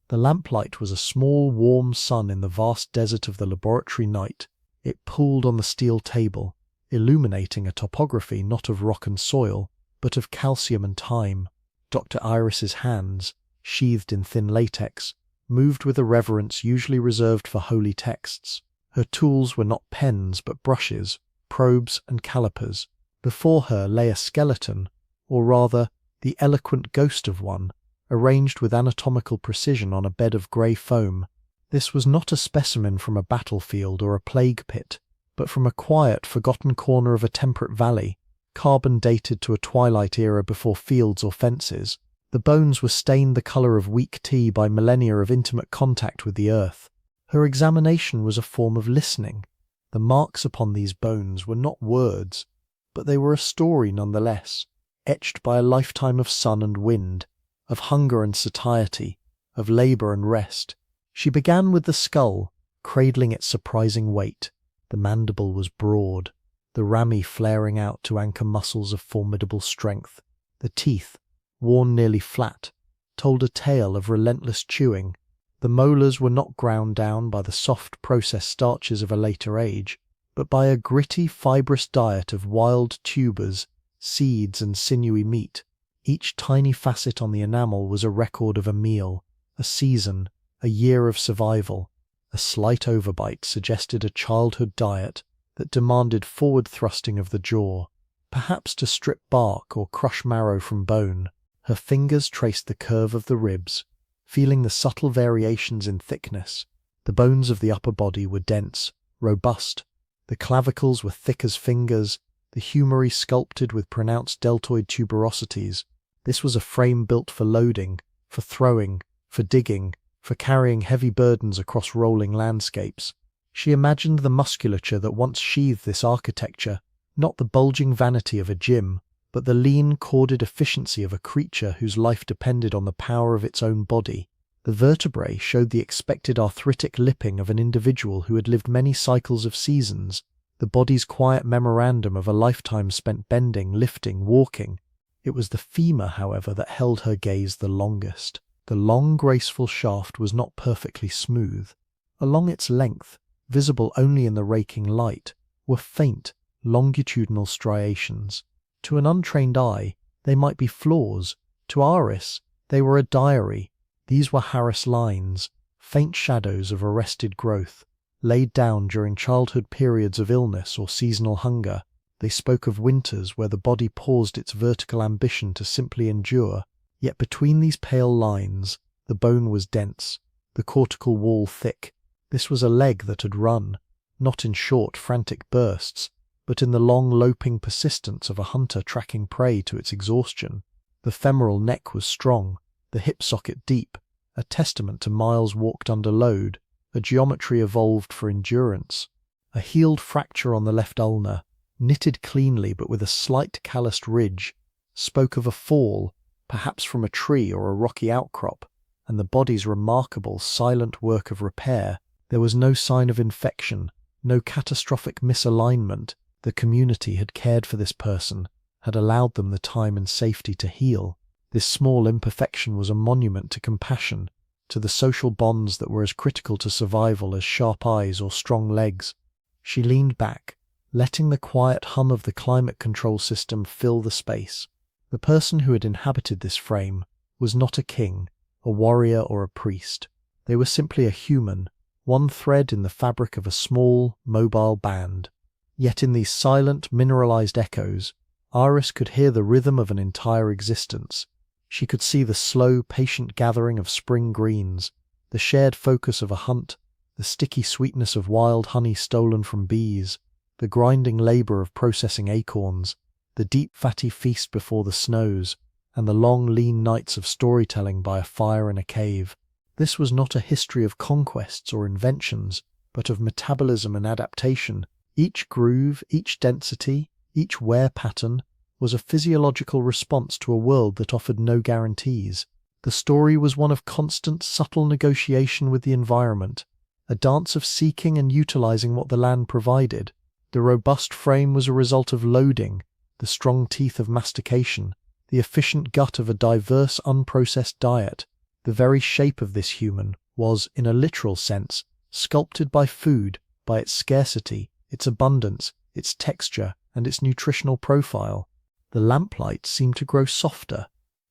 The lamplight was a small, warm sun in the vast desert of the laboratory night. It pooled on the steel table, illuminating a topography not of rock and soil, but of calcium and time. Dr. Iris's hands, sheathed in thin latex, moved with a reverence usually reserved for holy texts. Her tools were not pens but brushes, probes and calipers. Before her lay a skeleton, or rather, the eloquent ghost of one, arranged with anatomical precision on a bed of grey foam. This was not a specimen from a battlefield or a plague pit, but from a quiet, forgotten corner of a temperate valley, carbon-dated to a twilight era before fields or fences. The bones were stained the colour of weak tea by millennia of intimate contact with the earth. Her examination was a form of listening. The marks upon these bones were not words, but they were a story nonetheless, etched by a lifetime of sun and wind, of hunger and satiety, of labour and rest. She began with the skull, cradling its surprising weight. The mandible was broad, the rami flaring out to anchor muscles of formidable strength. The teeth, worn nearly flat, told a tale of relentless chewing. The molars were not ground down by the soft processed starches of a later age, but by a gritty, fibrous diet of wild tubers, seeds and sinewy meat. Each tiny facet on the enamel was a record of a meal, a season, a year of survival. A slight overbite suggested a childhood diet that demanded forward thrusting of the jaw, perhaps to strip bark or crush marrow from bone. Her fingers traced the curve of the ribs, feeling the subtle variations in thickness. The bones of the upper body were dense, robust. The clavicles were thick as fingers, the humeri sculpted with pronounced deltoid tuberosities. This was a frame built for loading, for throwing, for digging, for carrying heavy burdens across rolling landscapes. She imagined the musculature that once sheathed this architecture, not the bulging vanity of a gym, but the lean, corded efficiency of a creature whose life depended on the power of its own body. The vertebrae showed the expected arthritic lipping of an individual who had lived many cycles of seasons, the body's quiet memorandum of a lifetime spent bending, lifting, walking. It was the femur, however, that held her gaze the longest. The long, graceful shaft was not perfectly smooth. Along its length, visible only in the raking light, were faint, longitudinal striations. To an untrained eye, they might be flaws. To Iris, they were a diary. These were harassed lines, faint shadows of arrested growth, laid down during childhood periods of illness or seasonal hunger. They spoke of winters where the body paused its vertical ambition to simply endure. Yet between these pale lines, the bone was dense, the cortical wall thick. This was a leg that had run, not in short, frantic bursts, but in the long, loping persistence of a hunter tracking prey to its exhaustion. The femoral neck was strong, the hip socket deep, a testament to miles walked under load, a geometry evolved for endurance. A healed fracture on the left ulna, knitted cleanly but with a slight calloused ridge, spoke of a fall, perhaps from a tree or a rocky outcrop, and the body's remarkable, silent work of repair. There was no sign of infection, no catastrophic misalignment. The community had cared for this person, had allowed them the time and safety to heal. This small imperfection was a monument to compassion, to the social bonds that were as critical to survival as sharp eyes or strong legs. She leaned back, letting the quiet hum of the climate control system fill the space. The person who had inhabited this frame was not a king, a warrior or a priest. They were simply a human, one thread in the fabric of a small, mobile band. Yet in these silent, mineralized echoes, Iris could hear the rhythm of an entire existence. She could see the slow, patient gathering of spring greens, the shared focus of a hunt, the sticky sweetness of wild honey stolen from bees, the grinding labor of processing acorns, the deep fatty feast before the snows, and the long lean nights of storytelling by a fire in a cave. This was not a history of conquests or inventions, but of metabolism and adaptation. Each groove, each density, each wear pattern was a physiological response to a world that offered no guarantees. The story was one of constant, subtle negotiation with the environment, a dance of seeking and utilizing what the land provided. The robust frame was a result of loading, the strong teeth of mastication, the efficient gut of a diverse, unprocessed diet. The The very shape of this human was, in a literal sense, sculpted by food, by its scarcity, its abundance, its texture, and its nutritional profile. The lamplight seemed to grow softer,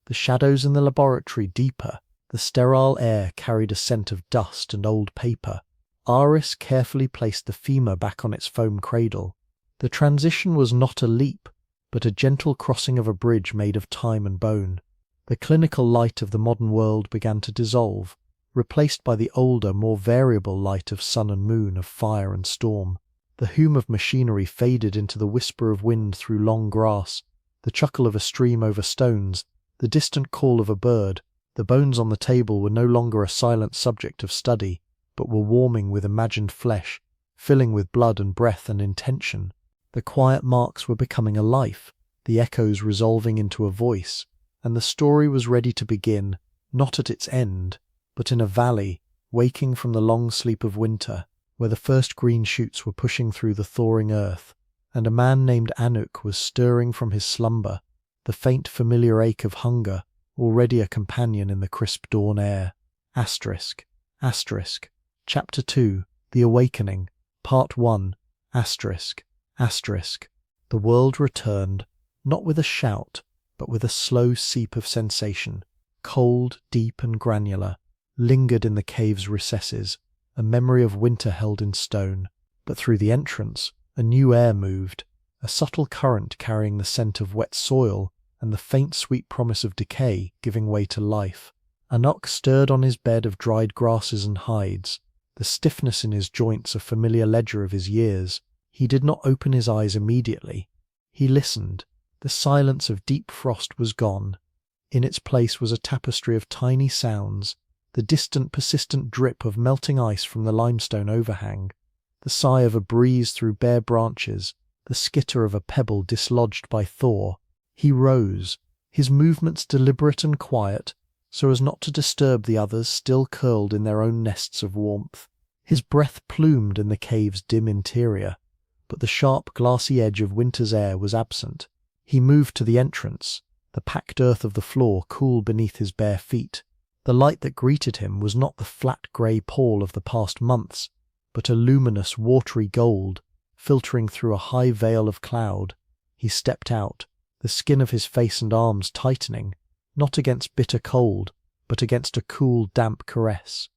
the shadows in the laboratory deeper, the sterile air carried a scent of dust and old paper. Iris carefully placed the femur back on its foam cradle. The transition was not a leap, but a gentle crossing of a bridge made of time and bone. The clinical light of the modern world began to dissolve, replaced by the older, more variable light of sun and moon, of fire and storm. The hum of machinery faded into the whisper of wind through long grass, the chuckle of a stream over stones, the distant call of a bird. The bones on the table were no longer a silent subject of study, but were warming with imagined flesh, filling with blood and breath and intention. The quiet marks were becoming a life, the echoes resolving into a voice, and the story was ready to begin, not at its end, but in a valley, waking from the long sleep of winter, where the first green shoots were pushing through the thawing earth, and a man named Aurochs was stirring from his slumber, the faint familiar ache of hunger, already a companion in the crisp dawn air. Asterisk. Asterisk. Chapter 2. The Awakening. Part 1. Asterisk. Asterisk. The world returned, not with a shout, but with a slow seep of sensation, cold, deep and granular, lingered in the cave's recesses, a memory of winter held in stone. But through the entrance, a new air moved, a subtle current carrying the scent of wet soil and the faint sweet promise of decay giving way to life. Aurochs stirred on his bed of dried grasses and hides, the stiffness in his joints a familiar ledger of his years. He did not open his eyes immediately. He listened. The silence of deep frost was gone. In its place was a tapestry of tiny sounds, the distant persistent drip of melting ice from the limestone overhang, the sigh of a breeze through bare branches, the skitter of a pebble dislodged by thaw. He rose, his movements deliberate and quiet, so as not to disturb the others still curled in their own nests of warmth. His breath plumed in the cave's dim interior, but the sharp glassy edge of winter's air was absent. He moved to the entrance, the packed earth of the floor cool beneath his bare feet. The light that greeted him was not the flat grey pall of the past months, but a luminous watery gold, filtering through a high veil of cloud. He stepped out, the skin of his face and arms tightening, not against bitter cold, but against a cool, damp caress.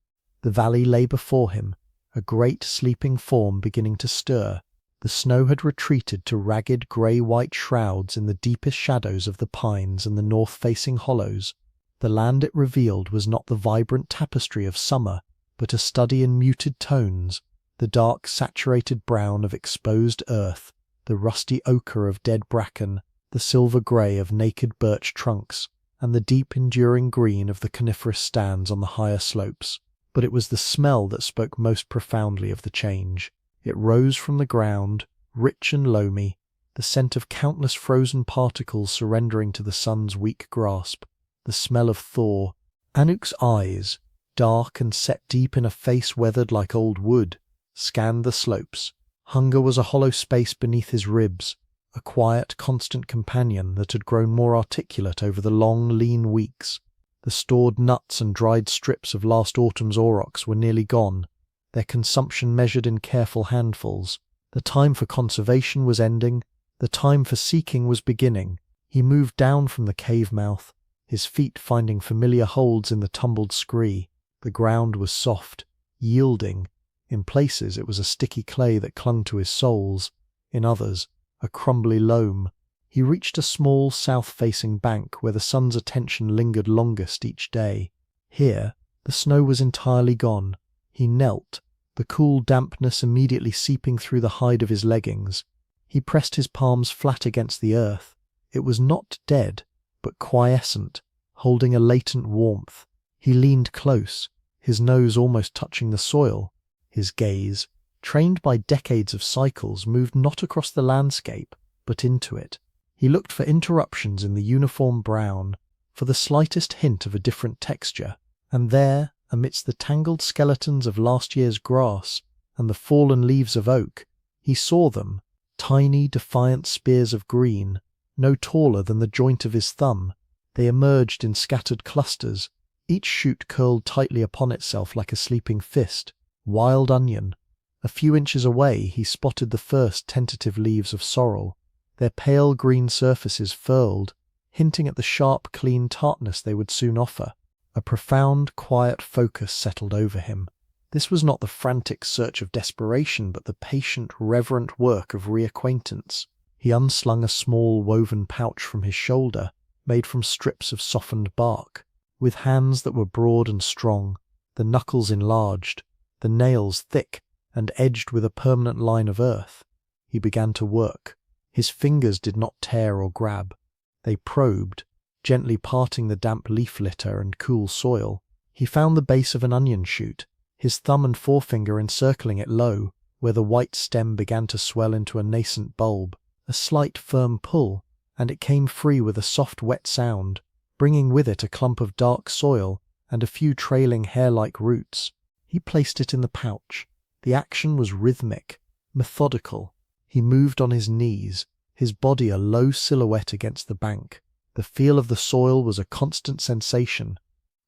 The valley lay before him, a great sleeping form beginning to stir. The snow had retreated to ragged grey-white shrouds in the deepest shadows of the pines and the north-facing hollows. The land it revealed was not the vibrant tapestry of summer, but a study in muted tones, the dark saturated brown of exposed earth, the rusty ochre of dead bracken, the silver grey of naked birch trunks, and the deep enduring green of the coniferous stands on the higher slopes. But it was the smell that spoke most profoundly of the change. It rose from the ground, rich and loamy, the scent of countless frozen particles surrendering to the sun's weak grasp, the smell of thaw. Aurochs' eyes, dark and set deep in a face weathered like old wood, scanned the slopes. Hunger was a hollow space beneath his ribs, a quiet, constant companion that had grown more articulate over the long, lean weeks. The stored nuts and dried strips of last autumn's aurochs were nearly gone, their consumption measured in careful handfuls. The time for conservation was ending, the time for seeking was beginning. He moved down from the cave mouth, his feet finding familiar holds in the tumbled scree. The ground was soft, yielding. In places it was a sticky clay that clung to his soles, in others a crumbly loam. He reached a small south-facing bank where the sun's attention lingered longest each day. Here the snow was entirely gone. He knelt, the cool dampness immediately seeping through the hide of his leggings. He pressed his palms flat against the earth. It was not dead, but quiescent, holding a latent warmth. He leaned close, his nose almost touching the soil. His gaze, trained by decades of cycles, moved not across the landscape, but into it. He looked for interruptions in the uniform brown, for the slightest hint of a different texture, and there, amidst the tangled skeletons of last year's grass and the fallen leaves of oak, he saw them, tiny, defiant spears of green, no taller than the joint of his thumb. They emerged in scattered clusters, Each shoot curled tightly upon itself like a sleeping fist. Wild onion. A few inches away he spotted the first tentative leaves of sorrel, their pale green surfaces furled, hinting at the sharp, clean tartness they would soon offer. A profound, quiet focus settled over him. This was not the frantic search of desperation, but the patient, reverent work of reacquaintance. He unslung a small woven pouch from his shoulder, made from strips of softened bark. With hands that were broad and strong, the knuckles enlarged, the nails thick and edged with a permanent line of earth, he began to work. His fingers did not tear or grab. They probed, gently parting the damp leaf litter and cool soil. He found the base of an onion shoot, his thumb and forefinger encircling it low, where the white stem began to swell into a nascent bulb. A slight firm pull, and it came free with a soft wet sound, bringing with it a clump of dark soil and a few trailing hair-like roots. He placed it in the pouch. The action was rhythmic, methodical. He moved on his knees, his body a low silhouette against the bank. The feel of the soil was a constant sensation.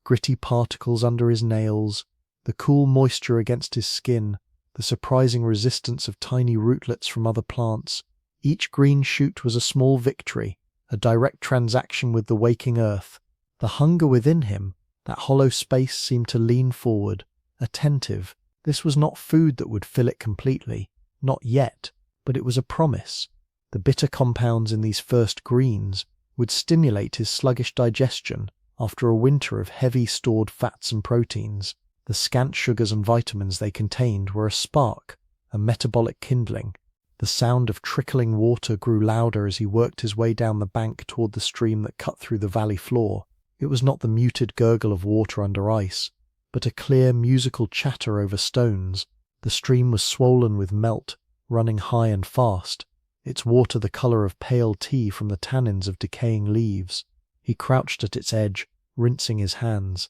Gritty particles under his nails, the cool moisture against his skin, the surprising resistance of tiny rootlets from other plants. Each green shoot was a small victory, a direct transaction with the waking earth. The hunger within him, that hollow space, seemed to lean forward, attentive. This was not food that would fill it completely, not yet, but it was a promise. The bitter compounds in these first greens would stimulate his sluggish digestion after a winter of heavy stored fats and proteins. The scant sugars and vitamins they contained were a spark, a metabolic kindling. The sound of trickling water grew louder as he worked his way down the bank toward the stream that cut through the valley floor. It was not the muted gurgle of water under ice, but a clear musical chatter over stones. The stream was swollen with melt, running high and fast, its water the color of pale tea from the tannins of decaying leaves. He crouched at its edge, rinsing his hands.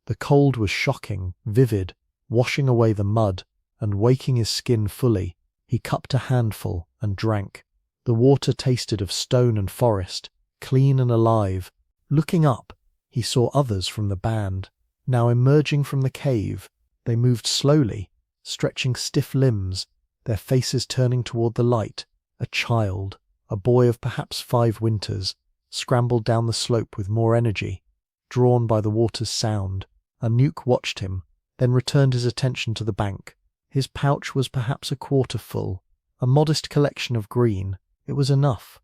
The cold was shocking, vivid, washing away the mud and waking his skin fully. He cupped a handful and drank. The water tasted of stone and forest, clean and alive. Looking up, he saw others from the band, now emerging from the cave. They moved slowly, stretching stiff limbs, their faces turning toward the light. A child, a boy of perhaps 5 winters, scrambled down the slope with more energy, drawn by the water's sound. Aurochs watched him, then returned his attention to the bank. His pouch was perhaps a quarter full, a modest collection of green. It was enough.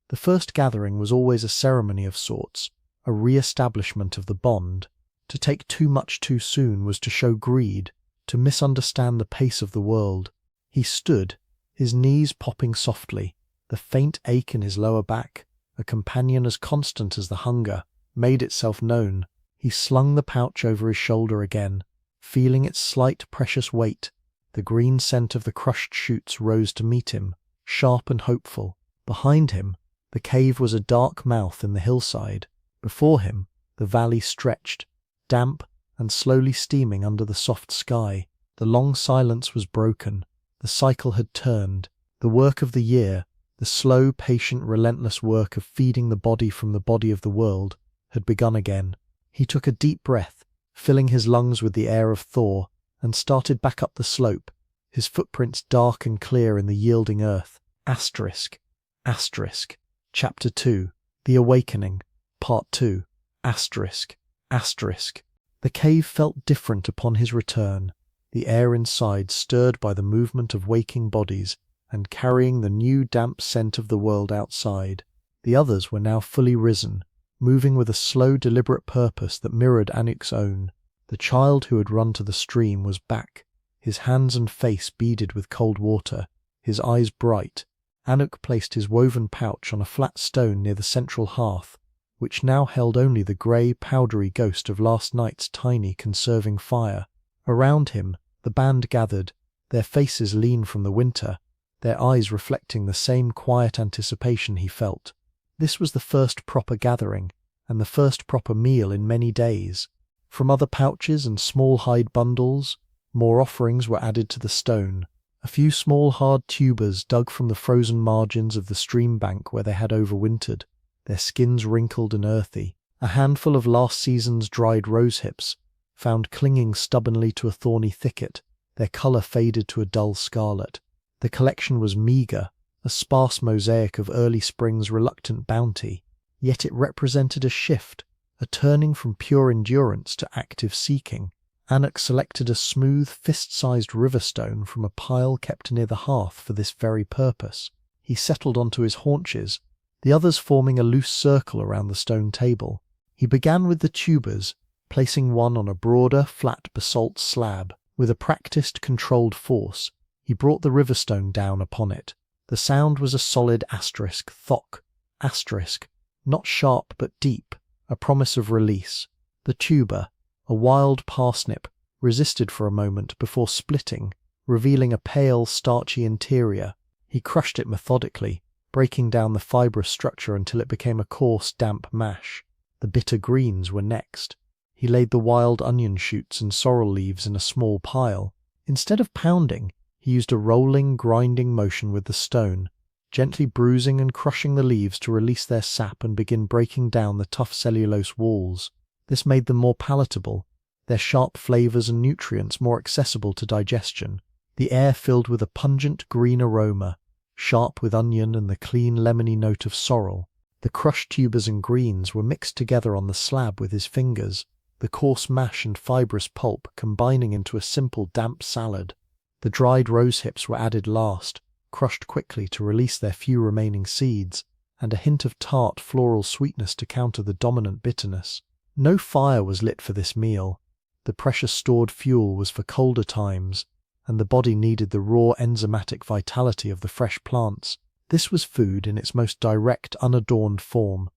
The first gathering was always a ceremony of sorts, a re-establishment of the bond. To take too much too soon was to show greed, to misunderstand the pace of the world. He stood, his knees popping softly, the faint ache in his lower back, a companion as constant as the hunger, made itself known. He slung the pouch over his shoulder again, feeling its slight precious weight. The green scent of the crushed shoots rose to meet him, sharp and hopeful. Behind him, the cave was a dark mouth in the hillside. Before him, the valley stretched, damp and slowly steaming under the soft sky. The long silence was broken. The cycle had turned. The work of the year, the slow, patient, relentless work of feeding the body from the body of the world, had begun again. He took a deep breath, filling his lungs with the air of Thor, and started back up the slope, his footprints dark and clear in the yielding earth. Asterisk. Asterisk. Chapter 2. The Awakening. Part 2. Asterisk. Asterisk. The cave felt different upon his return, the air inside stirred by the movement of waking bodies and carrying the new damp scent of the world outside. The others were now fully risen, moving with a slow, deliberate purpose that mirrored Aurochs' own. The child who had run to the stream was back, his hands and face beaded with cold water, his eyes bright. Aurochs placed his woven pouch on a flat stone near the central hearth, which now held only the grey, powdery ghost of last night's tiny, conserving fire. Around him, the band gathered, their faces lean from the winter, their eyes reflecting the same quiet anticipation he felt. This was the first proper gathering, and the first proper meal in many days. From other pouches and small hide bundles, more offerings were added to the stone. A few small hard tubers dug from the frozen margins of the stream bank where they had overwintered, their skins wrinkled and earthy. A handful of last season's dried rose hips, found clinging stubbornly to a thorny thicket, their colour faded to a dull scarlet. The collection was meagre, a sparse mosaic of early spring's reluctant bounty, yet it represented a shift, a turning from pure endurance to active seeking. Anak selected a smooth, fist-sized riverstone from a pile kept near the hearth for this very purpose. He settled onto his haunches, the others forming a loose circle around the stone table. He began with the tubers, placing one on a broader, flat basalt slab. With a practiced, controlled force, he brought the riverstone down upon it. The sound was a solid asterisk thock, asterisk, not sharp but deep, a promise of release. The tuber, a wild parsnip, resisted for a moment before splitting, revealing a pale, starchy interior. He crushed it methodically, breaking down the fibrous structure until it became a coarse, damp mash. The bitter greens were next. He laid the wild onion shoots and sorrel leaves in a small pile. Instead of pounding, he used a rolling, grinding motion with the stone, gently bruising and crushing the leaves to release their sap and begin breaking down the tough cellulose walls. This made them more palatable, their sharp flavours and nutrients more accessible to digestion. The air filled with a pungent green aroma, sharp with onion and the clean lemony note of sorrel. The crushed tubers and greens were mixed together on the slab with his fingers, the coarse mash and fibrous pulp combining into a simple damp salad. The dried rose hips were added last, crushed quickly to release their few remaining seeds, and a hint of tart floral sweetness to counter the dominant bitterness. No fire was lit for this meal. The precious stored fuel was for colder times, and the body needed the raw enzymatic vitality of the fresh plants. This was food in its most direct, unadorned form.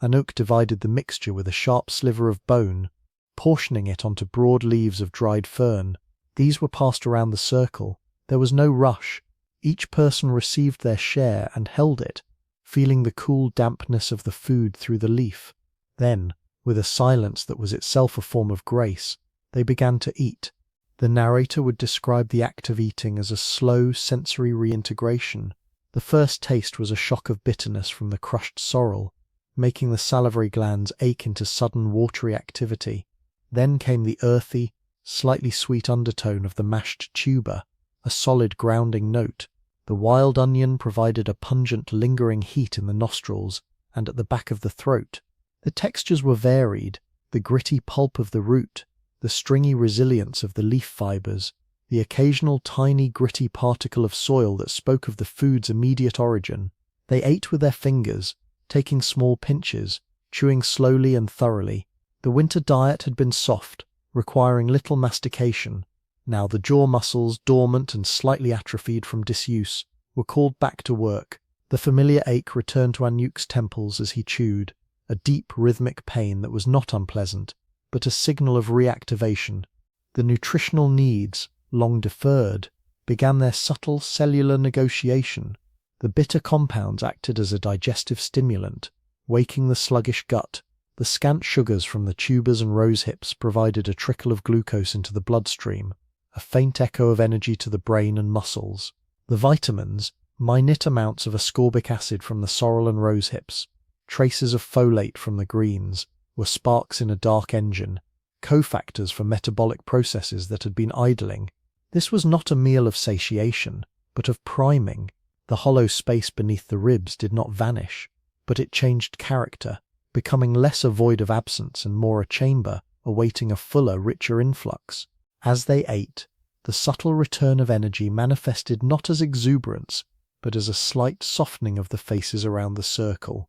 Aurochs divided the mixture with a sharp sliver of bone, portioning it onto broad leaves of dried fern. These were passed around the circle. There was no rush. Each person received their share and held it, feeling the cool dampness of the food through the leaf. Then, with a silence that was itself a form of grace, they began to eat. The narrator would describe the act of eating as a slow sensory reintegration. The first taste was a shock of bitterness from the crushed sorrel, making the salivary glands ache into sudden watery activity. Then came the earthy, slightly sweet undertone of the mashed tuber, a solid grounding note. The wild onion provided a pungent lingering heat in the nostrils and at the back of the throat. The textures were varied, the gritty pulp of the root, the stringy resilience of the leaf fibers, the occasional tiny gritty particle of soil that spoke of the food's immediate origin. They ate with their fingers, taking small pinches, chewing slowly and thoroughly. The winter diet had been soft, requiring little mastication. Now the jaw muscles, dormant and slightly atrophied from disuse, were called back to work. The familiar ache returned to Aurochs' temples as he chewed, a deep rhythmic pain that was not unpleasant, but a signal of reactivation. The nutritional needs, long deferred, began their subtle cellular negotiation. The bitter compounds acted as a digestive stimulant, waking the sluggish gut. The scant sugars from the tubers and rose hips provided a trickle of glucose into the bloodstream, a faint echo of energy to the brain and muscles. The vitamins, minute amounts of ascorbic acid from the sorrel and rose hips, traces of folate from the greens, were sparks in a dark engine, cofactors for metabolic processes that had been idling. This was not a meal of satiation, but of priming. The hollow space beneath the ribs did not vanish, but it changed character, becoming less a void of absence and more a chamber awaiting a fuller, richer influx. As they ate, the subtle return of energy manifested not as exuberance, but as a slight softening of the faces around the circle,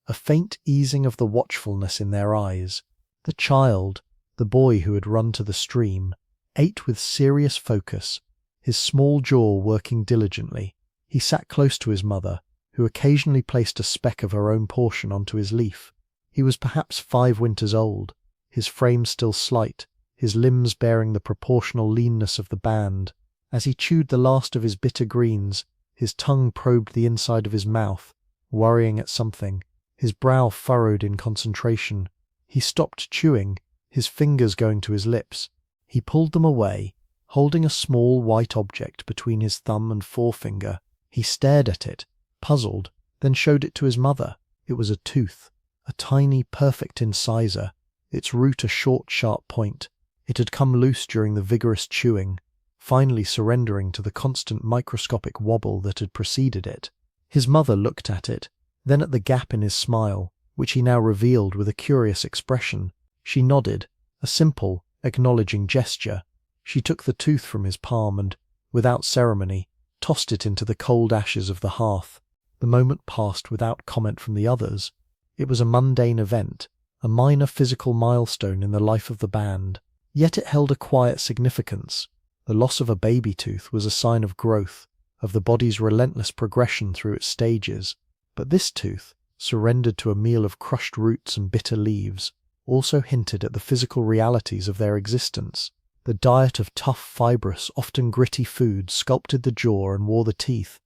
a faint easing of the watchfulness in their eyes. The child, the boy who had run to the stream, ate with serious focus, his small jaw working diligently. He sat close to his mother, who occasionally placed a speck of her own portion onto his leaf. He was perhaps 5 winters old, his frame still slight, his limbs bearing the proportional leanness of the band. As he chewed the last of his bitter greens, his tongue probed the inside of his mouth, worrying at something, his brow furrowed in concentration. He stopped chewing, his fingers going to his lips. He pulled them away, holding a small white object between his thumb and forefinger. He stared at it, puzzled, then showed it to his mother. It was a tooth. a tiny, perfect incisor, its root a short, sharp point. It had come loose during the vigorous chewing, finally surrendering to the constant microscopic wobble that had preceded it. His mother looked at it, then at the gap in his smile, which he now revealed with a curious expression. She nodded, a simple, acknowledging gesture. She took the tooth from his palm and, without ceremony, tossed it into the cold ashes of the hearth. The moment passed without comment from the others. It was a mundane event, a minor physical milestone in the life of the band, yet it held a quiet significance. The loss of a baby tooth was a sign of growth, of the body's relentless progression through its stages. But this tooth, surrendered to a meal of crushed roots and bitter leaves, also hinted at the physical realities of their existence. The diet of tough, fibrous, often gritty food sculpted the jaw and wore the teeth,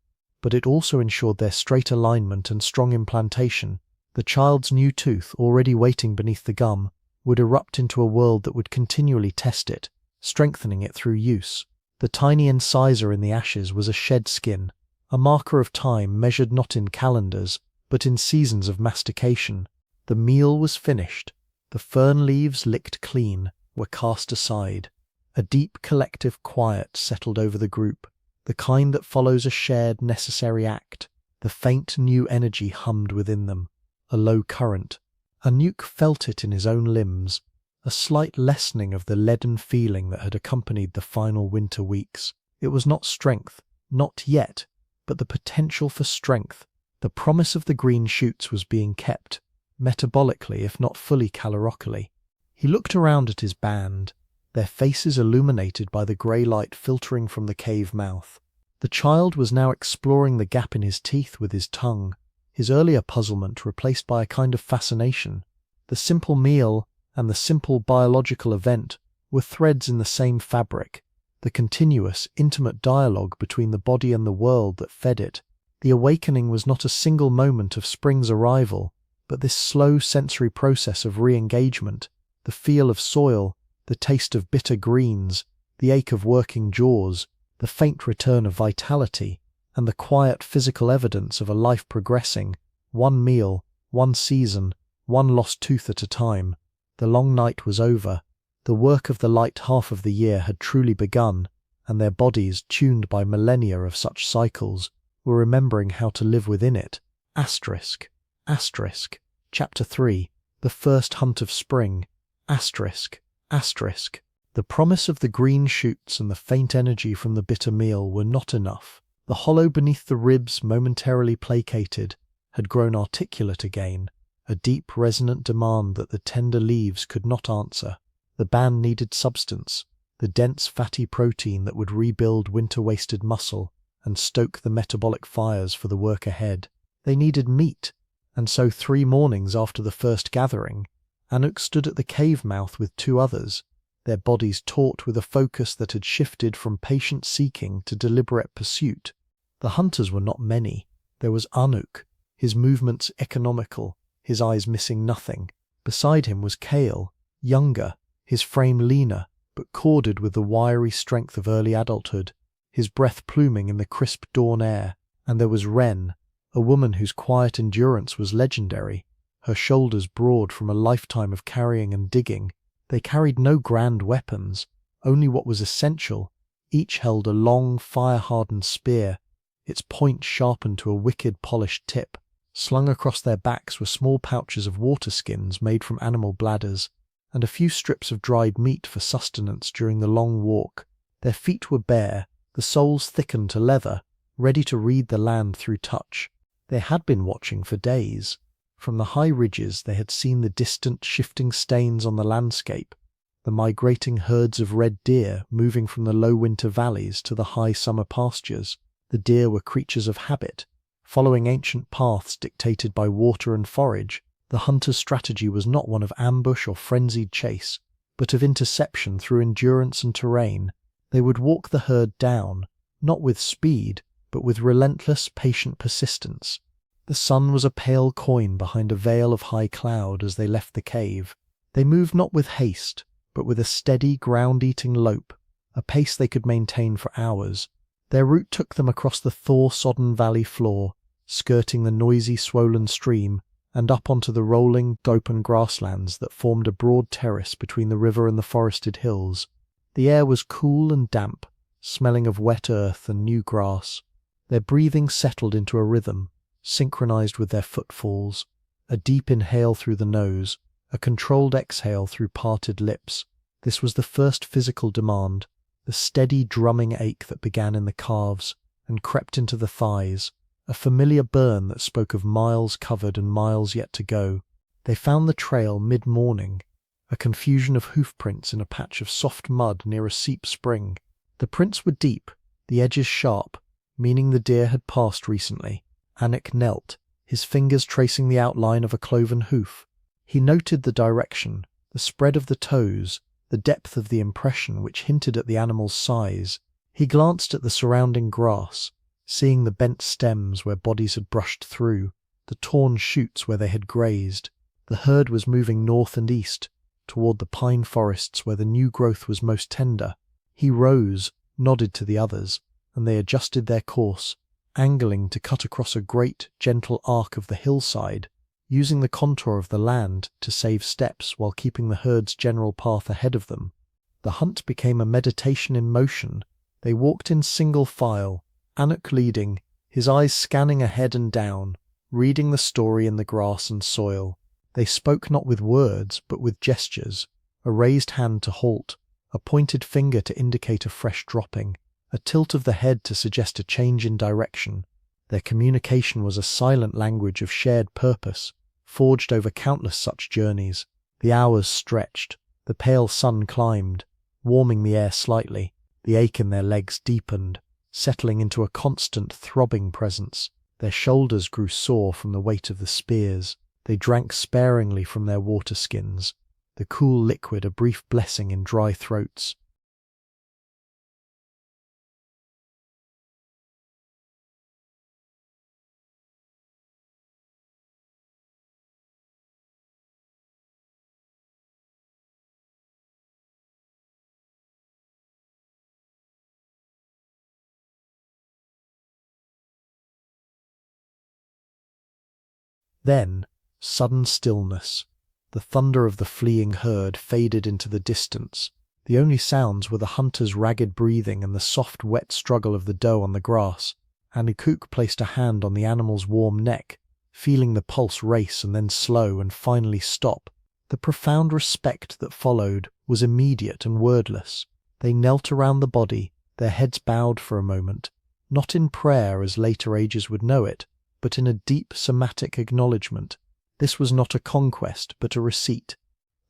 but it also ensured their straight alignment and strong implantation. The child's new tooth, already waiting beneath the gum, would erupt into a world that would continually test it, strengthening it through use. The tiny incisor in the ashes was a shed skin, a marker of time measured not in calendars, but in seasons of mastication. The meal was finished. The fern leaves, licked clean, were cast aside. A deep collective quiet settled over the group, the kind that follows a shared necessary act. The faint new energy hummed within them, a low current. Aurochs felt it in his own limbs, a slight lessening of the leaden feeling that had accompanied the final winter weeks. It was not strength, not yet, but the potential for strength. The promise of the green shoots was being kept, metabolically if not fully calorically. He looked around at his band, their faces illuminated by the grey light filtering from the cave mouth. The child was now exploring the gap in his teeth with his tongue, his earlier puzzlement replaced by a kind of fascination. The simple meal and the simple biological event were threads in the same fabric, the continuous, intimate dialogue between the body and the world that fed it. The awakening was not a single moment of spring's arrival, but this slow sensory process of re-engagement, the feel of soil, the taste of bitter greens, the ache of working jaws, the faint return of vitality, and the quiet physical evidence of a life progressing, one meal, one season, one lost tooth at a time. The long night was over. The work of the light half of the year had truly begun, and their bodies, tuned by millennia of such cycles, were remembering how to live within it. Asterisk. Asterisk. Chapter 3. The First Hunt of Spring. Asterisk. Asterisk. The promise of the green shoots and the faint energy from the bitter meal were not enough. The hollow beneath the ribs, momentarily placated, had grown articulate again, a deep resonant demand that the tender leaves could not answer. The band needed substance, the dense fatty protein that would rebuild winter-wasted muscle and stoke the metabolic fires for the work ahead. They needed meat, and so 3 mornings after the first gathering, Aurochs stood at the cave mouth with 2 others, their bodies taut with a focus that had shifted from patient seeking to deliberate pursuit. The hunters were not many. There was Aurochs, his movements economical, his eyes missing nothing. Beside him was Kale, younger, his frame leaner, but corded with the wiry strength of early adulthood, his breath pluming in the crisp dawn air. And there was Wren, a woman whose quiet endurance was legendary, her shoulders broad from a lifetime of carrying and digging. They carried no grand weapons, only what was essential. Each held a long, fire-hardened spear, its point sharpened to a wicked polished tip. Slung across their backs were small pouches of water skins made from animal bladders, and a few strips of dried meat for sustenance during the long walk. Their feet were bare, the soles thickened to leather, ready to read the land through touch. They had been watching for days. From the high ridges they had seen the distant, shifting stains on the landscape, the migrating herds of red deer moving from the low winter valleys to the high summer pastures. The deer were creatures of habit, following ancient paths dictated by water and forage. The hunter's strategy was not one of ambush or frenzied chase, but of interception through endurance and terrain. They would walk the herd down, not with speed, but with relentless, patient persistence. The sun was a pale coin behind a veil of high cloud as they left the cave. They moved not with haste, but with a steady, ground-eating lope, a pace they could maintain for hours. Their route took them across the thaw-sodden valley floor, skirting the noisy, swollen stream, and up onto the rolling, open grasslands that formed a broad terrace between the river and the forested hills. The air was cool and damp, smelling of wet earth and new grass. Their breathing settled into a rhythm, synchronized with their footfalls, a deep inhale through the nose, a controlled exhale through parted lips. This was the first physical demand, the steady drumming ache that began in the calves and crept into the thighs, a familiar burn that spoke of miles covered and miles yet to go. They found the trail mid-morning, a confusion of hoof prints in a patch of soft mud near a seep spring. The prints were deep, the edges sharp, meaning the deer had passed recently. Anik knelt, his fingers tracing the outline of a cloven hoof. He noted the direction, the spread of the toes, the depth of the impression which hinted at the animal's size. He glanced at the surrounding grass, seeing the bent stems where bodies had brushed through, the torn shoots where they had grazed. The herd was moving north and east, toward the pine forests where the new growth was most tender. He rose, nodded to the others, and they adjusted their course, angling to cut across a great, gentle arc of the hillside, using the contour of the land to save steps while keeping the herd's general path ahead of them. The hunt became a meditation in motion. They walked in single file, Anik leading, his eyes scanning ahead and down, reading the story in the grass and soil. They spoke not with words, but with gestures, a raised hand to halt, a pointed finger to indicate a fresh dropping, a tilt of the head to suggest a change in direction. Their communication was a silent language of shared purpose, forged over countless such journeys. The hours stretched, the pale sun climbed, warming the air slightly. The ache in their legs deepened, settling into a constant throbbing presence. Their shoulders grew sore from the weight of the spears. They drank sparingly from their water skins, the cool liquid a brief blessing in dry throats. Then, sudden stillness. The thunder of the fleeing herd faded into the distance. The only sounds were the hunter's ragged breathing and the soft, wet struggle of the doe on the grass. Anikook placed a hand on the animal's warm neck, feeling the pulse race and then slow and finally stop. The profound respect that followed was immediate and wordless. They knelt around the body, their heads bowed for a moment, not in prayer as later ages would know it, but in a deep somatic acknowledgement. This was not a conquest, but a receipt.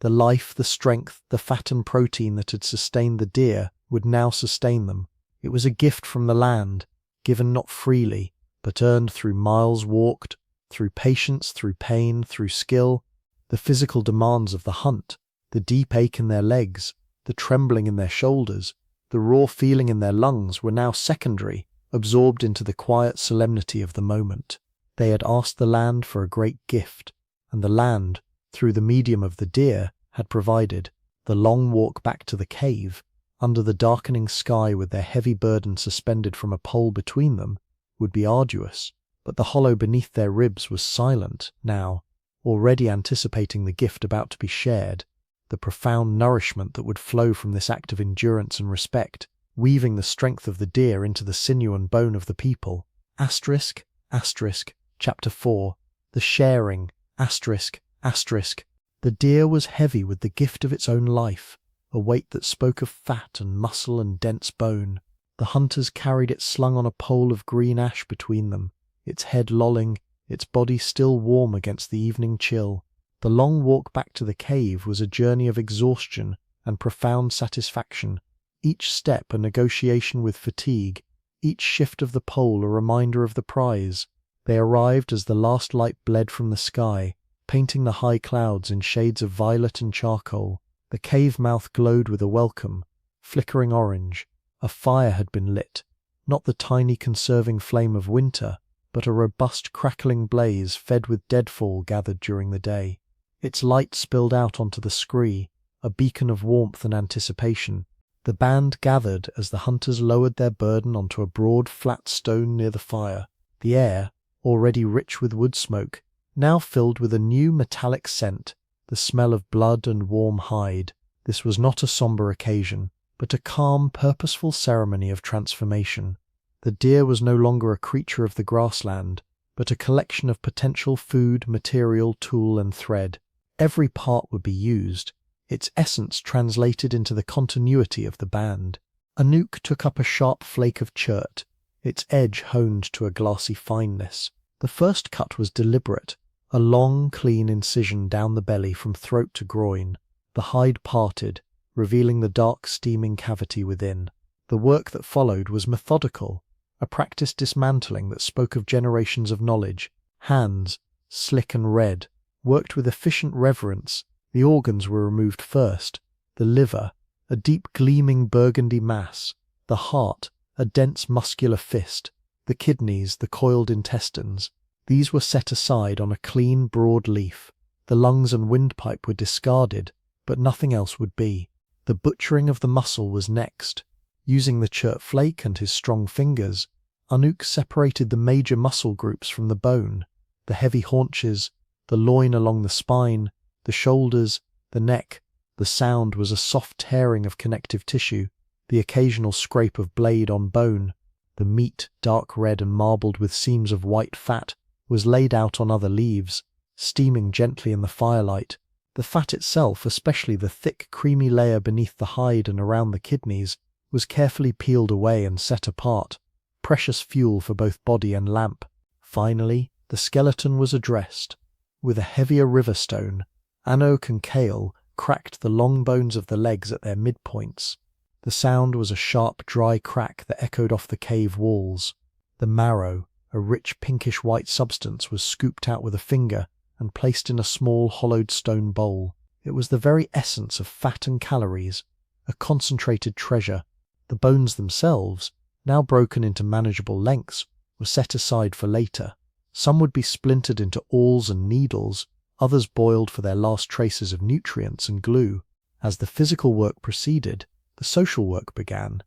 The life, the strength, the fat and protein that had sustained the deer would now sustain them. It was a gift from the land, given not freely, but earned through miles walked, through patience, through pain, through skill. The physical demands of the hunt, the deep ache in their legs, the trembling in their shoulders, the raw feeling in their lungs were now secondary, absorbed into the quiet solemnity of the moment. They had asked the land for a great gift, and the land, through the medium of the deer, had provided. The long walk back to the cave, under the darkening sky with their heavy burden suspended from a pole between them, would be arduous, but the hollow beneath their ribs was silent now, already anticipating the gift about to be shared, the profound nourishment that would flow from this act of endurance and respect, weaving the strength of the deer into the sinew and bone of the people. Asterisk, asterisk, Chapter 4. The sharing, asterisk, asterisk. The deer was heavy with the gift of its own life, a weight that spoke of fat and muscle and dense bone. The hunters carried it slung on a pole of green ash between them, its head lolling, its body still warm against the evening chill. The long walk back to the cave was a journey of exhaustion and profound satisfaction, each step a negotiation with fatigue, each shift of the pole a reminder of the prize. They arrived as the last light bled from the sky, painting the high clouds in shades of violet and charcoal. The cave mouth glowed with a welcome, flickering orange. A fire had been lit, not the tiny conserving flame of winter, but a robust crackling blaze fed with deadfall gathered during the day. Its light spilled out onto the scree, a beacon of warmth and anticipation. The band gathered as the hunters lowered their burden onto a broad flat stone near the fire. The air, already rich with wood smoke, now filled with a new metallic scent, the smell of blood and warm hide. This was not a somber occasion, but a calm, purposeful ceremony of transformation. The deer was no longer a creature of the grassland, but a collection of potential food, material, tool, and thread. Every part would be used, its essence translated into the continuity of the band. Anouk took up a sharp flake of chert, its edge honed to a glassy fineness. The first cut was deliberate, a long, clean incision down the belly from throat to groin. The hide parted, revealing the dark, steaming cavity within. The work that followed was methodical, a practiced dismantling that spoke of generations of knowledge. Hands, slick and red, worked with efficient reverence. The organs were removed first. The liver, a deep gleaming burgundy mass. The heart, a dense muscular fist. The kidneys, the coiled intestines. These were set aside on a clean, broad leaf. The lungs and windpipe were discarded, but nothing else would be. The butchering of the muscle was next. Using the chert flake and his strong fingers, Anouk separated the major muscle groups from the bone, the heavy haunches, the loin along the spine, the shoulders, the neck. The sound was a soft tearing of connective tissue, the occasional scrape of blade on bone. The meat, dark red and marbled with seams of white fat, was laid out on other leaves, steaming gently in the firelight. The fat itself, especially the thick, creamy layer beneath the hide and around the kidneys, was carefully peeled away and set apart, precious fuel for both body and lamp. Finally, the skeleton was addressed. With a heavier river stone, Anouk and Kale cracked the long bones of the legs at their midpoints. The sound was a sharp, dry crack that echoed off the cave walls. The marrow, a rich pinkish-white substance, was scooped out with a finger and placed in a small, hollowed stone bowl. It was the very essence of fat and calories, a concentrated treasure. The bones themselves, now broken into manageable lengths, were set aside for later. Some would be splintered into awls and needles, others boiled for their last traces of nutrients and glue. As the physical work proceeded, the social work began.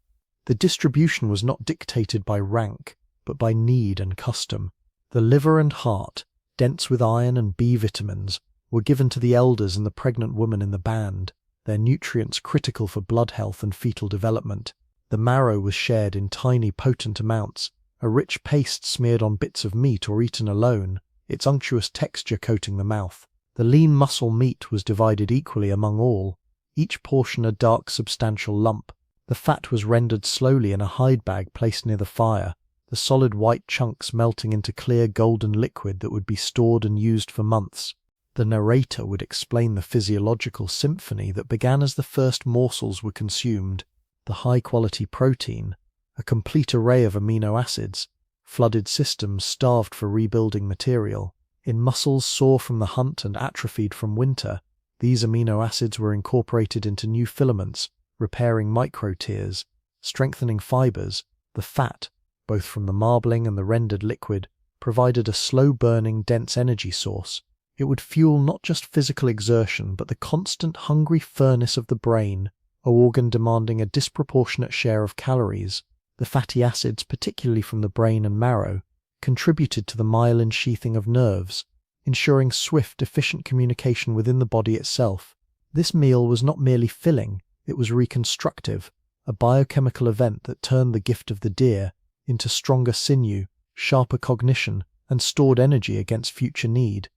The distribution was not dictated by rank, but by need and custom. The liver and heart, dense with iron and B vitamins, were given to the elders and the pregnant woman in the band, their nutrients critical for blood health and fetal development. The marrow was shared in tiny, potent amounts, a rich paste smeared on bits of meat or eaten alone, its unctuous texture coating the mouth. The lean muscle meat was divided equally among all, each portion a dark, substantial lump. The fat was rendered slowly in a hide bag placed near the fire, the solid white chunks melting into clear golden liquid that would be stored and used for months. The narrator would explain the physiological symphony that began as the first morsels were consumed. The high-quality protein, a complete array of amino acids, flooded systems starved for rebuilding material. In mussels sore from the hunt and atrophied from winter, these amino acids were incorporated into new filaments, repairing microtears, strengthening fibers. The fat, both from the marbling and the rendered liquid, provided a slow-burning, dense energy source. It would fuel not just physical exertion, but the constant hungry furnace of the brain, an organ demanding a disproportionate share of calories. The fatty acids, particularly from the brain and marrow, contributed to the myelin sheathing of nerves, ensuring swift, efficient communication within the body itself. This meal was not merely filling, it was reconstructive, a biochemical event that turned the gift of the deer into stronger sinew, sharper cognition, and stored energy against future need.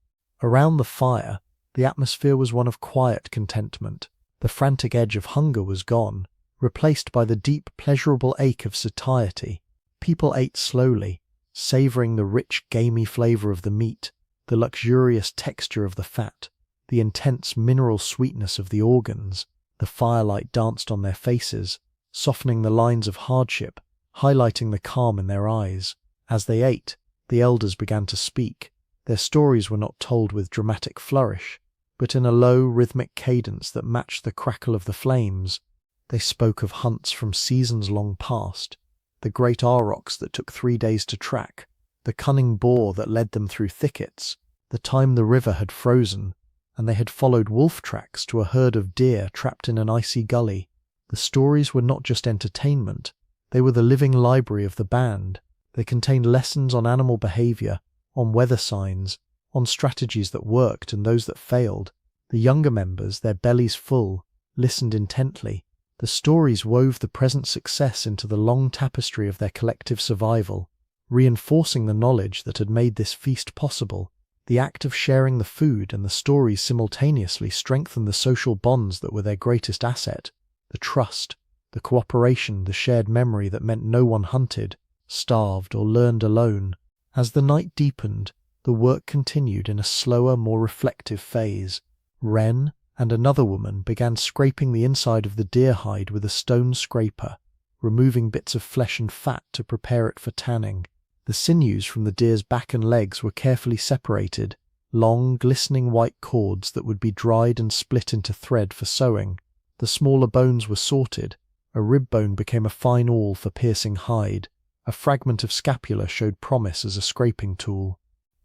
Around the fire, the atmosphere was one of quiet contentment. The frantic edge of hunger was gone, replaced by the deep, pleasurable ache of satiety. People ate slowly, savouring the rich, gamey flavour of the meat, the luxurious texture of the fat, the intense mineral sweetness of the organs. The firelight danced on their faces, softening the lines of hardship, highlighting the calm in their eyes. As they ate, the elders began to speak. Their stories were not told with dramatic flourish, but in a low, rhythmic cadence that matched the crackle of the flames. They spoke of hunts from seasons long past, the great aurochs that took 3 days to track, the cunning boar that led them through thickets, the time the river had frozen, and they had followed wolf tracks to a herd of deer trapped in an icy gully. The stories were not just entertainment, they were the living library of the band. They contained lessons on animal behaviour, on weather signs, on strategies that worked and those that failed. The younger members, their bellies full, listened intently. The stories wove the present success into the long tapestry of their collective survival, reinforcing the knowledge that had made this feast possible. The act of sharing the food and the stories simultaneously strengthened the social bonds that were their greatest asset: the trust, the cooperation, the shared memory that meant no one hunted, starved, or learned alone. As the night deepened, the work continued in a slower, more reflective phase. Wren and another woman began scraping the inside of the deer hide with a stone scraper, removing bits of flesh and fat to prepare it for tanning. The sinews from the deer's back and legs were carefully separated, long, glistening white cords that would be dried and split into thread for sewing. The smaller bones were sorted. A rib bone became a fine awl for piercing hide. A fragment of scapula showed promise as a scraping tool.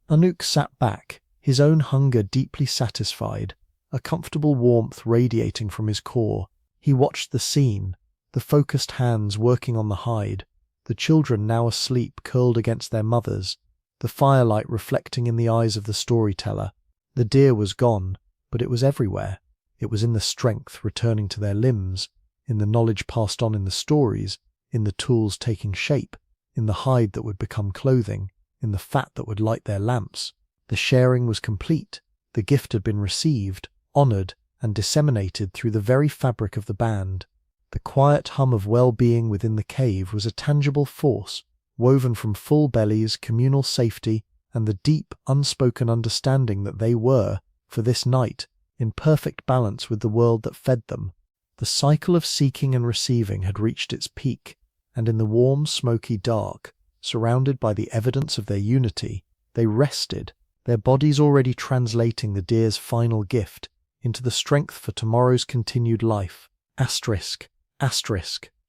Anouk sat back, his own hunger deeply satisfied, a comfortable warmth radiating from his core. He watched the scene, the focused hands working on the hide, the children now asleep curled against their mothers, the firelight reflecting in the eyes of the storyteller. The deer was gone, but it was everywhere. It was in the strength returning to their limbs, in the knowledge passed on in the stories, in the tools taking shape, in the hide that would become clothing, in the fat that would light their lamps. The sharing was complete. The gift had been received, honored, and disseminated through the very fabric of the band. The quiet hum of well-being within the cave was a tangible force, woven from full bellies, communal safety, and the deep, unspoken understanding that they were, for this night, in perfect balance with the world that fed them. The cycle of seeking and receiving had reached its peak, and in the warm, smoky dark, surrounded by the evidence of their unity, they rested, their bodies already translating the deer's final gift into the strength for tomorrow's continued life. Asterisk.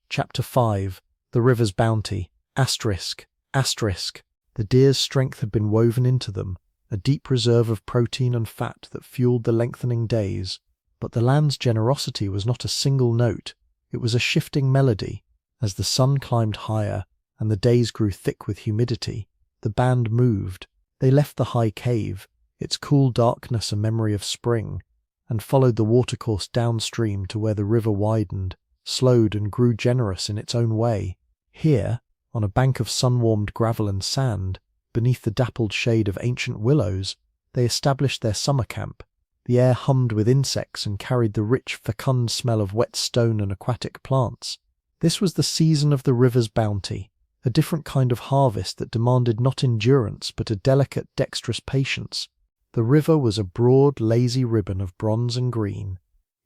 Chapter 5. The River's Bounty. Asterisk. The deer's strength had been woven into them, a deep reserve of protein and fat that fueled the lengthening days. But the land's generosity was not a single note, it was a shifting melody. As the sun climbed higher, and the days grew thick with humidity, the band moved. They left the high cave, its cool darkness a memory of spring, and followed the watercourse downstream to where the river widened, slowed and grew generous in its own way. Here, on a bank of sun-warmed gravel and sand, beneath the dappled shade of ancient willows, they established their summer camp. The air hummed with insects and carried the rich, fecund smell of wet stone and aquatic plants. This was the season of the river's bounty, a different kind of harvest that demanded not endurance but a delicate, dexterous patience. The river was a broad, lazy ribbon of bronze and green,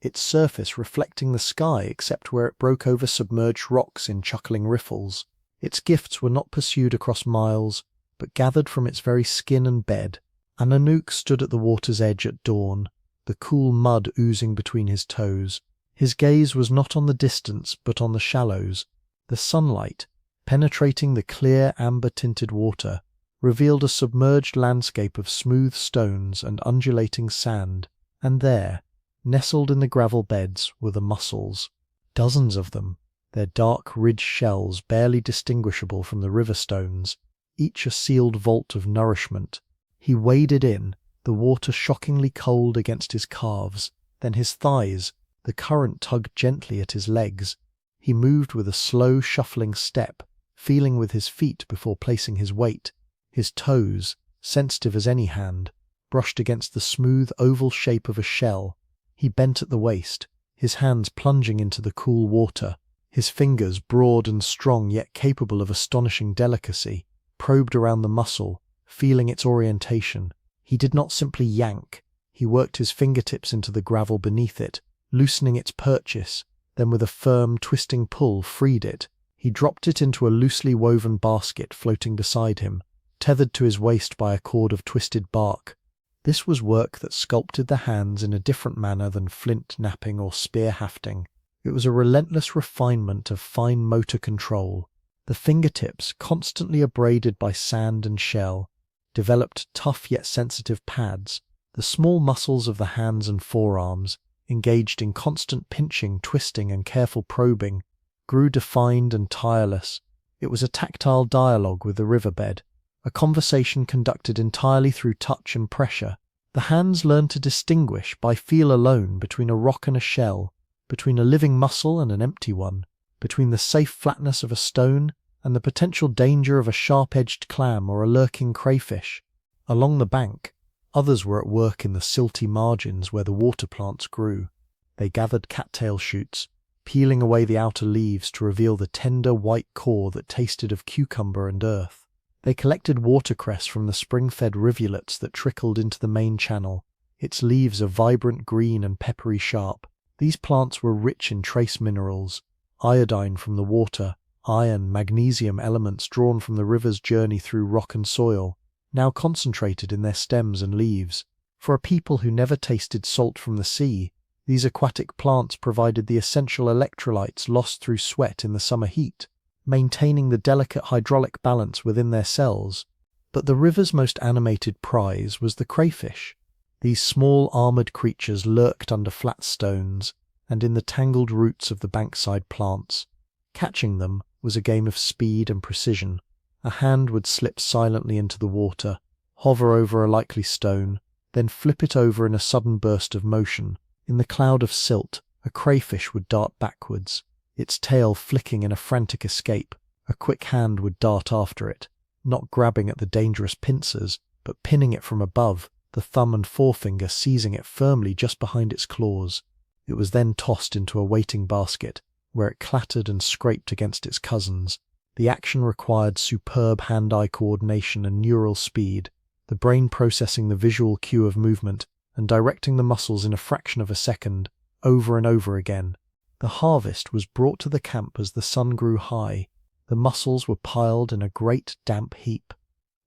its surface reflecting the sky except where it broke over submerged rocks in chuckling riffles. Its gifts were not pursued across miles, but gathered from its very skin and bed. And Anouk stood at the water's edge at dawn, the cool mud oozing between his toes. His gaze was not on the distance, but on the shallows. The sunlight, penetrating the clear, amber-tinted water, revealed a submerged landscape of smooth stones and undulating sand, and there, nestled in the gravel beds, were the mussels. Dozens of them, their dark ridged shells barely distinguishable from the river stones, each a sealed vault of nourishment. He waded in, the water shockingly cold against his calves, then his thighs. The current tugged gently at his legs. He moved with a slow, shuffling step, feeling with his feet before placing his weight. His toes, sensitive as any hand, brushed against the smooth, oval shape of a shell. He bent at the waist, his hands plunging into the cool water. His fingers, broad and strong yet capable of astonishing delicacy, probed around the mussel, feeling its orientation. He did not simply yank. He worked his fingertips into the gravel beneath it, loosening its purchase, then with a firm, twisting pull freed it. He dropped it into a loosely woven basket floating beside him, tethered to his waist by a cord of twisted bark. This was work that sculpted the hands in a different manner than flint knapping or spear hafting. It was a relentless refinement of fine motor control. The fingertips, constantly abraded by sand and shell, developed tough yet sensitive pads. The small muscles of the hands and forearms, engaged in constant pinching, twisting, and careful probing, grew defined and tireless. It was a tactile dialogue with the riverbed, a conversation conducted entirely through touch and pressure. The hands learn to distinguish by feel alone between a rock and a shell, between a living mussel and an empty one, between the safe flatness of a stone and the potential danger of a sharp-edged clam or a lurking crayfish. Along the bank, others were at work in the silty margins where the water plants grew. They gathered cattail shoots, peeling away the outer leaves to reveal the tender white core that tasted of cucumber and earth. They collected watercress from the spring-fed rivulets that trickled into the main channel, its leaves a vibrant green and peppery sharp. These plants were rich in trace minerals, iodine from the water, iron, magnesium elements drawn from the river's journey through rock and soil, now concentrated in their stems and leaves. For a people who never tasted salt from the sea, these aquatic plants provided the essential electrolytes lost through sweat in the summer heat, maintaining the delicate hydraulic balance within their cells. But the river's most animated prize was the crayfish. These small armoured creatures lurked under flat stones and in the tangled roots of the bankside plants. Catching them was a game of speed and precision. A hand would slip silently into the water, hover over a likely stone, then flip it over in a sudden burst of motion. In the cloud of silt, a crayfish would dart backwards, its tail flicking in a frantic escape. A quick hand would dart after it, not grabbing at the dangerous pincers, but pinning it from above, the thumb and forefinger seizing it firmly just behind its claws. It was then tossed into a waiting basket, where it clattered and scraped against its cousins. The action required superb hand-eye coordination and neural speed, the brain processing the visual cue of movement and directing the muscles in a fraction of a second, over and over again. The harvest was brought to the camp as the sun grew high. The mussels were piled in a great damp heap.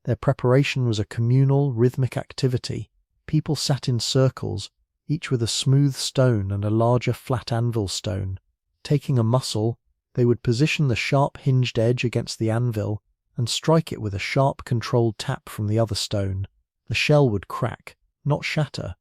Their preparation was a communal, rhythmic activity. People sat in circles, each with a smooth stone and a larger flat anvil stone. Taking a mussel, they would position the sharp hinged edge against the anvil and strike it with a sharp controlled tap from the other stone. The shell would crack, not shatter.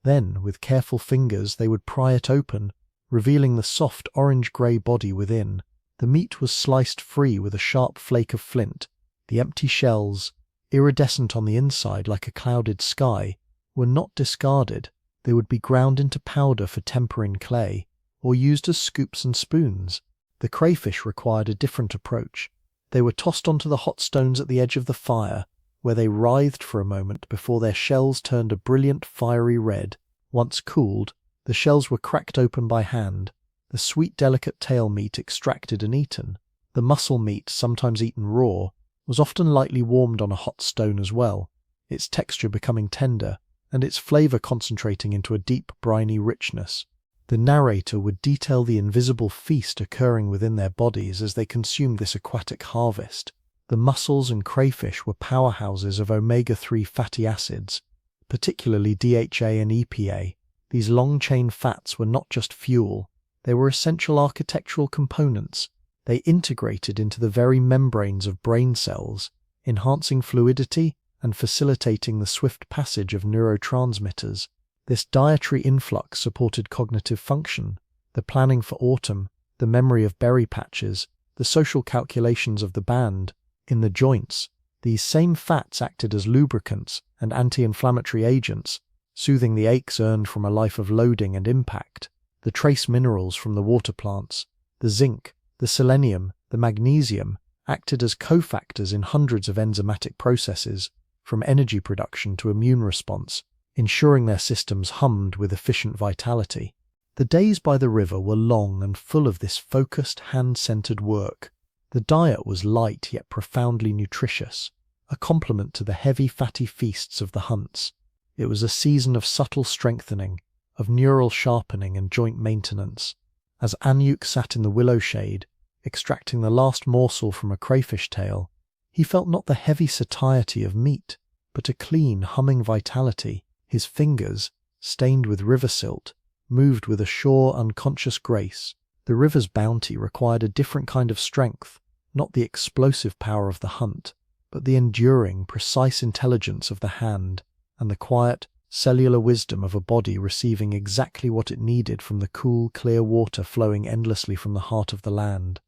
Then, with careful fingers, they would pry it open, revealing the soft orange-grey body within. The meat was sliced free with a sharp flake of flint. The empty shells, iridescent on the inside like a clouded sky, were not discarded. They would be ground into powder for tempering clay, or used as scoops and spoons. The crayfish required a different approach. They were tossed onto the hot stones at the edge of the fire, where they writhed for a moment before their shells turned a brilliant fiery red. Once cooled, the shells were cracked open by hand, the sweet delicate tail meat extracted and eaten. The mussel meat, sometimes eaten raw, was often lightly warmed on a hot stone as well, its texture becoming tender, and its flavour concentrating into a deep briny richness. The narrator would detail the invisible feast occurring within their bodies as they consumed this aquatic harvest. The mussels and crayfish were powerhouses of omega-3 fatty acids, particularly DHA and EPA. These long-chain fats were not just fuel, they were essential architectural components. They integrated into the very membranes of brain cells, enhancing fluidity and facilitating the swift passage of neurotransmitters. This dietary influx supported cognitive function, the planning for autumn, the memory of berry patches, the social calculations of the band. In the joints, these same fats acted as lubricants and anti-inflammatory agents, soothing the aches earned from a life of loading and impact. The trace minerals from the water plants, the zinc, the selenium, the magnesium, acted as cofactors in hundreds of enzymatic processes, from energy production to immune response, ensuring their systems hummed with efficient vitality. The days by the river were long and full of this focused, hand-centered work. The diet was light yet profoundly nutritious, a complement to the heavy, fatty feasts of the hunts. It was a season of subtle strengthening, of neural sharpening and joint maintenance. As Anyuk sat in the willow shade, extracting the last morsel from a crayfish tail, he felt not the heavy satiety of meat, but a clean, humming vitality. His fingers, stained with river silt, moved with a sure, unconscious grace. The river's bounty required a different kind of strength, not the explosive power of the hunt, but the enduring, precise intelligence of the hand, and the quiet, cellular wisdom of a body receiving exactly what it needed from the cool, clear water flowing endlessly from the heart of the land.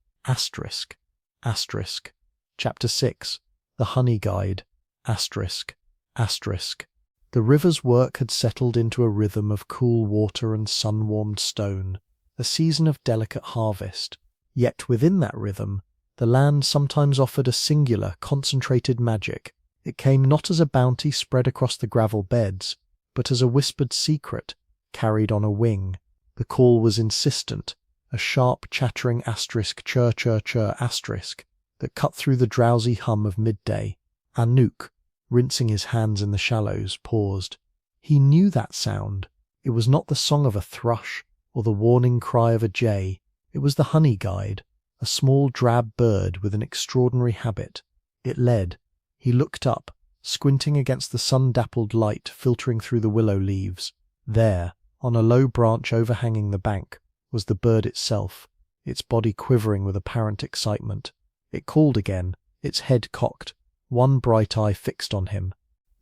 Chapter 6. The Honey Guide. Asterisk. Asterisk. The river's work had settled into a rhythm of cool water and sun-warmed stone, a season of delicate harvest. Yet within that rhythm, the land sometimes offered a singular, concentrated magic. It came not as a bounty spread across the gravel beds, but as a whispered secret, carried on a wing. The call was insistent, a sharp chattering asterisk chir asterisk that cut through the drowsy hum of midday. Anouk, rinsing his hands in the shallows, paused. He knew that sound. It was not the song of a thrush or the warning cry of a jay. It was the honey guide, a small drab bird with an extraordinary habit. It led. He looked up, squinting against the sun-dappled light filtering through the willow leaves. There, on a low branch overhanging the bank, was the bird itself, its body quivering with apparent excitement. It called again, its head cocked, one bright eye fixed on him.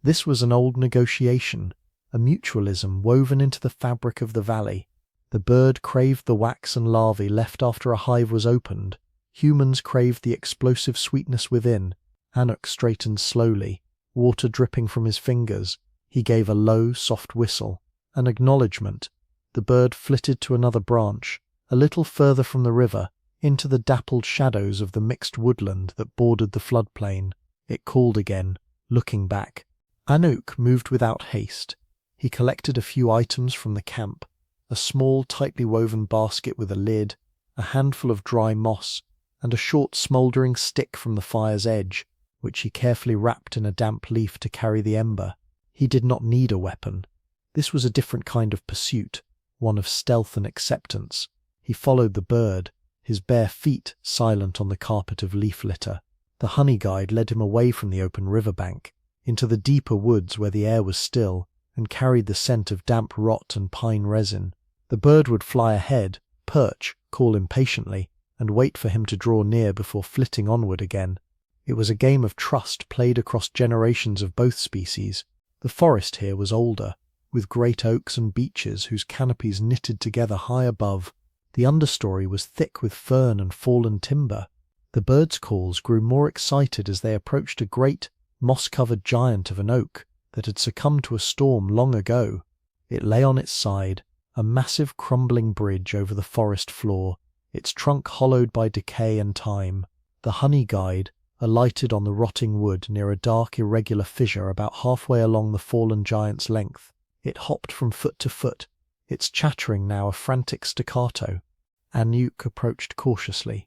This was an old negotiation, a mutualism woven into the fabric of the valley. The bird craved the wax and larvae left after a hive was opened. Humans craved the explosive sweetness within. Anouk straightened slowly, water dripping from his fingers. He gave a low, soft whistle, an acknowledgement. The bird flitted to another branch, a little further from the river, into the dappled shadows of the mixed woodland that bordered the floodplain. It called again, looking back. Anouk moved without haste. He collected a few items from the camp, a small, tightly woven basket with a lid, a handful of dry moss, and a short smouldering stick from the fire's edge, which he carefully wrapped in a damp leaf to carry the ember. He did not need a weapon. This was a different kind of pursuit, one of stealth and acceptance. He followed the bird, his bare feet silent on the carpet of leaf litter. The honey guide led him away from the open riverbank, into the deeper woods where the air was still, and carried the scent of damp rot and pine resin. The bird would fly ahead, perch, call impatiently, and wait for him to draw near before flitting onward again. It was a game of trust played across generations of both species. The forest here was older, with great oaks and beeches whose canopies knitted together high above. The understory was thick with fern and fallen timber. The birds' calls grew more excited as they approached a great, moss-covered giant of an oak that had succumbed to a storm long ago. It lay on its side, a massive crumbling bridge over the forest floor, its trunk hollowed by decay and time. The honey guide alighted on the rotting wood near a dark, irregular fissure about halfway along the fallen giant's length. It hopped from foot to foot, its chattering now a frantic staccato. Anouk approached cautiously.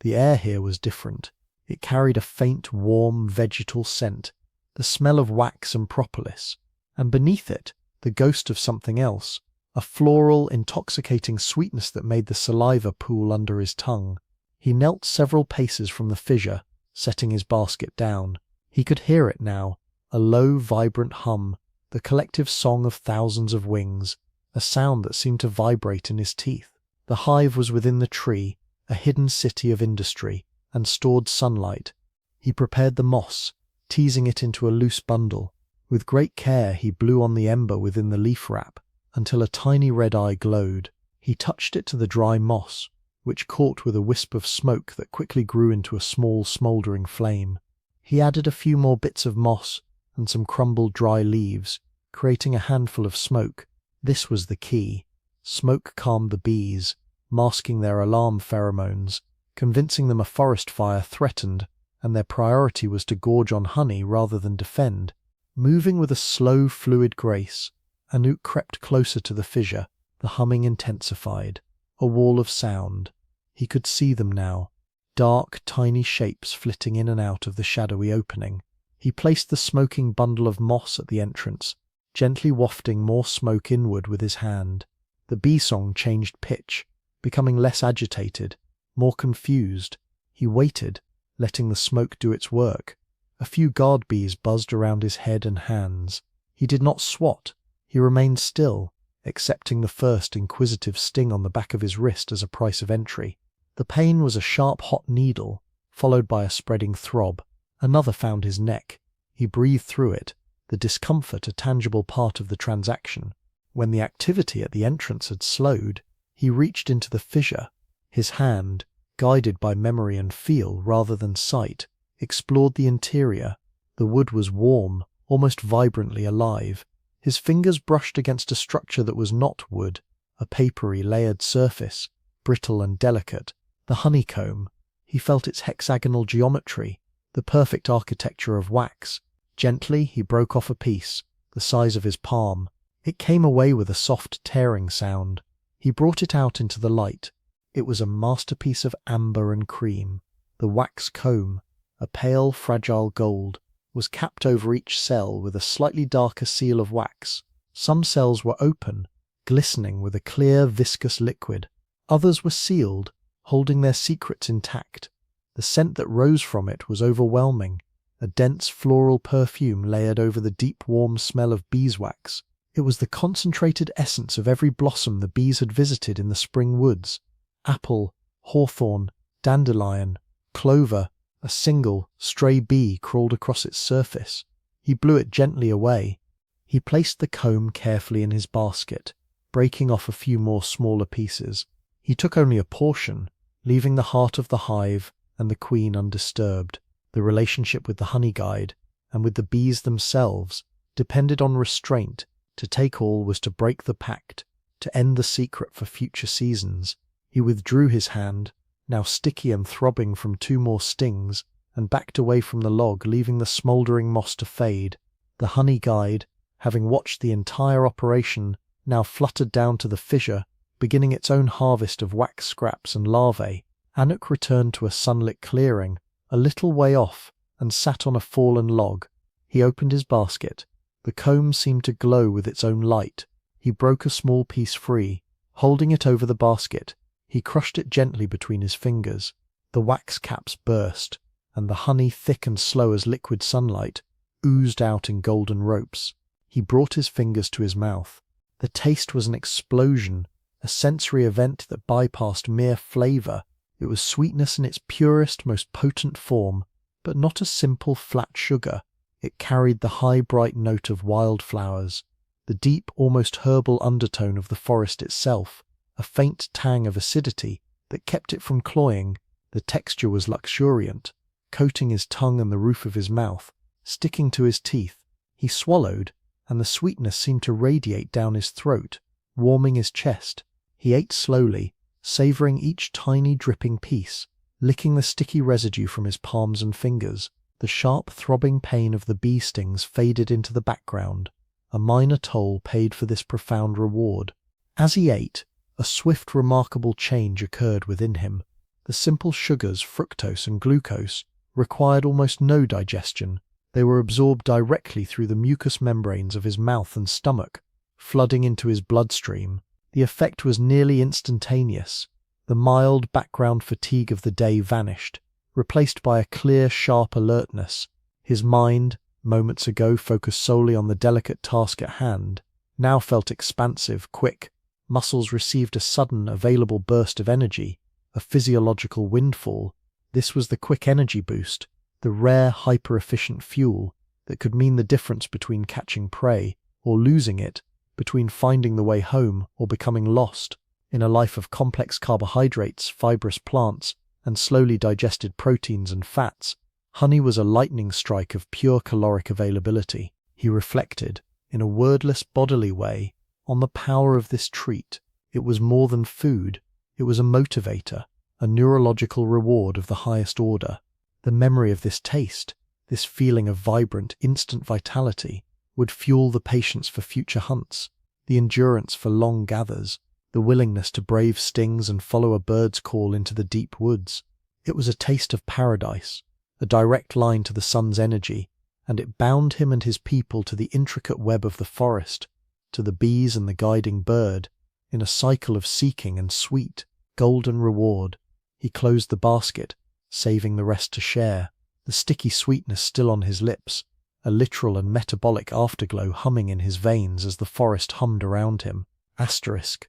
The air here was different. It carried a faint, warm, vegetal scent, the smell of wax and propolis, and beneath it, the ghost of something else, a floral, intoxicating sweetness that made the saliva pool under his tongue. He knelt several paces from the fissure, setting his basket down. He could hear it now, a low, vibrant hum, the collective song of thousands of wings, a sound that seemed to vibrate in his teeth. The hive was within the tree, a hidden city of industry, and stored sunlight. He prepared the moss, teasing it into a loose bundle. With great care he blew on the ember within the leaf wrap, until a tiny red eye glowed. He touched it to the dry moss, which caught with a wisp of smoke that quickly grew into a small smouldering flame. He added a few more bits of moss and some crumbled dry leaves, creating a handful of smoke. This was the key. Smoke calmed the bees, masking their alarm pheromones, convincing them a forest fire threatened, and their priority was to gorge on honey rather than defend. Moving with a slow, fluid grace, Anouk crept closer to the fissure. The humming intensified. A wall of sound. He could see them now, dark, tiny shapes flitting in and out of the shadowy opening. He placed the smoking bundle of moss at the entrance, gently wafting more smoke inward with his hand. The bee-song changed pitch, becoming less agitated, more confused. He waited, letting the smoke do its work. A few guard bees buzzed around his head and hands. He did not swat. He remained still, accepting the first inquisitive sting on the back of his wrist as a price of entry. The pain was a sharp hot needle, followed by a spreading throb. Another found his neck. He breathed through it, the discomfort a tangible part of the transaction. When the activity at the entrance had slowed, he reached into the fissure. His hand, guided by memory and feel rather than sight, explored the interior. The wood was warm, almost vibrantly alive. His fingers brushed against a structure that was not wood, a papery, layered surface, brittle and delicate. The honeycomb. He felt its hexagonal geometry, the perfect architecture of wax. Gently, he broke off a piece, the size of his palm. It came away with a soft tearing sound. He brought it out into the light. It was a masterpiece of amber and cream. The wax comb, a pale, fragile gold, was capped over each cell with a slightly darker seal of wax. Some cells were open, glistening with a clear, viscous liquid. Others were sealed, holding their secrets intact. The scent that rose from it was overwhelming, a dense floral perfume layered over the deep, warm smell of beeswax. It was the concentrated essence of every blossom the bees had visited in the spring woods. Apple, hawthorn, dandelion, clover. A single, stray bee crawled across its surface. He blew it gently away. He placed the comb carefully in his basket, breaking off a few more smaller pieces. He took only a portion, leaving the heart of the hive and the queen undisturbed. The relationship with the honey guide and with the bees themselves depended on restraint. To take all was to break the pact, to end the secret for future seasons. He withdrew his hand, now sticky and throbbing from 2 more stings, and backed away from the log, leaving the smouldering moss to fade. The honey guide, having watched the entire operation, now fluttered down to the fissure, beginning its own harvest of wax scraps and larvae. Anuc returned to a sunlit clearing, a little way off, and sat on a fallen log. He opened his basket. The comb seemed to glow with its own light. He broke a small piece free. Holding it over the basket, he crushed it gently between his fingers. The wax caps burst, and the honey, thick and slow as liquid sunlight, oozed out in golden ropes. He brought his fingers to his mouth. The taste was an explosion, a sensory event that bypassed mere flavor. It was sweetness in its purest, most potent form, but not a simple flat sugar. It carried the high, bright note of wildflowers, the deep, almost herbal undertone of the forest itself, a faint tang of acidity that kept it from cloying. The texture was luxuriant, coating his tongue and the roof of his mouth, sticking to his teeth. He swallowed, and the sweetness seemed to radiate down his throat, warming his chest. He ate slowly, savoring each tiny dripping piece, licking the sticky residue from his palms and fingers. The sharp throbbing pain of the bee stings faded into the background, a minor toll paid for this profound reward. As he ate, a swift, remarkable change occurred within him. The simple sugars, fructose and glucose, required almost no digestion. They were absorbed directly through the mucous membranes of his mouth and stomach, flooding into his bloodstream. The effect was nearly instantaneous. The mild background fatigue of the day vanished, replaced by a clear, sharp alertness. His mind, moments ago focused solely on the delicate task at hand, now felt expansive, quick. Muscles received a sudden, available burst of energy, a physiological windfall. This was the quick energy boost, the rare, hyper-efficient fuel that could mean the difference between catching prey or losing it, between finding the way home or becoming lost. In a life of complex carbohydrates, fibrous plants, and slowly digested proteins and fats, honey was a lightning strike of pure caloric availability. He reflected, in a wordless bodily way, on the power of this treat. It was more than food. It was a motivator, a neurological reward of the highest order. The memory of this taste, this feeling of vibrant, instant vitality, would fuel the patience for future hunts, the endurance for long gathers, the willingness to brave stings and follow a bird's call into the deep woods. It was a taste of paradise, a direct line to the sun's energy, and it bound him and his people to the intricate web of the forest, to the bees and the guiding bird, in a cycle of seeking and sweet, golden reward. He closed the basket, saving the rest to share, the sticky sweetness still on his lips, a literal and metabolic afterglow humming in his veins as the forest hummed around him. Asterisk.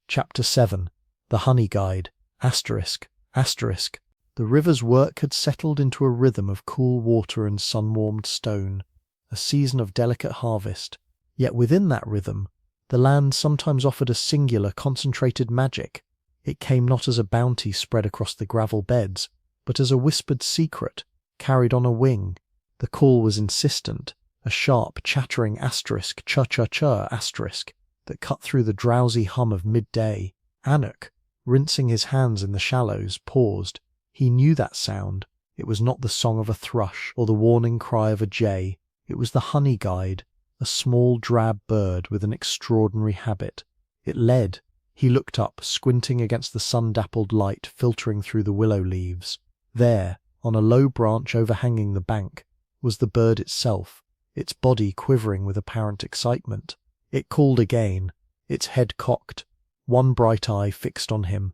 Chapter 7. The Honey Guide. Asterisk. The river's work had settled into a rhythm of cool water and sun-warmed stone, a season of delicate harvest. Yet within that rhythm, the land sometimes offered a singular, concentrated magic. It came not as a bounty spread across the gravel beds, but as a whispered secret, carried on a wing. The call was insistent, a sharp, chattering asterisk, cha-cha-cha asterisk, that cut through the drowsy hum of midday. Anak, rinsing his hands in the shallows, paused. He knew that sound. It was not the song of a thrush or the warning cry of a jay. It was the honey guide, a small drab bird with an extraordinary habit. It led. He looked up, squinting against the sun-dappled light filtering through the willow leaves. There, on a low branch overhanging the bank, was the bird itself, its body quivering with apparent excitement. It called again, its head cocked, one bright eye fixed on him.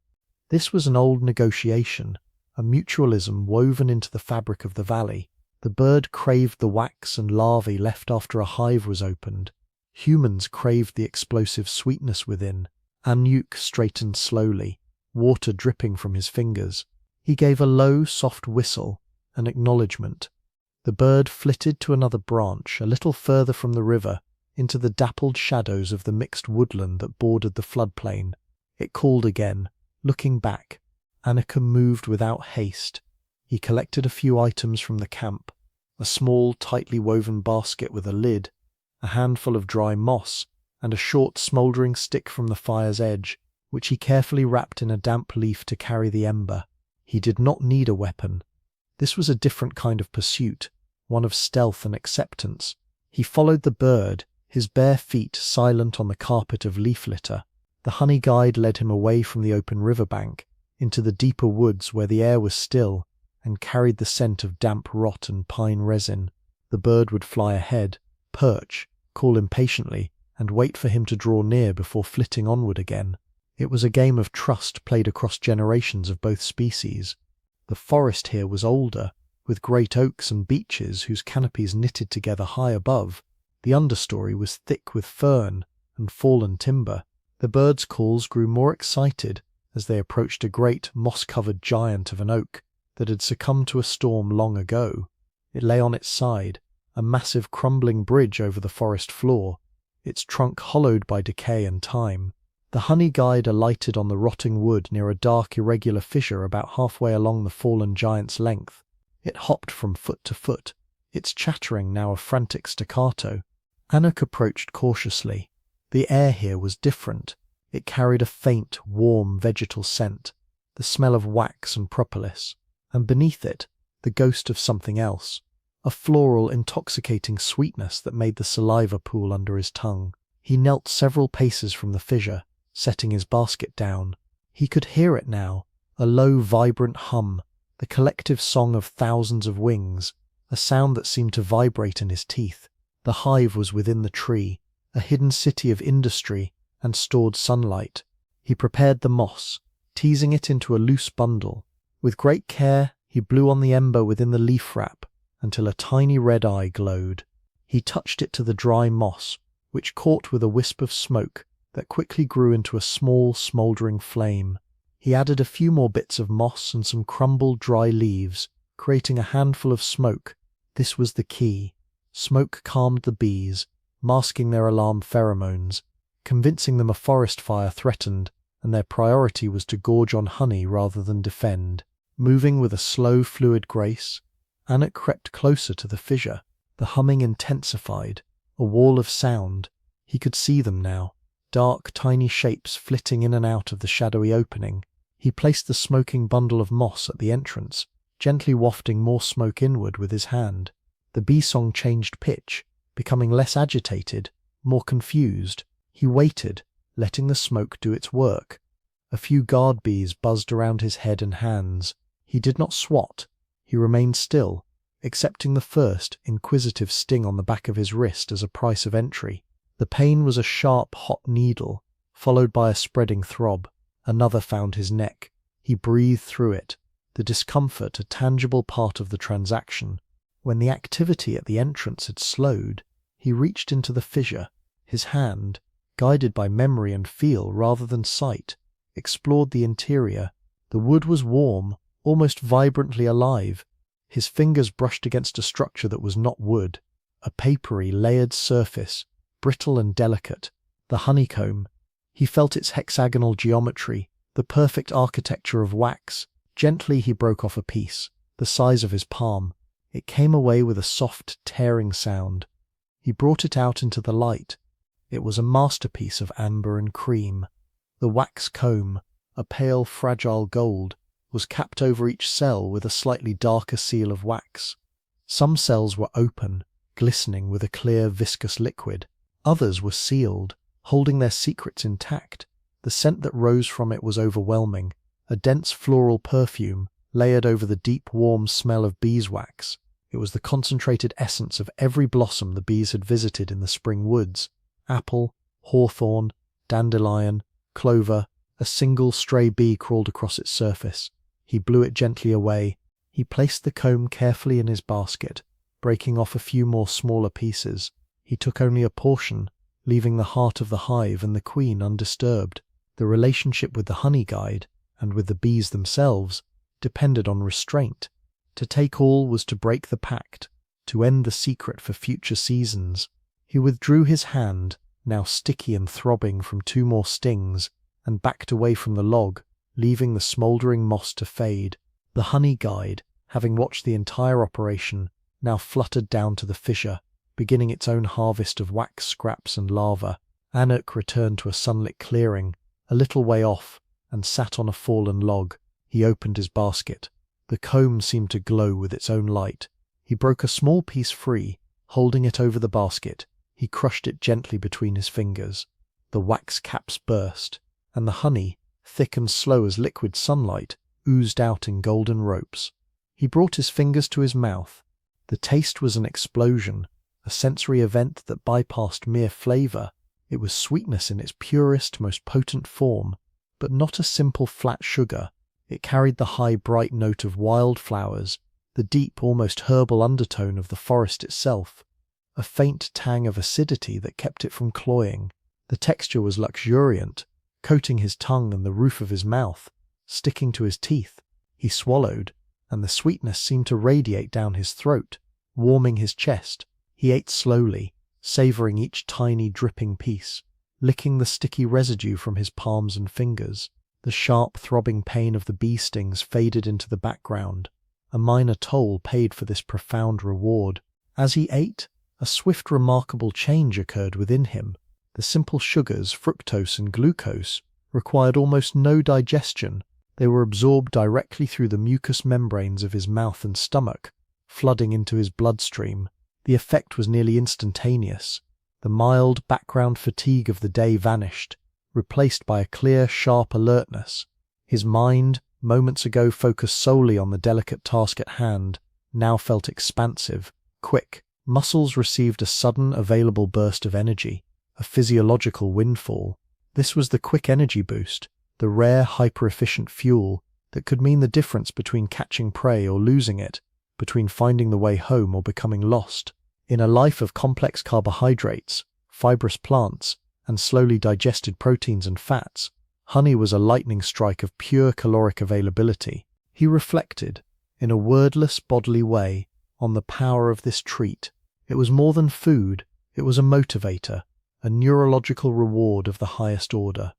This was an old negotiation, a mutualism woven into the fabric of the valley. The bird craved the wax and larvae left after a hive was opened. Humans craved the explosive sweetness within. Anuk straightened slowly, water dripping from his fingers. He gave a low, soft whistle, an acknowledgement. The bird flitted to another branch, a little further from the river, into the dappled shadows of the mixed woodland that bordered the floodplain. It called again, looking back. Anakim moved without haste. He collected a few items from the camp, a small, tightly woven basket with a lid, a handful of dry moss, and a short smouldering stick from the fire's edge, which he carefully wrapped in a damp leaf to carry the ember. He did not need a weapon. This was a different kind of pursuit, one of stealth and acceptance. He followed the bird, his bare feet silent on the carpet of leaf litter. The honey guide led him away from the open riverbank, into the deeper woods where the air was still, and carried the scent of damp rot and pine resin. The bird would fly ahead, perch, call impatiently, and wait for him to draw near before flitting onward again. It was a game of trust played across generations of both species. The forest here was older, with great oaks and beeches whose canopies knitted together high above. The understory was thick with fern and fallen timber. The birds' calls grew more excited as they approached a great, moss-covered giant of an oak that had succumbed to a storm long ago. It lay on its side, a massive crumbling bridge over the forest floor, its trunk hollowed by decay and time. The honey guide alighted on the rotting wood near a dark, irregular fissure about halfway along the fallen giant's length. It hopped from foot to foot, its chattering now a frantic staccato. Anak approached cautiously. The air here was different. It carried a faint, warm, vegetal scent, the smell of wax and propolis, and beneath it, the ghost of something else, a floral, intoxicating sweetness that made the saliva pool under his tongue. He knelt several paces from the fissure, setting his basket down. He could hear it now, a low, vibrant hum, the collective song of thousands of wings, a sound that seemed to vibrate in his teeth. The hive was within the tree, a hidden city of industry and stored sunlight. He prepared the moss, teasing it into a loose bundle. With great care, he blew on the ember within the leaf wrap until a tiny red eye glowed. He touched it to the dry moss, which caught with a wisp of smoke that quickly grew into a small, smouldering flame. He added a few more bits of moss and some crumbled dry leaves, creating a handful of smoke. This was the key. Smoke calmed the bees, masking their alarm pheromones, convincing them a forest fire threatened, and their priority was to gorge on honey rather than defend. Moving with a slow, fluid grace, Anak crept closer to the fissure. The humming intensified, a wall of sound. He could see them now, dark, tiny shapes flitting in and out of the shadowy opening. He placed the smoking bundle of moss at the entrance, gently wafting more smoke inward with his hand. The bee-song changed pitch, becoming less agitated, more confused. He waited, letting the smoke do its work. A few guard bees buzzed around his head and hands. He did not swat. He remained still, accepting the first, inquisitive sting on the back of his wrist as a price of entry. The pain was a sharp, hot needle, followed by a spreading throb. Another found his neck. He breathed through it, the discomfort a tangible part of the transaction. When the activity at the entrance had slowed, he reached into the fissure. His hand, guided by memory and feel rather than sight, explored the interior. The wood was warm, almost vibrantly alive. His fingers brushed against a structure that was not wood, a papery, layered surface, brittle and delicate. The honeycomb. He felt its hexagonal geometry, the perfect architecture of wax. Gently he broke off a piece, the size of his palm. It came away with a soft, tearing sound. He brought it out into the light. It was a masterpiece of amber and cream. The wax comb, a pale, fragile gold, was capped over each cell with a slightly darker seal of wax. Some cells were open, glistening with a clear, viscous liquid. Others were sealed, holding their secrets intact. The scent that rose from it was overwhelming, a dense floral perfume layered over the deep, warm smell of beeswax. It was the concentrated essence of every blossom the bees had visited in the spring woods. Apple, hawthorn, dandelion, clover. A single stray bee crawled across its surface. He blew it gently away. He placed the comb carefully in his basket, breaking off a few more smaller pieces. He took only a portion, leaving the heart of the hive and the queen undisturbed. The relationship with the honey guide, and with the bees themselves, depended on restraint. To take all was to break the pact, to end the secret for future seasons. He withdrew his hand, now sticky and throbbing from 2 more stings, and backed away from the log, leaving the smouldering moss to fade. The honey guide, having watched the entire operation, now fluttered down to the fissure, beginning its own harvest of wax scraps and lava. Anak returned to a sunlit clearing, a little way off, and sat on a fallen log. He opened his basket. The comb seemed to glow with its own light. He broke a small piece free, holding it over the basket. He crushed it gently between his fingers. The wax caps burst, and the honey, thick and slow as liquid sunlight, oozed out in golden ropes. He brought his fingers to his mouth. The taste was an explosion, a sensory event that bypassed mere flavor. It was sweetness in its purest, most potent form, but not a simple flat sugar. It carried the high, bright note of wildflowers, the deep, almost herbal undertone of the forest itself, a faint tang of acidity that kept it from cloying. The texture was luxuriant, coating his tongue and the roof of his mouth, sticking to his teeth. He swallowed, and the sweetness seemed to radiate down his throat, warming his chest. He ate slowly, savoring each tiny, dripping piece, licking the sticky residue from his palms and fingers. The sharp, throbbing pain of the bee stings faded into the background, a minor toll paid for this profound reward. As he ate, a swift, remarkable change occurred within him. The simple sugars, fructose and glucose, required almost no digestion. They were absorbed directly through the mucous membranes of his mouth and stomach, flooding into his bloodstream. The effect was nearly instantaneous. The mild background fatigue of the day vanished, replaced by a clear, sharp alertness. His mind, moments ago focused solely on the delicate task at hand, now felt expansive, quick. Muscles received a sudden, available burst of energy, a physiological windfall. This was the quick energy boost, the rare, hyper-efficient fuel that could mean the difference between catching prey or losing it, between finding the way home or becoming lost. In a life of complex carbohydrates, fibrous plants, and slowly digested proteins and fats, honey was a lightning strike of pure caloric availability. He reflected, in a wordless bodily way, on the power of this treat. It was more than food, it was a motivator, a neurological reward of the highest order.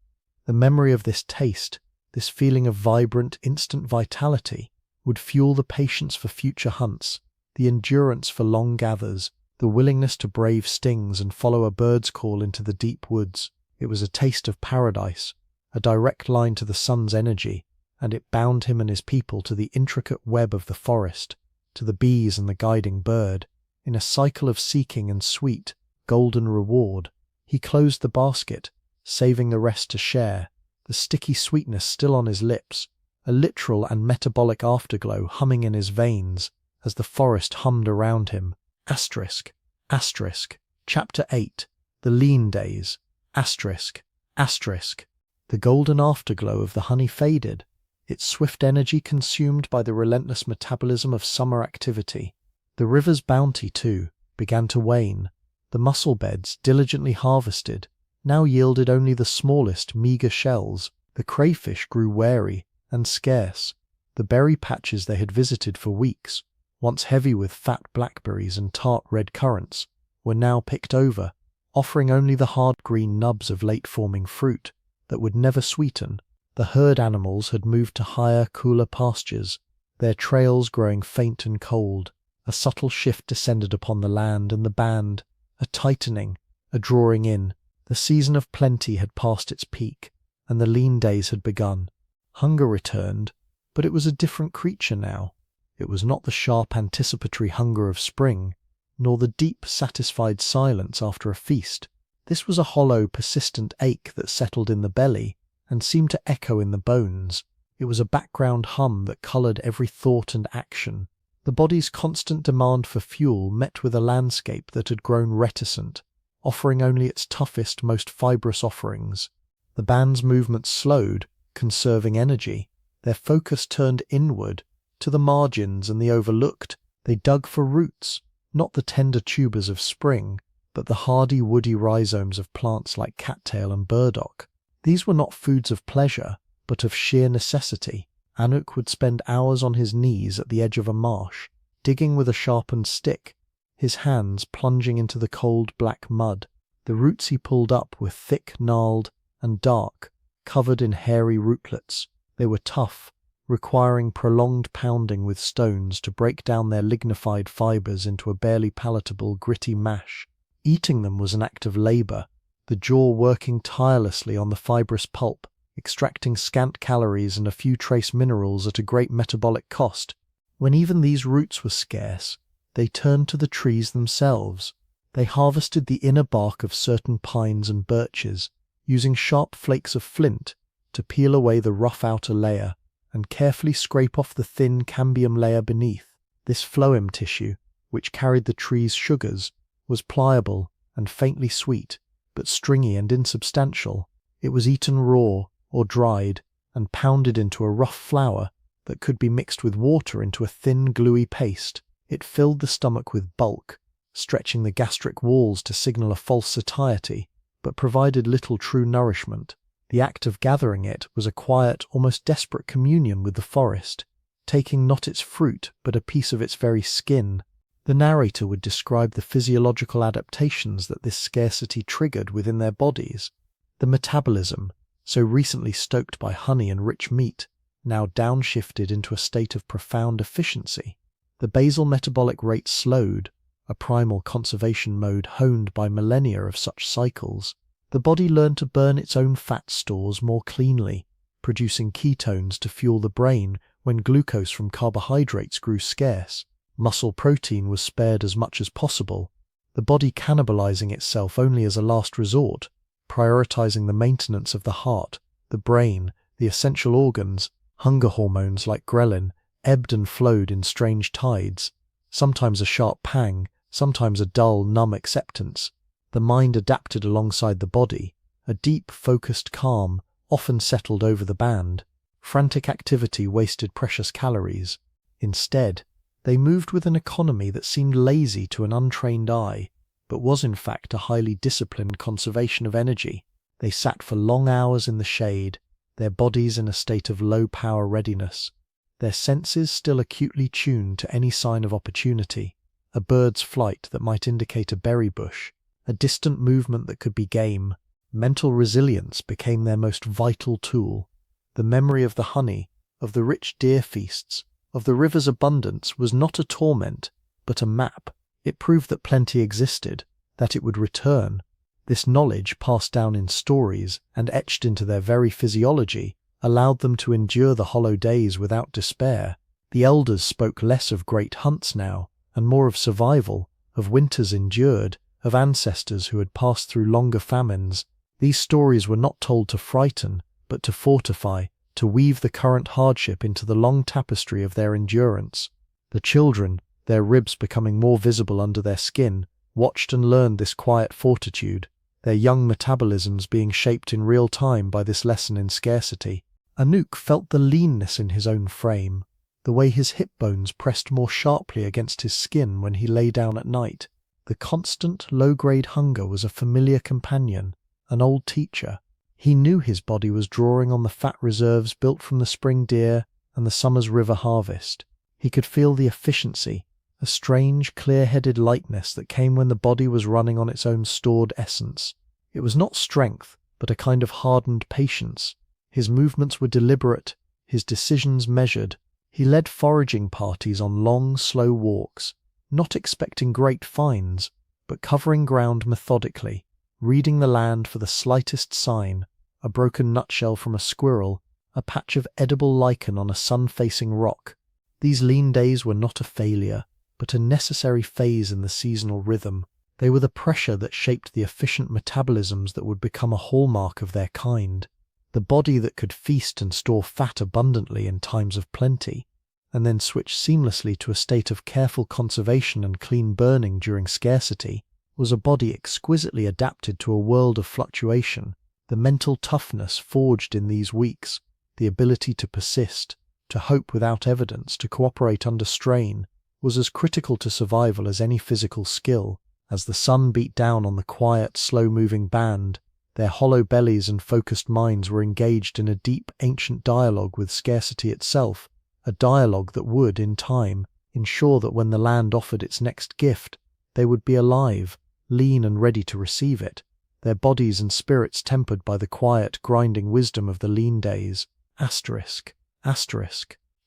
The memory of this taste, this feeling of vibrant, instant vitality, would fuel the patience for future hunts, the endurance for long gathers, the willingness to brave stings and follow a bird's call into the deep woods. It was a taste of paradise, a direct line to the sun's energy, and it bound him and his people to the intricate web of the forest, to the bees and the guiding bird. In a cycle of seeking and sweet, golden reward, he closed the basket, saving the rest to share, the sticky sweetness still on his lips, a literal and metabolic afterglow humming in his veins as the forest hummed around him. Asterisk, asterisk, Chapter 8, The Lean Days, asterisk, asterisk. The golden afterglow of the honey faded, its swift energy consumed by the relentless metabolism of summer activity. The river's bounty, too, began to wane. The mussel beds, diligently harvested, now yielded only the smallest, meagre shells. The crayfish grew wary and scarce. The berry patches they had visited for weeks, once heavy with fat blackberries and tart red currants, were now picked over, offering only the hard green nubs of late-forming fruit that would never sweeten. The herd animals had moved to higher, cooler pastures, their trails growing faint and cold, A subtle shift descended upon the land and the band, a tightening, a drawing in. The season of plenty had passed its peak, and the lean days had begun. Hunger returned, but it was a different creature now. It was not the sharp anticipatory hunger of spring, nor the deep, satisfied silence after a feast. This was a hollow, persistent ache that settled in the belly and seemed to echo in the bones. It was a background hum that coloured every thought and action. The body's constant demand for fuel met with a landscape that had grown reticent, offering only its toughest, most fibrous offerings. The band's movements slowed, conserving energy. Their focus turned inward, to the margins and the overlooked. They dug for roots, not the tender tubers of spring, but the hardy woody rhizomes of plants like cattail and burdock. These were not foods of pleasure, but of sheer necessity. Auroch would spend hours on his knees at the edge of a marsh, digging with a sharpened stick, his hands plunging into the cold black mud. The roots he pulled up were thick, gnarled, and dark, covered in hairy rootlets. They were tough, requiring prolonged pounding with stones to break down their lignified fibres into a barely palatable, gritty mash. Eating them was an act of labour, the jaw working tirelessly on the fibrous pulp, extracting scant calories and a few trace minerals at a great metabolic cost. When even these roots were scarce, they turned to the trees themselves. They harvested the inner bark of certain pines and birches, using sharp flakes of flint to peel away the rough outer layer and carefully scrape off the thin cambium layer beneath. This phloem tissue, which carried the tree's sugars, was pliable and faintly sweet, but stringy and insubstantial. It was eaten raw or dried and pounded into a rough flour that could be mixed with water into a thin, gluey paste. It filled the stomach with bulk, stretching the gastric walls to signal a false satiety, but provided little true nourishment. The act of gathering it was a quiet, almost desperate communion with the forest, taking not its fruit but a piece of its very skin. The narrator would describe the physiological adaptations that this scarcity triggered within their bodies. The metabolism, so recently stoked by honey and rich meat, now downshifted into a state of profound efficiency. The basal metabolic rate slowed, a primal conservation mode honed by millennia of such cycles. The body learned to burn its own fat stores more cleanly, producing ketones to fuel the brain when glucose from carbohydrates grew scarce. Muscle protein was spared as much as possible, the body cannibalizing itself only as a last resort, prioritizing the maintenance of the heart, the brain, the essential organs. Hunger hormones like ghrelin ebbed and flowed in strange tides, sometimes a sharp pang, sometimes a dull, numb acceptance. The mind adapted alongside the body. A deep, focused calm often settled over the band. Frantic activity wasted precious calories. Instead, they moved with an economy that seemed lazy to an untrained eye, but was in fact a highly disciplined conservation of energy. They sat for long hours in the shade, their bodies in a state of low-power readiness, their senses still acutely tuned to any sign of opportunity, a bird's flight that might indicate a berry bush, a distant movement that could be game. Mental resilience became their most vital tool. The memory of the honey, of the rich deer feasts, of the river's abundance was not a torment, but a map. It proved that plenty existed, that it would return. This knowledge, passed down in stories and etched into their very physiology, allowed them to endure the hollow days without despair. The elders spoke less of great hunts now, and more of survival, of winters endured, of ancestors who had passed through longer famines. These stories were not told to frighten, but to fortify, to weave the current hardship into the long tapestry of their endurance. The children, their ribs becoming more visible under their skin, watched and learned this quiet fortitude, their young metabolisms being shaped in real time by this lesson in scarcity. Auroch felt the leanness in his own frame, the way his hip bones pressed more sharply against his skin when he lay down at night. The constant, low-grade hunger was a familiar companion, an old teacher. He knew his body was drawing on the fat reserves built from the spring deer and the summer's river harvest. He could feel the efficiency, a strange, clear-headed lightness that came when the body was running on its own stored essence. It was not strength, but a kind of hardened patience. His movements were deliberate, his decisions measured. He led foraging parties on long, slow walks, not expecting great finds, but covering ground methodically, reading the land for the slightest sign, a broken nutshell from a squirrel, a patch of edible lichen on a sun-facing rock. These lean days were not a failure, but a necessary phase in the seasonal rhythm. They were the pressure that shaped the efficient metabolisms that would become a hallmark of their kind, the body that could feast and store fat abundantly in times of plenty, and then switch seamlessly to a state of careful conservation and clean burning during scarcity, was a body exquisitely adapted to a world of fluctuation. The mental toughness forged in these weeks, the ability to persist, to hope without evidence, to cooperate under strain, was as critical to survival as any physical skill. As the sun beat down on the quiet, slow-moving band, their hollow bellies and focused minds were engaged in a deep, ancient dialogue with scarcity itself, a dialogue that would, in time, ensure that when the land offered its next gift, they would be alive, lean and ready to receive it, their bodies and spirits tempered by the quiet, grinding wisdom of the lean days. Asterisk.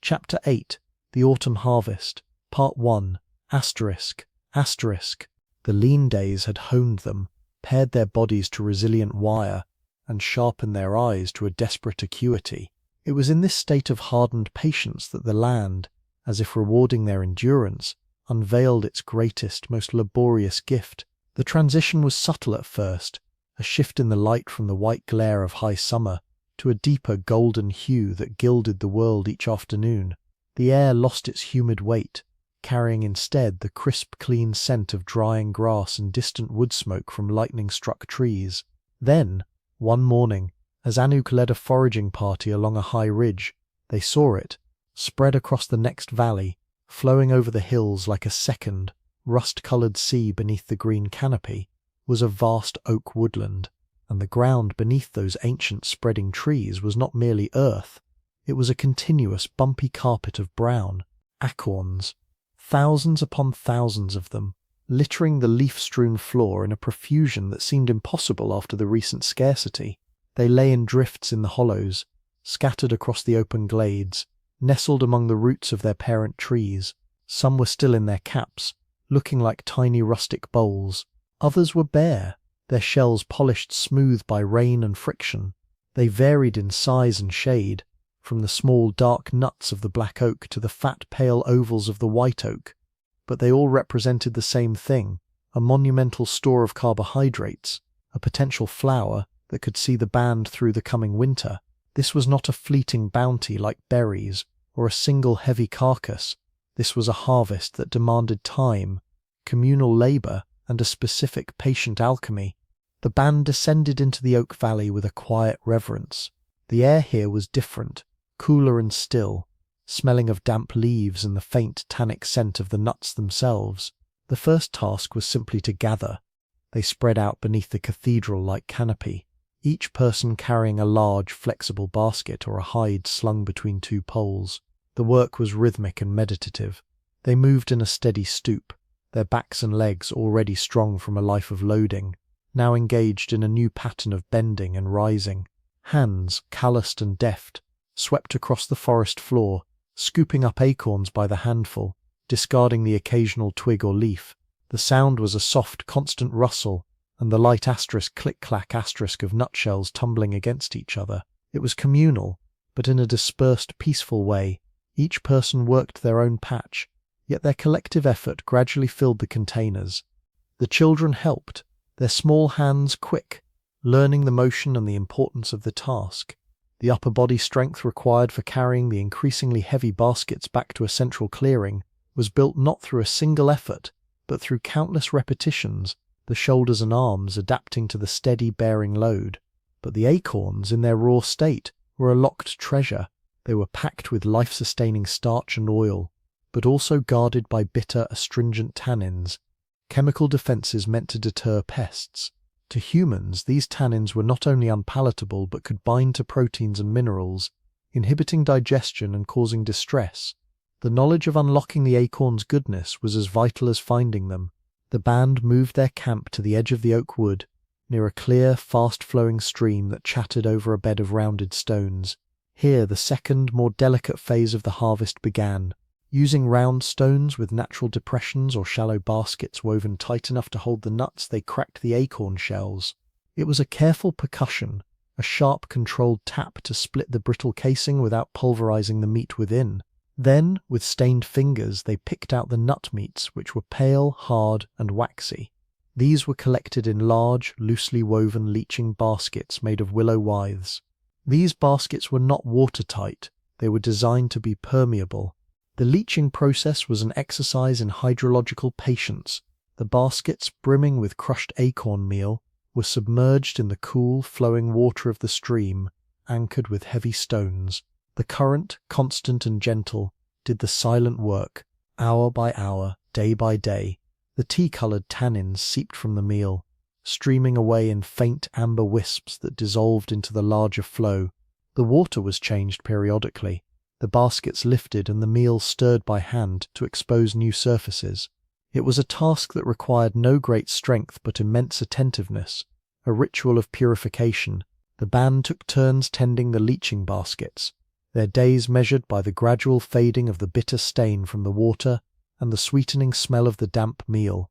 Chapter 8. The Autumn Harvest. Part 1. Asterisk. The lean days had honed them, pared their bodies to resilient wire, and sharpened their eyes to a desperate acuity. It was in this state of hardened patience that the land, as if rewarding their endurance, unveiled its greatest, most laborious gift. The transition was subtle at first, a shift in the light from the white glare of high summer to a deeper golden hue that gilded the world each afternoon. The air lost its humid weight, carrying instead the crisp, clean scent of drying grass and distant wood smoke from lightning-struck trees. Then, one morning, as Anouk led a foraging party along a high ridge, they saw it, spread across the next valley, flowing over the hills like a second, rust-coloured sea beneath the green canopy, was a vast oak woodland, and the ground beneath those ancient spreading trees was not merely earth, it was a continuous bumpy carpet of brown acorns, thousands upon thousands of them, littering the leaf-strewn floor in a profusion that seemed impossible after the recent scarcity. They lay in drifts in the hollows, scattered across the open glades, nestled among the roots of their parent trees. Some were still in their caps, looking like tiny rustic bowls. Others were bare, their shells polished smooth by rain and friction. They varied in size and shade, from the small dark nuts of the black oak to the fat pale ovals of the white oak, but they all represented the same thing, a monumental store of carbohydrates, a potential flour that could see the band through the coming winter. This was not a fleeting bounty like berries, or a single heavy carcass. This was a harvest that demanded time, communal labour, and a specific patient alchemy. The band descended into the oak valley with a quiet reverence. The air here was different, cooler and still, smelling of damp leaves and the faint tannic scent of the nuts themselves. The first task was simply to gather. They spread out beneath the cathedral-like canopy, each person carrying a large, flexible basket or a hide slung between two poles. The work was rhythmic and meditative. They moved in a steady stoop, their backs and legs already strong from a life of loading, now engaged in a new pattern of bending and rising. Hands, calloused and deft, swept across the forest floor, scooping up acorns by the handful, discarding the occasional twig or leaf. The sound was a soft, constant rustle, and the light asterisk click-clack asterisk of nutshells tumbling against each other. It was communal, but in a dispersed, peaceful way. Each person worked their own patch, yet their collective effort gradually filled the containers. The children helped, their small hands quick, learning the motion and the importance of the task. The upper body strength required for carrying the increasingly heavy baskets back to a central clearing was built not through a single effort, but through countless repetitions, the shoulders and arms adapting to the steady bearing load. But the acorns, in their raw state, were a locked treasure. They were packed with life-sustaining starch and oil, but also guarded by bitter, astringent tannins, chemical defenses meant to deter pests. To humans, these tannins were not only unpalatable but could bind to proteins and minerals, inhibiting digestion and causing distress. The knowledge of unlocking the acorn's goodness was as vital as finding them. The band moved their camp to the edge of the oak wood, near a clear, fast-flowing stream that chattered over a bed of rounded stones. Here the second, more delicate phase of the harvest began. Using round stones with natural depressions or shallow baskets woven tight enough to hold the nuts, they cracked the acorn shells. It was a careful percussion, a sharp controlled tap to split the brittle casing without pulverizing the meat within. Then, with stained fingers, they picked out the nut meats, which were pale, hard, and waxy. These were collected in large, loosely woven leaching baskets made of willow withes. These baskets were not watertight, they were designed to be permeable. The leaching process was an exercise in hydrological patience. The baskets, brimming with crushed acorn meal, were submerged in the cool, flowing water of the stream, anchored with heavy stones. The current, constant and gentle, did the silent work, hour by hour, day by day. The tea-coloured tannins seeped from the meal, streaming away in faint amber wisps that dissolved into the larger flow. The water was changed periodically. The baskets lifted and the meal stirred by hand to expose new surfaces. It was a task that required no great strength but immense attentiveness, a ritual of purification. The band took turns tending the leaching baskets, their days measured by the gradual fading of the bitter stain from the water and the sweetening smell of the damp meal.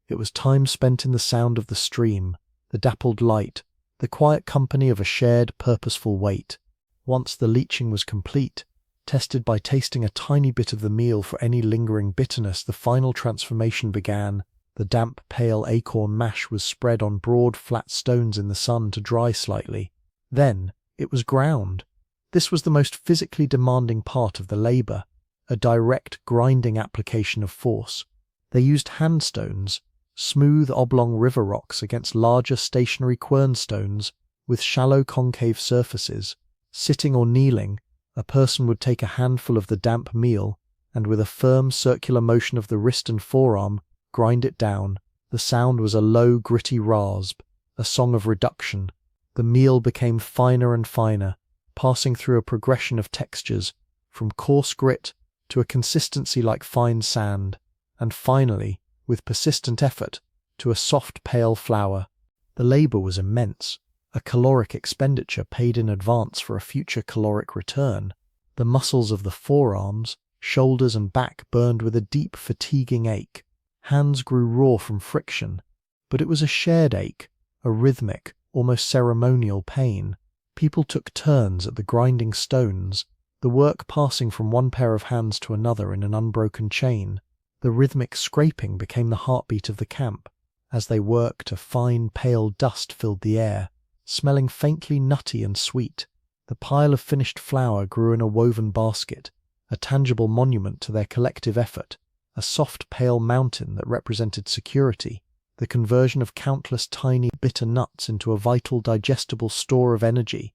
It was time spent in the sound of the stream, the dappled light, the quiet company of a shared purposeful wait. Once the leaching was complete, tested by tasting a tiny bit of the meal for any lingering bitterness, the final transformation began. The damp, pale acorn mash was spread on broad, flat stones in the sun to dry slightly. Then it was ground. This was the most physically demanding part of the labour, a direct, grinding application of force. They used handstones, smooth oblong river rocks against larger stationary quernstones with shallow concave surfaces. Sitting or kneeling, a person would take a handful of the damp meal and with a firm circular motion of the wrist and forearm, grind it down. The sound was a low, gritty rasp, a song of reduction. The meal became finer and finer, passing through a progression of textures, from coarse grit to a consistency like fine sand, and finally, with persistent effort, to a soft pale flour. The labour was immense, a caloric expenditure paid in advance for a future caloric return. The muscles of the forearms, shoulders and back burned with a deep, fatiguing ache. Hands grew raw from friction, but it was a shared ache, a rhythmic, almost ceremonial pain. People took turns at the grinding stones, the work passing from one pair of hands to another in an unbroken chain. The rhythmic scraping became the heartbeat of the camp. As they worked, a fine, pale dust filled the air, smelling faintly nutty and sweet. The pile of finished flour grew in a woven basket, a tangible monument to their collective effort, a soft, pale mountain that represented security, the conversion of countless tiny, bitter nuts into a vital, digestible store of energy.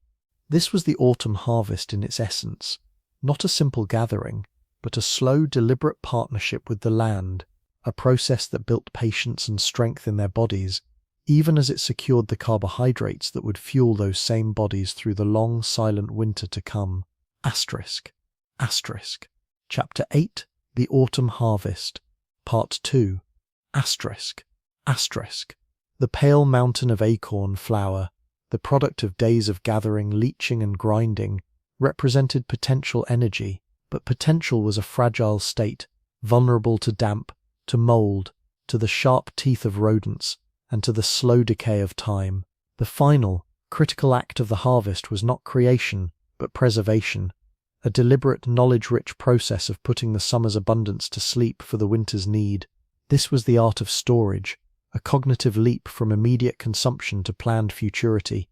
This was the autumn harvest in its essence, not a simple gathering, but a slow, deliberate partnership with the land, a process that built patience and strength in their bodies, even as it secured the carbohydrates that would fuel those same bodies through the long, silent winter to come. Asterisk. Asterisk. Chapter 8, The Autumn Harvest. Part 2. Asterisk. Asterisk. The pale mountain of acorn flour, the product of days of gathering, leaching and grinding, represented potential energy, but potential was a fragile state, vulnerable to damp, to mold, to the sharp teeth of rodents, and to the slow decay of time. The final, critical act of the harvest was not creation, but preservation, a deliberate, knowledge-rich process of putting the summer's abundance to sleep for the winter's need. This was the art of storage, a cognitive leap from immediate consumption to planned futurity,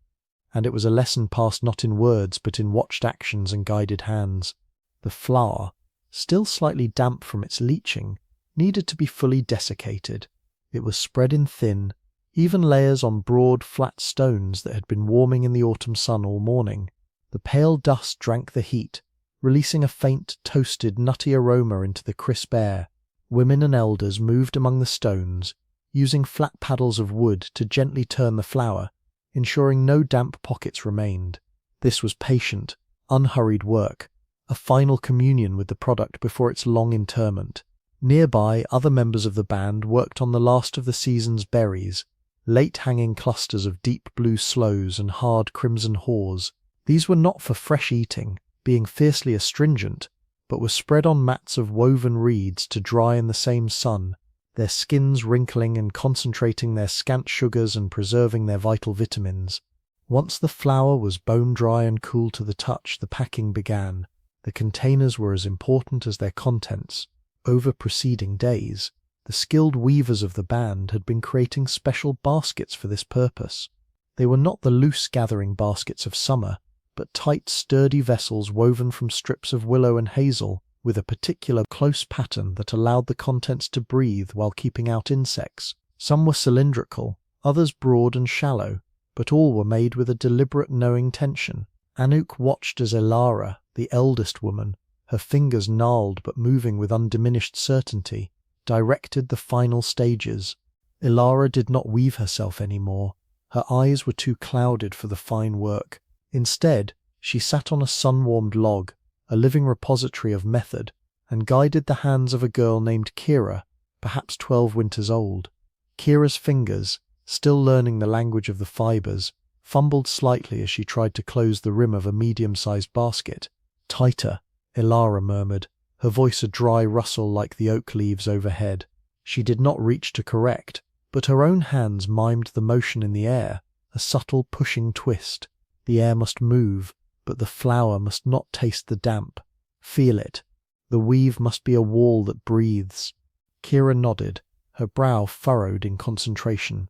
and it was a lesson passed not in words but in watched actions and guided hands. The flour, still slightly damp from its leaching, needed to be fully desiccated. It was spread in thin, even layers on broad, flat stones that had been warming in the autumn sun all morning. The pale dust drank the heat, releasing a faint, toasted, nutty aroma into the crisp air. Women and elders moved among the stones, using flat paddles of wood to gently turn the flour, ensuring no damp pockets remained. This was patient, unhurried work, a final communion with the product before its long interment. Nearby, other members of the band worked on the last of the season's berries, late-hanging clusters of deep blue sloes and hard crimson haws. These were not for fresh eating, being fiercely astringent, but were spread on mats of woven reeds to dry in the same sun, their skins wrinkling and concentrating their scant sugars and preserving their vital vitamins. Once the flour was bone-dry and cool to the touch, the packing began. The containers were as important as their contents. Over preceding days, the skilled weavers of the band had been creating special baskets for this purpose. They were not the loose gathering baskets of summer, but tight, sturdy vessels woven from strips of willow and hazel, with a particular close pattern that allowed the contents to breathe while keeping out insects. Some were cylindrical, others broad and shallow, but all were made with a deliberate knowing tension. Aurochs watched as Elara, the eldest woman, her fingers gnarled but moving with undiminished certainty, directed the final stages. Elara did not weave herself anymore. Her eyes were too clouded for the fine work. Instead, she sat on a sun-warmed log, a living repository of method, and guided the hands of a girl named Kira, perhaps 12 winters old. Kira's fingers, still learning the language of the fibers, fumbled slightly as she tried to close the rim of a medium-sized basket. "Tighter," Elara murmured, her voice a dry rustle like the oak leaves overhead. She did not reach to correct, but her own hands mimed the motion in the air, a subtle pushing twist. The air must move, but the flour must not taste the damp. Feel it. The weave must be a wall that breathes. Kira nodded, her brow furrowed in concentration.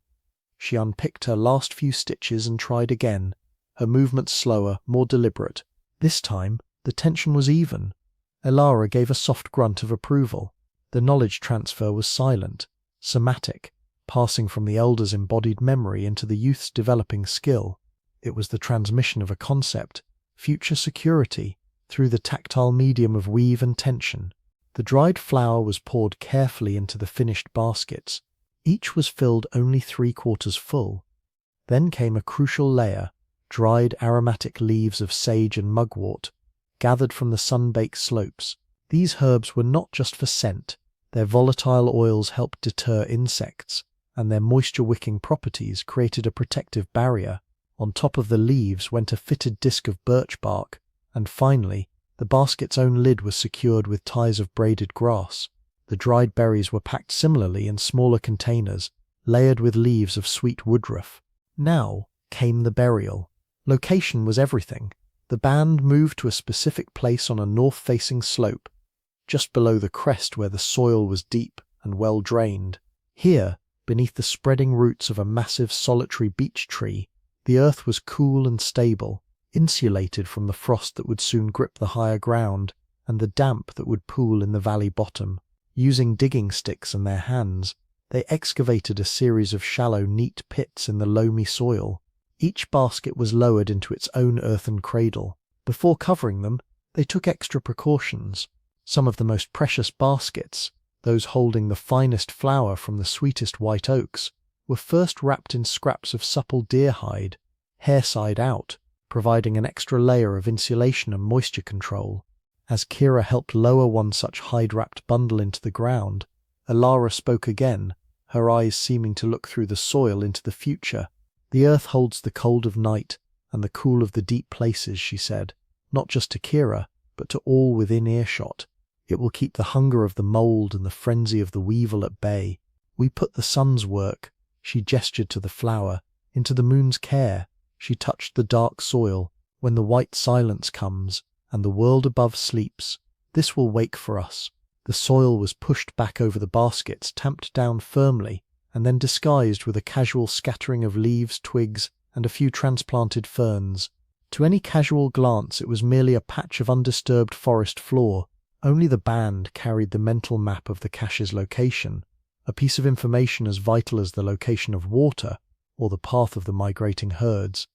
She unpicked her last few stitches and tried again, her movements slower, more deliberate. This time, the tension was even. Elara gave a soft grunt of approval. The knowledge transfer was silent, somatic, passing from the elder's embodied memory into the youth's developing skill. It was the transmission of a concept, future security, through the tactile medium of weave and tension. The dried flour was poured carefully into the finished baskets. Each was filled only 3/4 full. Then came a crucial layer, dried aromatic leaves of sage and mugwort, gathered from the sun-baked slopes. These herbs were not just for scent. Their volatile oils helped deter insects, and their moisture-wicking properties created a protective barrier. On top of the leaves went a fitted disc of birch bark, and finally, the basket's own lid was secured with ties of braided grass. The dried berries were packed similarly in smaller containers, layered with leaves of sweet woodruff. Now came the burial. Location was everything. The band moved to a specific place on a north-facing slope, just below the crest where the soil was deep and well drained. Here, beneath the spreading roots of a massive solitary beech tree, the earth was cool and stable, insulated from the frost that would soon grip the higher ground and the damp that would pool in the valley bottom. Using digging sticks and their hands, they excavated a series of shallow, neat pits in the loamy soil. Each basket was lowered into its own earthen cradle. Before covering them, they took extra precautions. Some of the most precious baskets, those holding the finest flour from the sweetest white oaks, were first wrapped in scraps of supple deer hide, hair side out, providing an extra layer of insulation and moisture control. As Kira helped lower one such hide-wrapped bundle into the ground, Elara spoke again, her eyes seeming to look through the soil into the future. "The earth holds the cold of night and the cool of the deep places," she said, not just to Kira, but to all within earshot. "It will keep the hunger of the mold and the frenzy of the weevil at bay. We put the sun's work," she gestured to the flower, "into the moon's care." She touched the dark soil. "When the white silence comes, and the world above sleeps, this will wake for us." The soil was pushed back over the baskets, tamped down firmly, and then disguised with a casual scattering of leaves, twigs, and a few transplanted ferns. To any casual glance it was merely a patch of undisturbed forest floor. Only the band carried the mental map of the cache's location, a piece of information as vital as the location of water or the path of the migrating herds.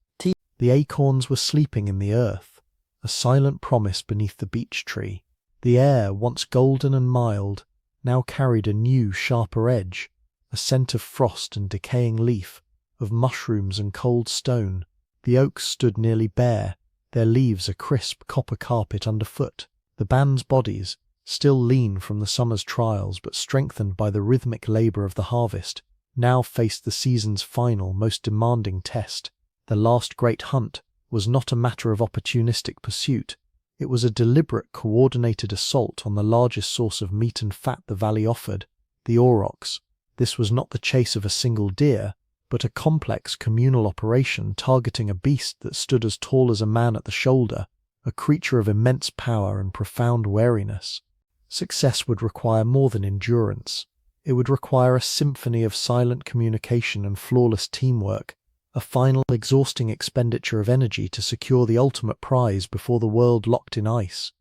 The acorns were sleeping in the earth, a silent promise beneath the beech tree. The air, once golden and mild, now carried a new, sharper edge, a scent of frost and decaying leaf, of mushrooms and cold stone. The oaks stood nearly bare, their leaves a crisp copper carpet underfoot. The band's bodies, still lean from the summer's trials but strengthened by the rhythmic labour of the harvest, now faced the season's final, most demanding test. The last great hunt was not a matter of opportunistic pursuit. It was a deliberate, coordinated assault on the largest source of meat and fat the valley offered, the aurochs. This was not the chase of a single deer, but a complex communal operation targeting a beast that stood as tall as a man at the shoulder, a creature of immense power and profound wariness. Success would require more than endurance. It would require a symphony of silent communication and flawless teamwork, a final exhausting expenditure of energy to secure the ultimate prize before the world locked in ice.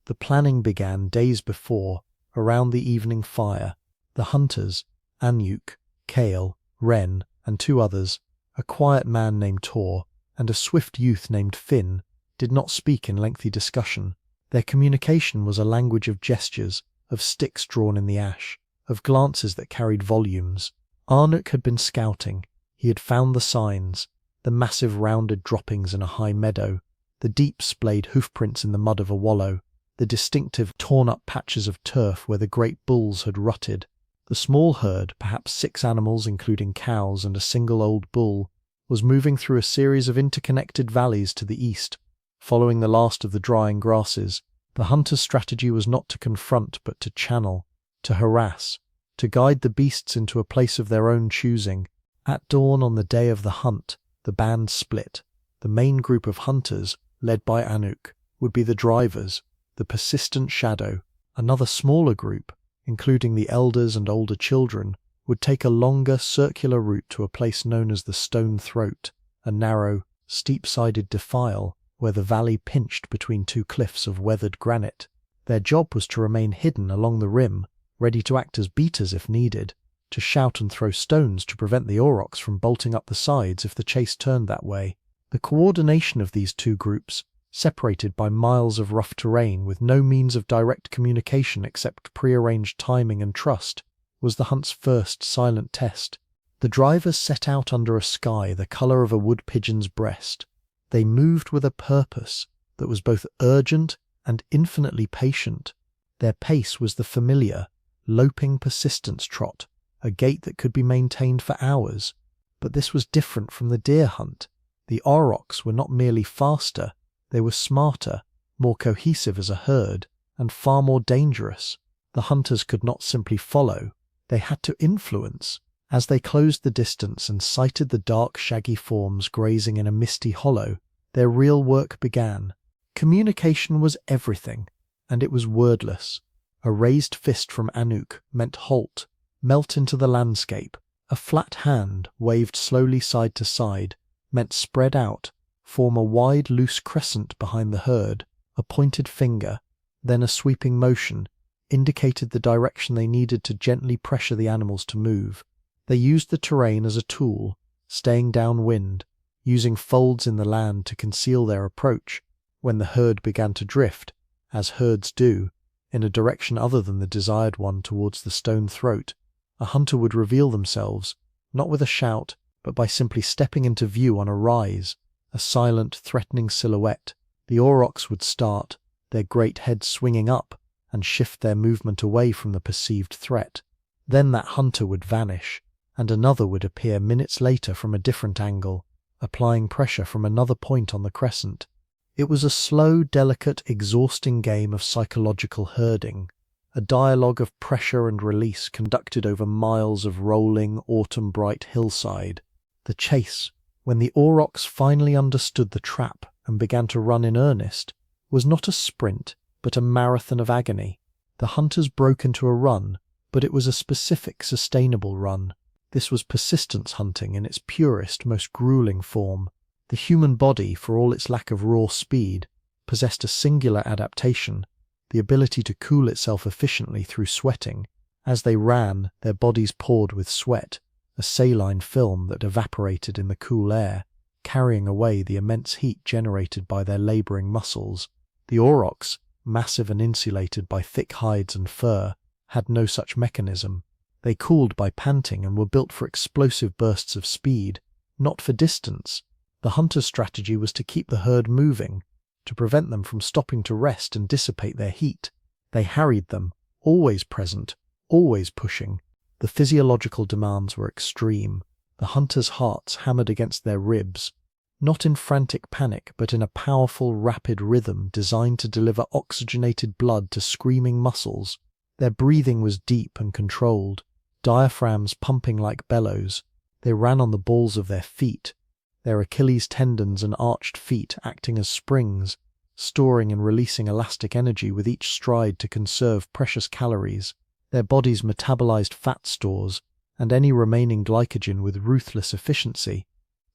The planning began days before, around the evening fire. The hunters, Anyuk, Kale, Ren, and two others, a quiet man named Tor, and a swift youth named Finn, did not speak in lengthy discussion. Their communication was a language of gestures, of sticks drawn in the ash, of glances that carried volumes. Arnuk had been scouting. He had found the signs, the massive rounded droppings in a high meadow, the deep splayed hoofprints in the mud of a wallow, the distinctive torn-up patches of turf where the great bulls had rutted. The small herd, perhaps 6 animals including cows and a single old bull, was moving through a series of interconnected valleys to the east, following the last of the drying grasses. The hunter's strategy was not to confront but to channel, to harass, to guide the beasts into a place of their own choosing. At dawn on the day of the hunt, the band split. The main group of hunters, led by Anyuk, would be the drivers, the persistent shadow. Another smaller group, including the elders and older children, would take a longer, circular route to a place known as the Stone Throat, a narrow, steep-sided defile where the valley pinched between 2 cliffs of weathered granite. Their job was to remain hidden along the rim, ready to act as beaters if needed, to shout and throw stones to prevent the aurochs from bolting up the sides if the chase turned that way. The coordination of these 2 groups, separated by miles of rough terrain with no means of direct communication except prearranged timing and trust, was the hunt's first silent test. The drivers set out under a sky the colour of a wood pigeon's breast. They moved with a purpose that was both urgent and infinitely patient. Their pace was the familiar, loping persistence trot, a gait that could be maintained for hours. But this was different from the deer hunt. The aurochs were not merely faster, they were smarter, more cohesive as a herd, and far more dangerous. The hunters could not simply follow, they had to influence. As they closed the distance and sighted the dark, shaggy forms grazing in a misty hollow, their real work began. Communication was everything, and it was wordless. A raised fist from Anyuk meant halt, melt into the landscape. A flat hand, waved slowly side to side, meant spread out, form a wide, loose crescent behind the herd. A pointed finger, then a sweeping motion, indicated the direction they needed to gently pressure the animals to move. They used the terrain as a tool, staying downwind, using folds in the land to conceal their approach. When the herd began to drift, as herds do, in a direction other than the desired one towards the Stone Throat, a hunter would reveal themselves, not with a shout, but by simply stepping into view on a rise, a silent, threatening silhouette. The aurochs would start, their great heads swinging up, and shift their movement away from the perceived threat. Then that hunter would vanish, and another would appear minutes later from a different angle, applying pressure from another point on the crescent. It was a slow, delicate, exhausting game of psychological herding, a dialogue of pressure and release conducted over miles of rolling, autumn-bright hillside. The chase, when the aurochs finally understood the trap and began to run in earnest, was not a sprint, but a marathon of agony. The hunters broke into a run, but it was a specific, sustainable run. This was persistence hunting in its purest, most grueling form. The human body, for all its lack of raw speed, possessed a singular adaptation, the ability to cool itself efficiently through sweating. As they ran, their bodies poured with sweat, a saline film that evaporated in the cool air, carrying away the immense heat generated by their labouring muscles. The aurochs, massive and insulated by thick hides and fur, had no such mechanism. They cooled by panting and were built for explosive bursts of speed, not for distance. The hunter's strategy was to keep the herd moving, to prevent them from stopping to rest and dissipate their heat. They harried them, always present, always pushing. The physiological demands were extreme. The hunters' hearts hammered against their ribs. not in frantic panic but in a powerful, rapid rhythm designed to deliver oxygenated blood to screaming muscles. Their breathing was deep and controlled, diaphragms pumping like bellows. They ran on the balls of their feet, their Achilles tendons and arched feet acting as springs, storing and releasing elastic energy with each stride to conserve precious calories. Their bodies metabolized fat stores and any remaining glycogen with ruthless efficiency,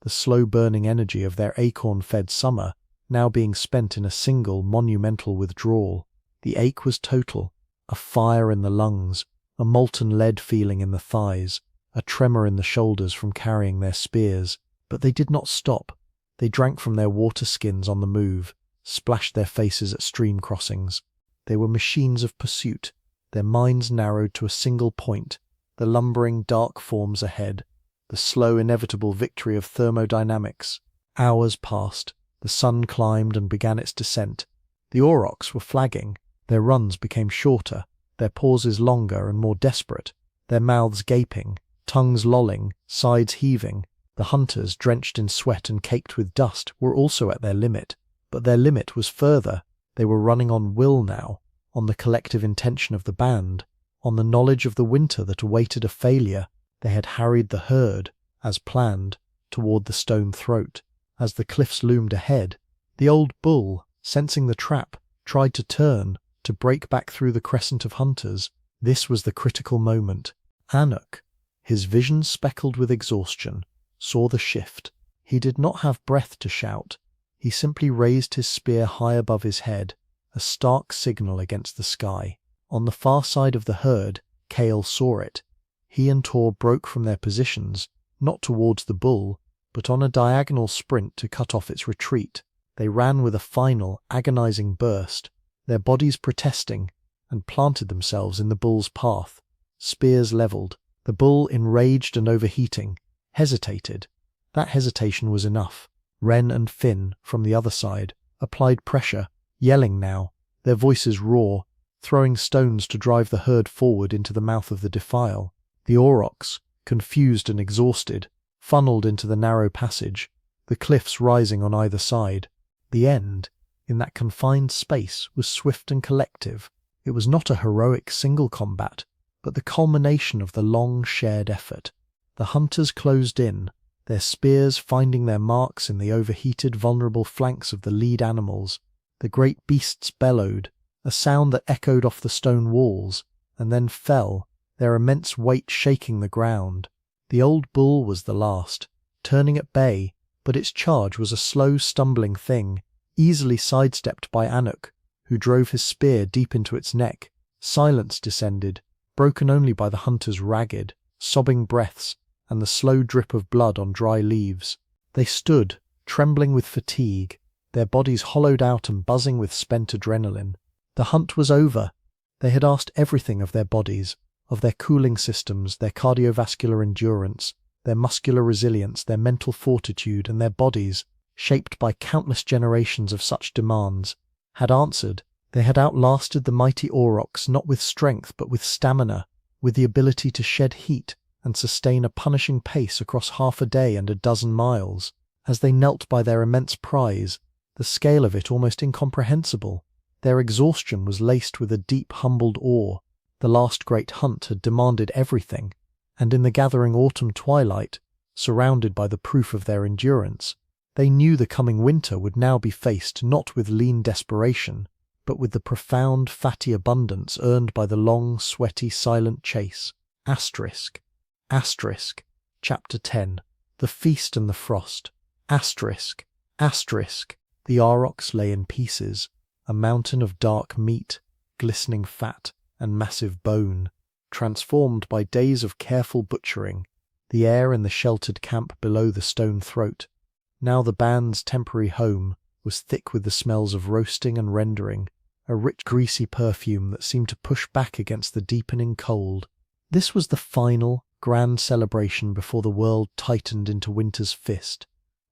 the slow-burning energy of their acorn-fed summer now being spent in a single monumental withdrawal. The ache was total, a fire in the lungs, a molten lead feeling in the thighs, a tremor in the shoulders from carrying their spears. But they did not stop. They drank from their water skins on the move, splashed their faces at stream crossings. They were machines of pursuit, their minds narrowed to a single point, the lumbering dark forms ahead, the slow inevitable victory of thermodynamics. Hours passed, the sun climbed and began its descent. The aurochs were flagging, their runs became shorter, their pauses longer and more desperate, their mouths gaping, tongues lolling, sides heaving. The hunters, drenched in sweat and caked with dust, were also at their limit, but their limit was further. They were running on will now, on the collective intention of the band, on the knowledge of the winter that awaited a failure. They had harried the herd, as planned, toward the stone throat. As the cliffs loomed ahead, the old bull, sensing the trap, tried to turn, to break back through the crescent of hunters. This was the critical moment. Auroch, his vision speckled with exhaustion, saw the shift. He did not have breath to shout. He simply raised his spear high above his head, a stark signal against the sky. On the far side of the herd, Kale saw it. He and Tor broke from their positions, not towards the bull, but on a diagonal sprint to cut off its retreat. They ran with a final, agonizing burst, their bodies protesting, and planted themselves in the bull's path, spears leveled. The bull, enraged and overheating, hesitated. That hesitation was enough. Wren and Finn, from the other side, applied pressure, yelling now, their voices raw, throwing stones to drive the herd forward into the mouth of the defile. The aurochs, confused and exhausted, funneled into the narrow passage, the cliffs rising on either side. The end, in that confined space, was swift and collective. It was not a heroic single combat, but the culmination of the long shared effort. The hunters closed in, their spears finding their marks in the overheated, vulnerable flanks of the lead animals. The great beasts bellowed, a sound that echoed off the stone walls, and then fell, their immense weight shaking the ground. The old bull was the last, turning at bay, but its charge was a slow, stumbling thing, easily sidestepped by Auroch, who drove his spear deep into its neck. Silence descended, broken only by the hunter's ragged, sobbing breaths and the slow drip of blood on dry leaves. They stood, trembling with fatigue, their bodies hollowed out and buzzing with spent adrenaline. The hunt was over. They had asked everything of their bodies, of their cooling systems, their cardiovascular endurance, their muscular resilience, their mental fortitude, and their bodies, shaped by countless generations of such demands, had answered. They had outlasted the mighty aurochs not with strength but with stamina, with the ability to shed heat and sustain a punishing pace across half a day and a dozen miles. As they knelt by their immense prize, the scale of it almost incomprehensible, their exhaustion was laced with a deep humbled awe. The last great hunt had demanded everything, and in the gathering autumn twilight, surrounded by the proof of their endurance, they knew the coming winter would now be faced not with lean desperation, but with the profound fatty abundance earned by the long, sweaty, silent chase. Asterisk. Asterisk. Chapter 10. The Feast and the Frost. Asterisk. Asterisk. The aurochs lay in pieces, a mountain of dark meat, glistening fat, and massive bone, transformed by days of careful butchering. The air in the sheltered camp below the stone throat, now the band's temporary home, was thick with the smells of roasting and rendering, a rich greasy perfume that seemed to push back against the deepening cold. This was the final, grand celebration before the world tightened into winter's fist,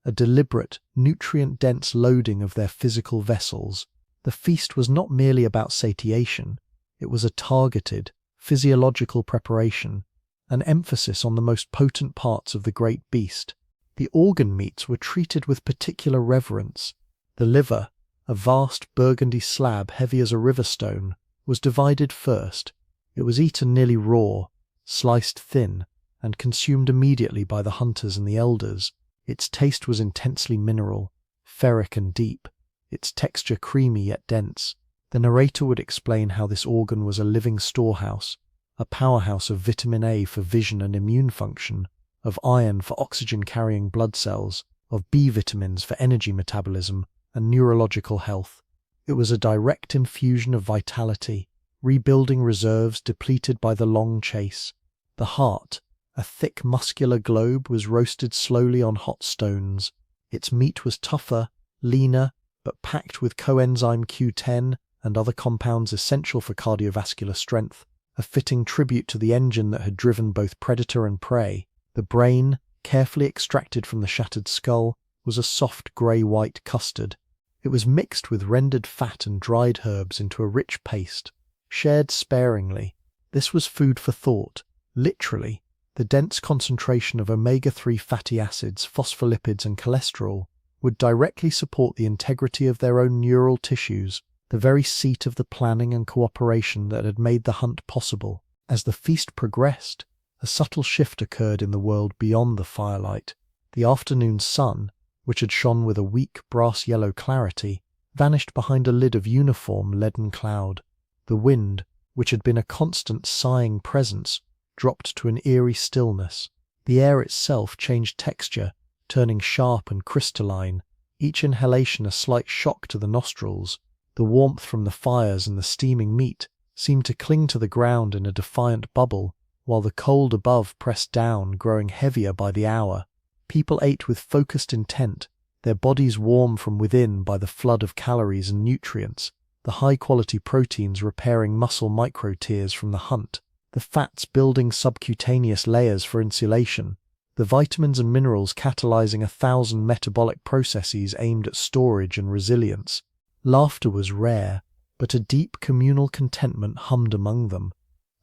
a deliberate, nutrient-dense loading of their physical vessels. The feast was not merely about satiation, it was a targeted, physiological preparation, an emphasis on the most potent parts of the great beast. The organ meats were treated with particular reverence. The liver, a vast burgundy slab heavy as a river stone, was divided first. It was eaten nearly raw, sliced thin, and consumed immediately by the hunters and the elders. Its taste was intensely mineral, ferric and deep, its texture creamy yet dense. The narrator would explain how this organ was a living storehouse, a powerhouse of vitamin A for vision and immune function, of iron for oxygen-carrying blood cells, of B vitamins for energy metabolism and neurological health. It was a direct infusion of vitality, rebuilding reserves depleted by the long chase. The heart, a thick muscular globe, was roasted slowly on hot stones. Its meat was tougher, leaner, but packed with coenzyme Q10 and other compounds essential for cardiovascular strength, a fitting tribute to the engine that had driven both predator and prey. The brain, carefully extracted from the shattered skull, was a soft grey-white custard. It was mixed with rendered fat and dried herbs into a rich paste, shared sparingly. This was food for thought. Literally, the dense concentration of omega-3 fatty acids, phospholipids and cholesterol would directly support the integrity of their own neural tissues, the very seat of the planning and cooperation that had made the hunt possible. As the feast progressed, a subtle shift occurred in the world beyond the firelight. The afternoon sun, which had shone with a weak brass-yellow clarity, vanished behind a lid of uniform leaden cloud. The wind, which had been a constant sighing presence, dropped to an eerie stillness. The air itself changed texture, turning sharp and crystalline, each inhalation a slight shock to the nostrils. The warmth from the fires and the steaming meat seemed to cling to the ground in a defiant bubble, while the cold above pressed down, growing heavier by the hour. People ate with focused intent, their bodies warm from within by the flood of calories and nutrients, the high-quality proteins repairing muscle micro-tears from the hunt, the fats building subcutaneous layers for insulation, the vitamins and minerals catalyzing 1,000 metabolic processes aimed at storage and resilience. Laughter was rare, but a deep communal contentment hummed among them,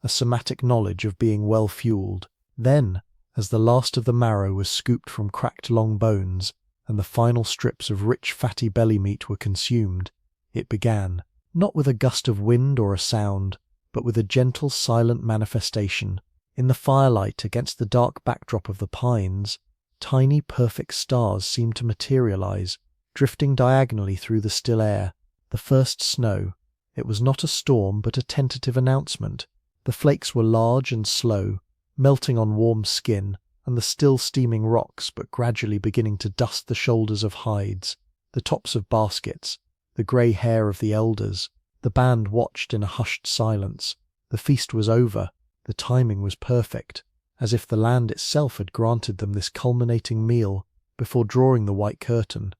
a somatic knowledge of being well-fueled. Then, as the last of the marrow was scooped from cracked long bones, and the final strips of rich fatty belly meat were consumed, it began, not with a gust of wind or a sound, but with a gentle, silent manifestation. In the firelight, against the dark backdrop of the pines, tiny, perfect stars seemed to materialize, drifting diagonally through the still air. The first snow. It was not a storm, but a tentative announcement. The flakes were large and slow, melting on warm skin, and the still steaming rocks, but gradually beginning to dust the shoulders of hides, the tops of baskets, the grey hair of the elders. The band watched in a hushed silence. The feast was over. The timing was perfect, as if the land itself had granted them this culminating meal before drawing the white curtain.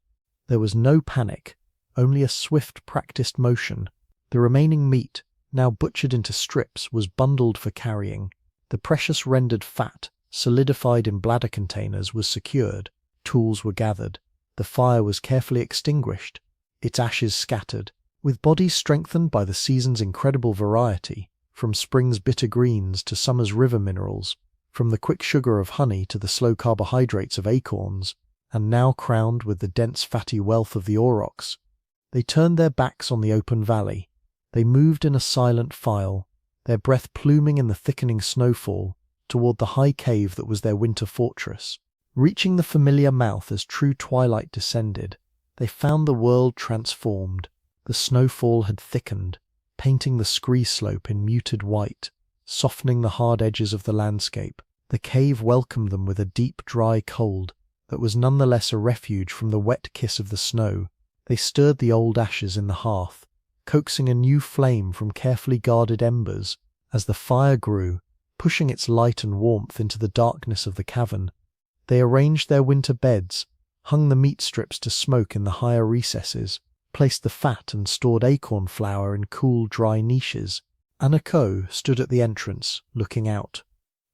There was no panic, only a swift, practiced motion. The remaining meat, now butchered into strips, was bundled for carrying. The precious rendered fat, solidified in bladder containers, was secured. Tools were gathered. The fire was carefully extinguished, its ashes scattered. With bodies strengthened by the season's incredible variety, from spring's bitter greens to summer's river minerals, from the quick sugar of honey to the slow carbohydrates of acorns, and now crowned with the dense fatty wealth of the aurochs, they turned their backs on the open valley. They moved in a silent file, their breath pluming in the thickening snowfall, toward the high cave that was their winter fortress. Reaching the familiar mouth as true twilight descended, they found the world transformed. The snowfall had thickened, painting the scree slope in muted white, softening the hard edges of the landscape. The cave welcomed them with a deep, dry cold that was nonetheless a refuge from the wet kiss of the snow. They stirred the old ashes in the hearth, coaxing a new flame from carefully guarded embers. As the fire grew, pushing its light and warmth into the darkness of the cavern, they arranged their winter beds, hung the meat strips to smoke in the higher recesses, placed the fat and stored acorn flour in cool, dry niches. Anako stood at the entrance, looking out.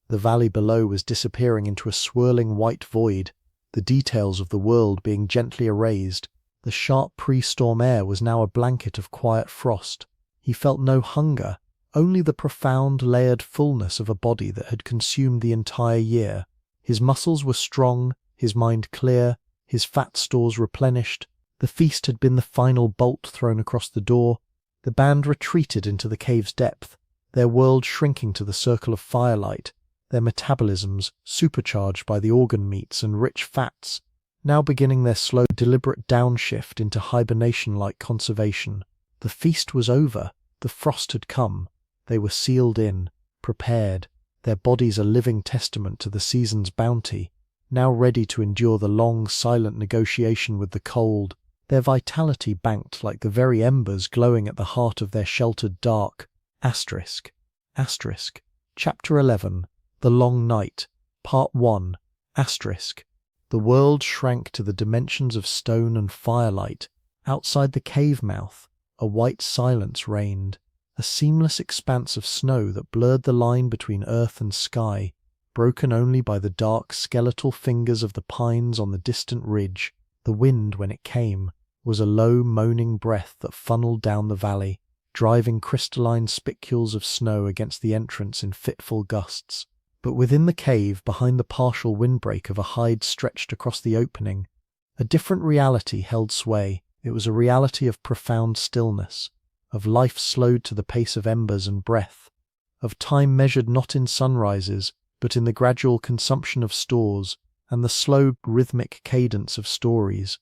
The valley below was disappearing into a swirling white void, the details of the world being gently erased. The sharp pre-storm air was now a blanket of quiet frost. He felt no hunger, only the profound, layered fullness of a body that had consumed the entire year. His muscles were strong, his mind clear, his fat stores replenished. The feast had been the final bolt thrown across the door. The band retreated into the cave's depth, their world shrinking to the circle of firelight, their metabolisms, supercharged by the organ meats and rich fats, now beginning their slow, deliberate downshift into hibernation-like conservation. The feast was over. The frost had come. They were sealed in, prepared, their bodies a living testament to the season's bounty, now ready to endure the long, silent negotiation with the cold, their vitality banked like the very embers glowing at the heart of their sheltered dark. Chapter 11. The Long Night. Part 1. The world shrank to the dimensions of stone and firelight. Outside the cave mouth, a white silence reigned, a seamless expanse of snow that blurred the line between earth and sky, broken only by the dark skeletal fingers of the pines on the distant ridge. The wind, when it came, was a low, moaning breath that funneled down the valley, driving crystalline spicules of snow against the entrance in fitful gusts. But within the cave, behind the partial windbreak of a hide stretched across the opening, a different reality held sway. It was a reality of profound stillness, of life slowed to the pace of embers and breath, of time measured not in sunrises, but in the gradual consumption of stores and the slow, rhythmic cadence of stories.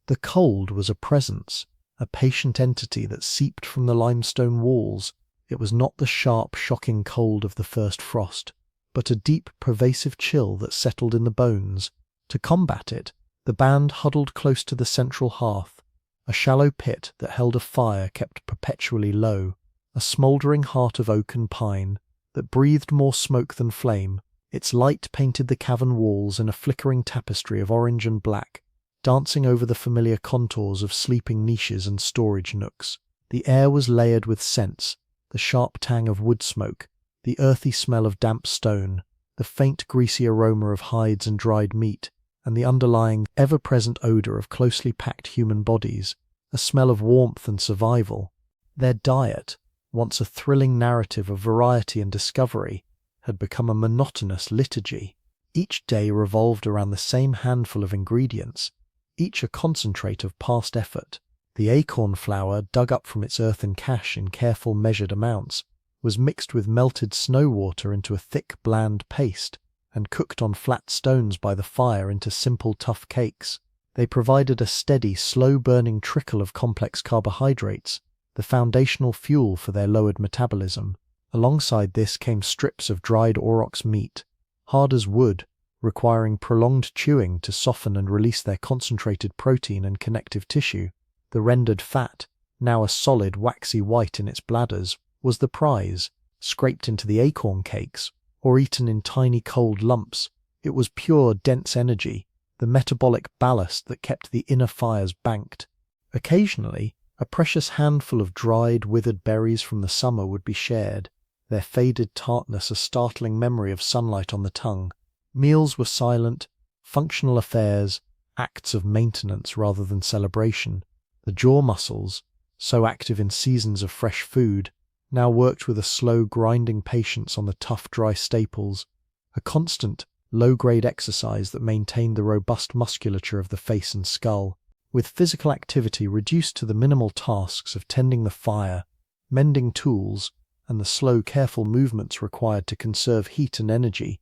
The cold was a presence, a patient entity that seeped from the limestone walls. It was not the sharp, shocking cold of the first frost, but a deep, pervasive chill that settled in the bones. To combat it, the band huddled close to the central hearth, a shallow pit that held a fire kept perpetually low, a smouldering heart of oak and pine that breathed more smoke than flame. Its light painted the cavern walls in a flickering tapestry of orange and black, dancing over the familiar contours of sleeping niches and storage nooks. The air was layered with scents, the sharp tang of wood smoke, the earthy smell of damp stone, the faint greasy aroma of hides and dried meat, and the underlying, ever-present odor of closely packed human bodies, a smell of warmth and survival. Their diet, once a thrilling narrative of variety and discovery, had become a monotonous liturgy. Each day revolved around the same handful of ingredients, each a concentrate of past effort. The acorn flour, dug up from its earthen cache in careful measured amounts, was mixed with melted snow water into a thick, bland paste, and cooked on flat stones by the fire into simple, tough cakes. They provided a steady, slow-burning trickle of complex carbohydrates, the foundational fuel for their lowered metabolism. Alongside this came strips of dried aurochs meat, hard as wood, requiring prolonged chewing to soften and release their concentrated protein and connective tissue. The rendered fat, now a solid, waxy white in its bladders, was the prize, scraped into the acorn cakes, or eaten in tiny cold lumps. It was pure, dense energy, the metabolic ballast that kept the inner fires banked. Occasionally, a precious handful of dried, withered berries from the summer would be shared, their faded tartness a startling memory of sunlight on the tongue. Meals were silent, functional affairs, acts of maintenance rather than celebration. The jaw muscles, so active in seasons of fresh food, now worked with a slow, grinding patience on the tough, dry staples, a constant, low-grade exercise that maintained the robust musculature of the face and skull, with physical activity reduced to the minimal tasks of tending the fire, mending tools, and the slow, careful movements required to conserve heat and energy.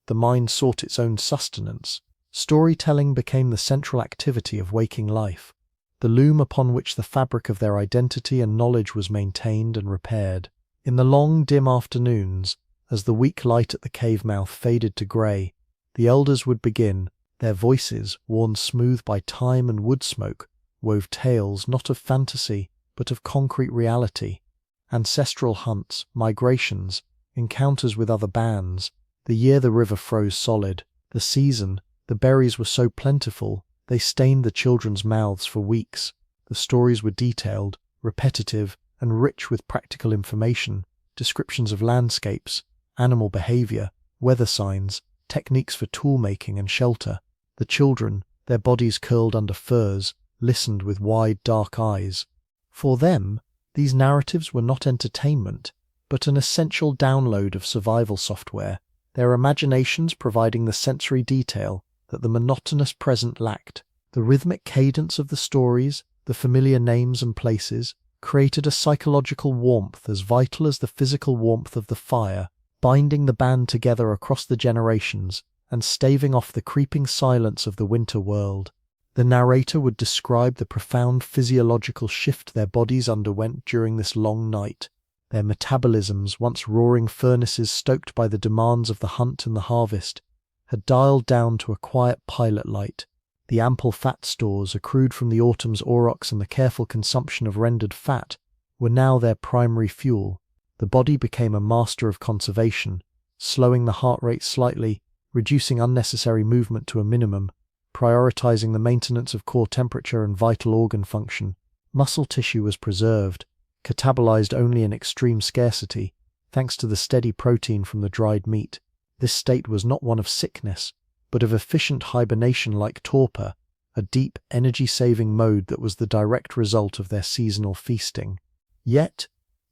The mind sought its own sustenance. Storytelling became the central activity of waking life, the loom upon which the fabric of their identity and knowledge was maintained and repaired. In the long, dim afternoons, as the weak light at the cave mouth faded to grey, the elders would begin. Their voices, worn smooth by time and wood smoke, wove tales not of fantasy, but of concrete reality. Ancestral hunts, migrations, encounters with other bands, the year the river froze solid, the season, the berries were so plentiful, they stained the children's mouths for weeks. The stories were detailed, repetitive, and rich with practical information, descriptions of landscapes, animal behavior, weather signs, techniques for tool-making and shelter. The children, their bodies curled under furs, listened with wide, dark eyes. For them, these narratives were not entertainment, but an essential download of survival software, their imaginations providing the sensory detail, that the monotonous present lacked. The rhythmic cadence of the stories, the familiar names and places, created a psychological warmth as vital as the physical warmth of the fire, binding the band together across the generations and staving off the creeping silence of the winter world. The narrator would describe the profound physiological shift their bodies underwent during this long night. Their metabolisms, once roaring furnaces stoked by the demands of the hunt and the harvest, had dialed down to a quiet pilot light. The ample fat stores accrued from the autumn's aurochs and the careful consumption of rendered fat were now their primary fuel. The body became a master of conservation, slowing the heart rate slightly, reducing unnecessary movement to a minimum, prioritizing the maintenance of core temperature and vital organ function. Muscle tissue was preserved, catabolized only in extreme scarcity, thanks to the steady protein from the dried meat. This state was not one of sickness, but of efficient hibernation like torpor, a deep, energy-saving mode that was the direct result of their seasonal feasting. Yet,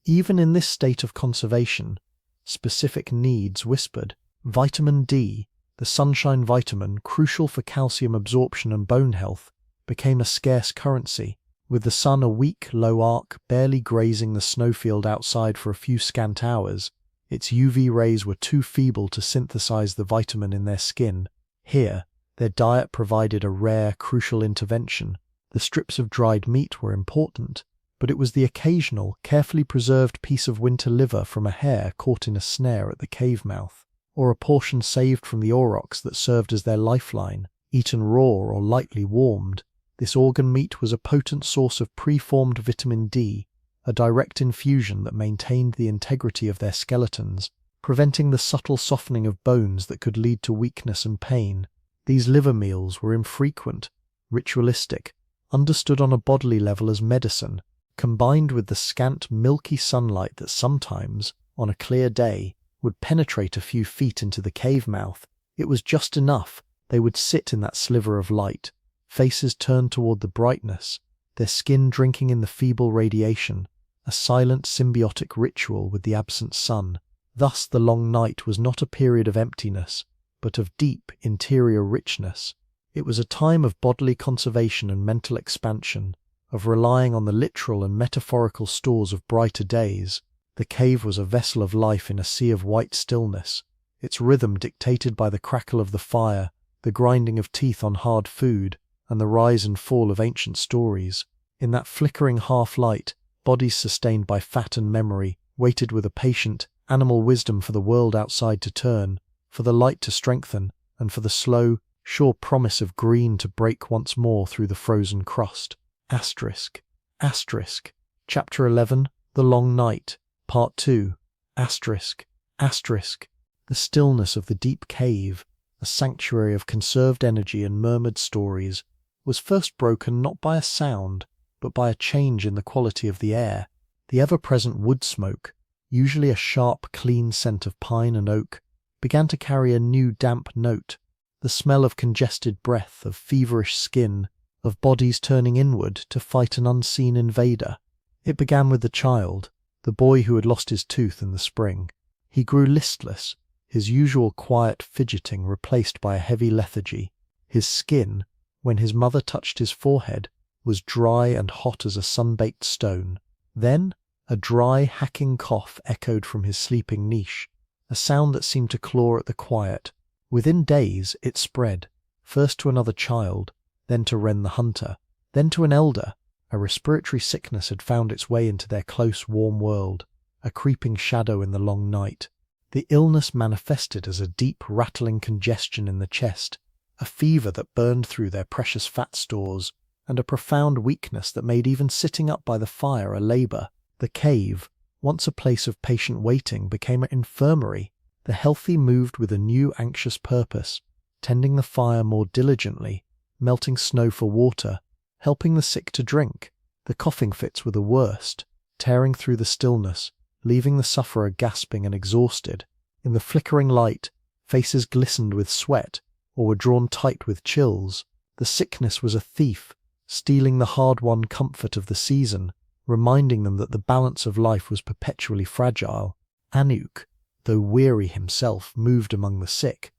even in this state of conservation, specific needs whispered. Vitamin D, the sunshine vitamin crucial for calcium absorption and bone health, became a scarce currency. With the sun a weak, low arc barely grazing the snowfield outside for a few scant hours, its UV rays were too feeble to synthesize the vitamin in their skin. Here, their diet provided a rare, crucial intervention. The strips of dried meat were important, but it was the occasional, carefully preserved piece of winter liver from a hare caught in a snare at the cave mouth, or a portion saved from the aurochs that served as their lifeline, eaten raw or lightly warmed. This organ meat was a potent source of preformed vitamin D, a direct infusion that maintained the integrity of their skeletons, preventing the subtle softening of bones that could lead to weakness and pain. These liver meals were infrequent, ritualistic, understood on a bodily level as medicine, combined with the scant milky sunlight that sometimes, on a clear day, would penetrate a few feet into the cave mouth. It was just enough. They would sit in that sliver of light, faces turned toward the brightness, their skin drinking in the feeble radiation, a silent symbiotic ritual with the absent sun. Thus the long night was not a period of emptiness, but of deep interior richness. It was a time of bodily conservation and mental expansion, of relying on the literal and metaphorical stores of brighter days. The cave was a vessel of life in a sea of white stillness, its rhythm dictated by the crackle of the fire, the grinding of teeth on hard food, and the rise and fall of ancient stories. In that flickering half-light, bodies sustained by fat and memory waited with a patient, animal wisdom for the world outside to turn, for the light to strengthen, and for the slow, sure promise of green to break once more through the frozen crust. Asterisk. Asterisk. Chapter 11, The Long Night, Part 2. Asterisk. Asterisk. The stillness of the deep cave, a sanctuary of conserved energy and murmured stories, was first broken not by a sound, but by a change in the quality of the air. The ever-present wood smoke, usually a sharp, clean scent of pine and oak, began to carry a new damp note, the smell of congested breath, of feverish skin, of bodies turning inward to fight an unseen invader. It began with the child, the boy who had lost his tooth in the spring. He grew listless, his usual quiet fidgeting replaced by a heavy lethargy. His skin, when his mother touched his forehead, was dry and hot as a sun-baked stone. Then, a dry, hacking cough echoed from his sleeping niche, a sound that seemed to claw at the quiet. Within days it spread, first to another child, then to Wren the hunter, then to an elder. A respiratory sickness had found its way into their close, warm world, a creeping shadow in the long night. The illness manifested as a deep, rattling congestion in the chest, a fever that burned through their precious fat stores, and a profound weakness that made even sitting up by the fire a labor. The cave, once a place of patient waiting, became an infirmary. The healthy moved with a new anxious purpose, tending the fire more diligently, melting snow for water, helping the sick to drink. The coughing fits were the worst, tearing through the stillness, leaving the sufferer gasping and exhausted. In the flickering light, faces glistened with sweat, or were drawn tight with chills. The sickness was a thief, stealing the hard-won comfort of the season, reminding them that the balance of life was perpetually fragile. Anuk, though weary himself, moved among the sick,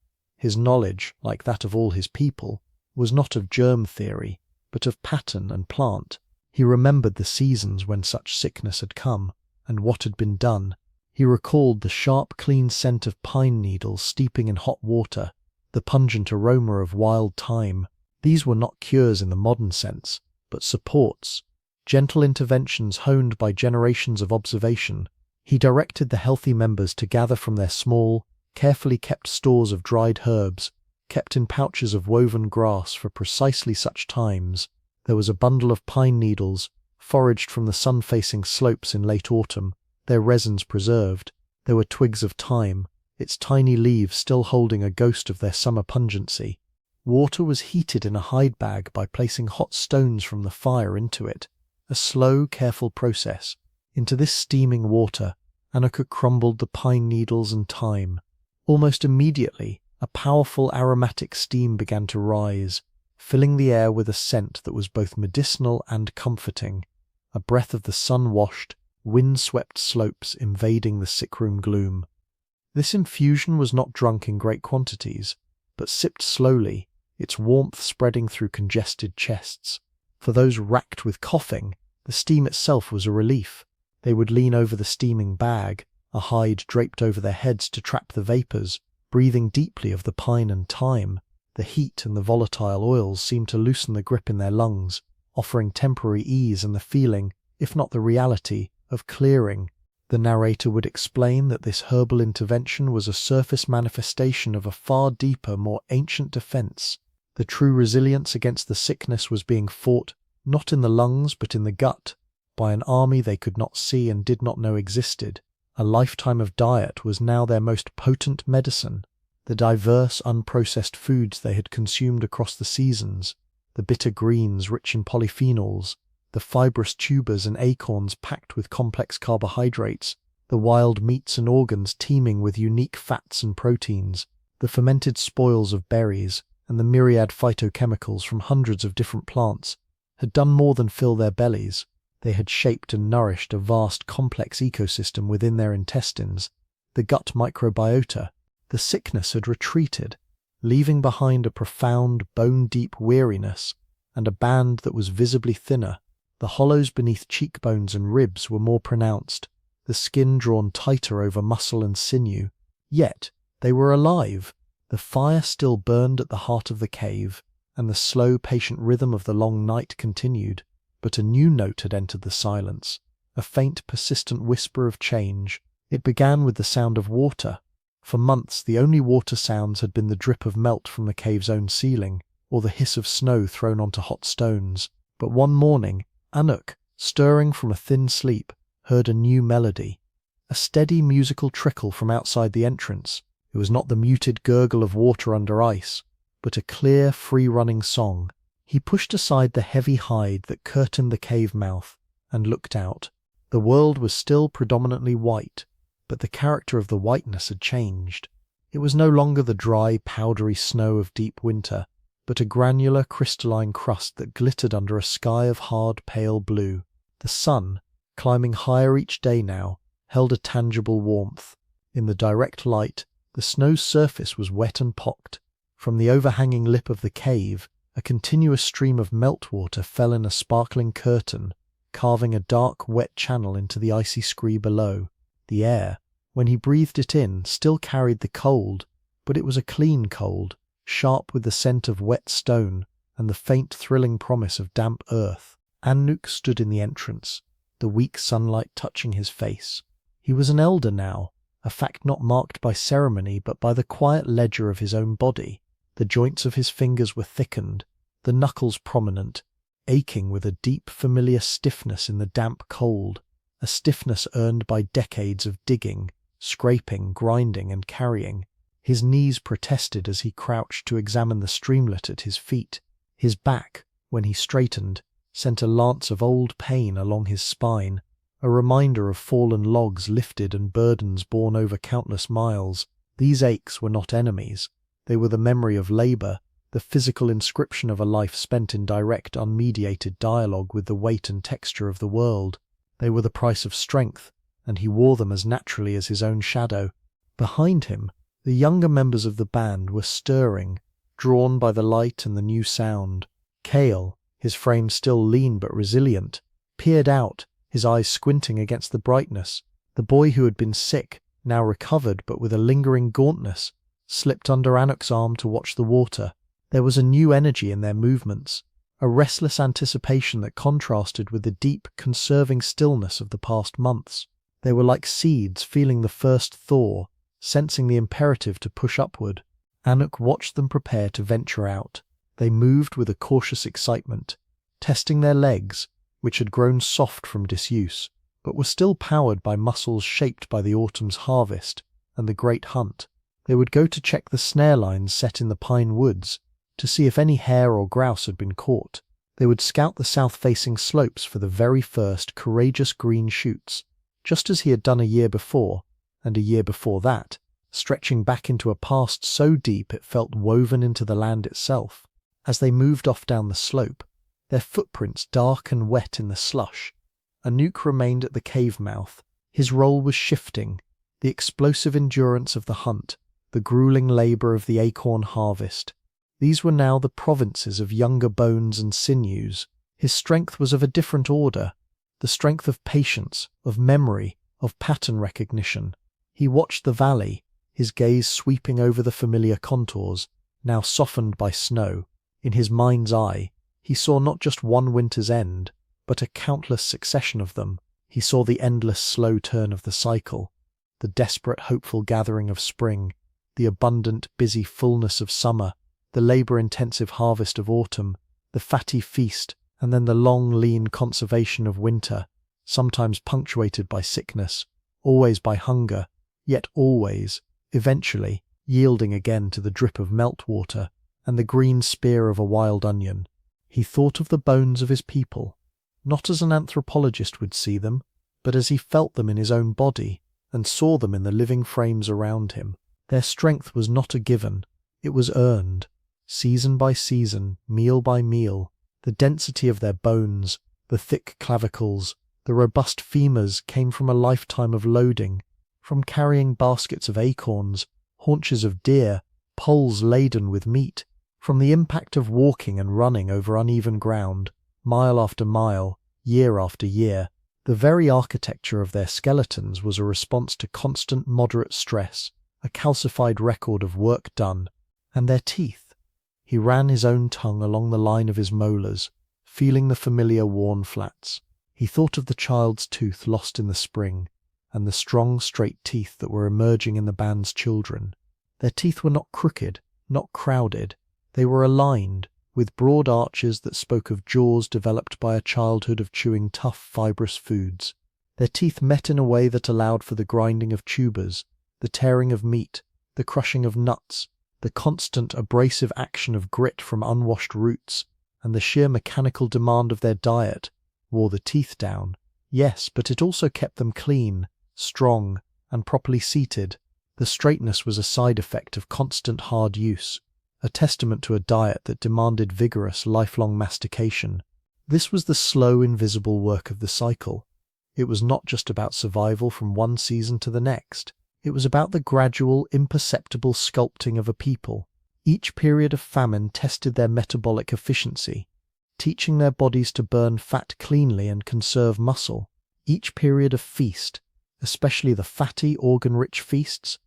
His knowledge, like that of all his people, was not of germ theory, but of pattern and plant. He remembered the seasons when such sickness had come, and what had been done. He recalled the sharp, clean scent of pine needles steeping in hot water, the pungent aroma of wild thyme. These were not cures in the modern sense, but supports, gentle interventions honed by generations of observation. He directed the healthy members to gather from their small, carefully kept stores of dried herbs, kept in pouches of woven grass for precisely such times. There was a bundle of pine needles, foraged from the sun-facing slopes in late autumn, their resins preserved. There were twigs of thyme, its tiny leaves still holding a ghost of their summer pungency. Water was heated in a hide bag by placing hot stones from the fire into it, a slow, careful process. Into this steaming water, Annika crumbled the pine needles and thyme. Almost immediately, a powerful aromatic steam began to rise, filling the air with a scent that was both medicinal and comforting, a breath of the sun-washed, wind-swept slopes invading the sick-room gloom. This infusion was not drunk in great quantities, but sipped slowly, its warmth spreading through congested chests. For those racked with coughing, the steam itself was a relief. They would lean over the steaming bag, a hide draped over their heads to trap the vapours, breathing deeply of the pine and thyme. The heat and the volatile oils seemed to loosen the grip in their lungs, offering temporary ease and the feeling, if not the reality, of clearing. The narrator would explain that this herbal intervention was a surface manifestation of a far deeper, more ancient defence. The true resilience against the sickness was being fought, not in the lungs but in the gut, by an army they could not see and did not know existed. A lifetime of diet was now their most potent medicine. The diverse, unprocessed foods they had consumed across the seasons, the bitter greens rich in polyphenols, the fibrous tubers and acorns packed with complex carbohydrates, the wild meats and organs teeming with unique fats and proteins, the fermented spoils of berries, and the myriad phytochemicals from hundreds of different plants, had done more than fill their bellies. They had shaped and nourished a vast, complex ecosystem within their intestines, the gut microbiota. The sickness had retreated, leaving behind a profound, bone-deep weariness, and a band that was visibly thinner. The hollows beneath cheekbones and ribs were more pronounced, the skin drawn tighter over muscle and sinew. Yet they were alive. The fire still burned at the heart of the cave, and the slow, patient rhythm of the long night continued. But a new note had entered the silence, a faint, persistent whisper of change. It began with the sound of water. For months the only water sounds had been the drip of melt from the cave's own ceiling, or the hiss of snow thrown onto hot stones. But one morning, Anuk, stirring from a thin sleep, heard a new melody, a steady musical trickle from outside the entrance. It was not the muted gurgle of water under ice, but a clear, free-running song. He pushed aside the heavy hide that curtained the cave mouth and looked out. The world was still predominantly white, but the character of the whiteness had changed. It was no longer the dry, powdery snow of deep winter, but a granular, crystalline crust that glittered under a sky of hard, pale blue. The sun, climbing higher each day now, held a tangible warmth. In the direct light, the snow's surface was wet and pocked. From the overhanging lip of the cave, a continuous stream of meltwater fell in a sparkling curtain, carving a dark, wet channel into the icy scree below. The air, when he breathed it in, still carried the cold, but it was a clean cold, sharp with the scent of wet stone and the faint thrilling promise of damp earth. Anuk stood in the entrance, the weak sunlight touching his face. He was an elder now, a fact not marked by ceremony but by the quiet ledger of his own body. The joints of his fingers were thickened, the knuckles prominent, aching with a deep, familiar stiffness in the damp cold, a stiffness earned by decades of digging, scraping, grinding, and carrying. His knees protested as he crouched to examine the streamlet at his feet. His back, when he straightened, sent a lance of old pain along his spine, a reminder of fallen logs lifted and burdens borne over countless miles. These aches were not enemies. They were the memory of labour, the physical inscription of a life spent in direct, unmediated dialogue with the weight and texture of the world. They were the price of strength, and he wore them as naturally as his own shadow. Behind him, The younger members of the band were stirring, drawn by the light and the new sound. Cale, his frame still lean but resilient, peered out, his eyes squinting against the brightness. The boy who had been sick, now recovered but with a lingering gauntness, slipped under Aurochs' arm to watch the water. There was a new energy in their movements, a restless anticipation that contrasted with the deep, conserving stillness of the past months. They were like seeds feeling the first thaw, sensing the imperative to push upward. Auroch watched them prepare to venture out. They moved with a cautious excitement, testing their legs, which had grown soft from disuse, but were still powered by muscles shaped by the autumn's harvest and the great hunt. They would go to check the snare lines set in the pine woods, to see if any hare or grouse had been caught. They would scout the south-facing slopes for the very first courageous green shoots, just as he had done a year before, and a year before that, stretching back into a past so deep it felt woven into the land itself. As they moved off down the slope, their footprints dark and wet in the slush, Auroch remained at the cave mouth. His role was shifting, the explosive endurance of the hunt, the grueling labour of the acorn harvest. These were now the provinces of younger bones and sinews. His strength was of a different order, the strength of patience, of memory, of pattern recognition. He watched the valley, his gaze sweeping over the familiar contours, now softened by snow. In his mind's eye, he saw not just one winter's end, but a countless succession of them. He saw the endless slow turn of the cycle, the desperate hopeful gathering of spring, the abundant busy fullness of summer, the labour-intensive harvest of autumn, the fatty feast, and then the long lean conservation of winter, sometimes punctuated by sickness, always by hunger, yet always, eventually, yielding again to the drip of meltwater and the green spear of a wild onion. He thought of the bones of his people, not as an anthropologist would see them, but as he felt them in his own body and saw them in the living frames around him. Their strength was not a given, it was earned, season by season, meal by meal. The density of their bones, the thick clavicles, the robust femurs came from a lifetime of loading, from carrying baskets of acorns, haunches of deer, poles laden with meat, from the impact of walking and running over uneven ground, mile after mile, year after year. The very architecture of their skeletons was a response to constant moderate stress, a calcified record of work done. And their teeth. He ran his own tongue along the line of his molars, feeling the familiar worn flats. He thought of the child's tooth lost in the spring, and the strong, straight teeth that were emerging in the band's children. Their teeth were not crooked, not crowded. They were aligned, with broad arches that spoke of jaws developed by a childhood of chewing tough, fibrous foods. Their teeth met in a way that allowed for the grinding of tubers, the tearing of meat, the crushing of nuts, the constant abrasive action of grit from unwashed roots, and the sheer mechanical demand of their diet wore the teeth down. Yes, but it also kept them clean, strong, and properly seated. The straightness was a side effect of constant hard use, a testament to a diet that demanded vigorous, lifelong mastication. This was the slow, invisible work of the cycle. It was not just about survival from one season to the next. It was about the gradual, imperceptible sculpting of a people. Each period of famine tested their metabolic efficiency, teaching their bodies to burn fat cleanly and conserve muscle. Each period of feast, especially the fatty, organ-rich feasts,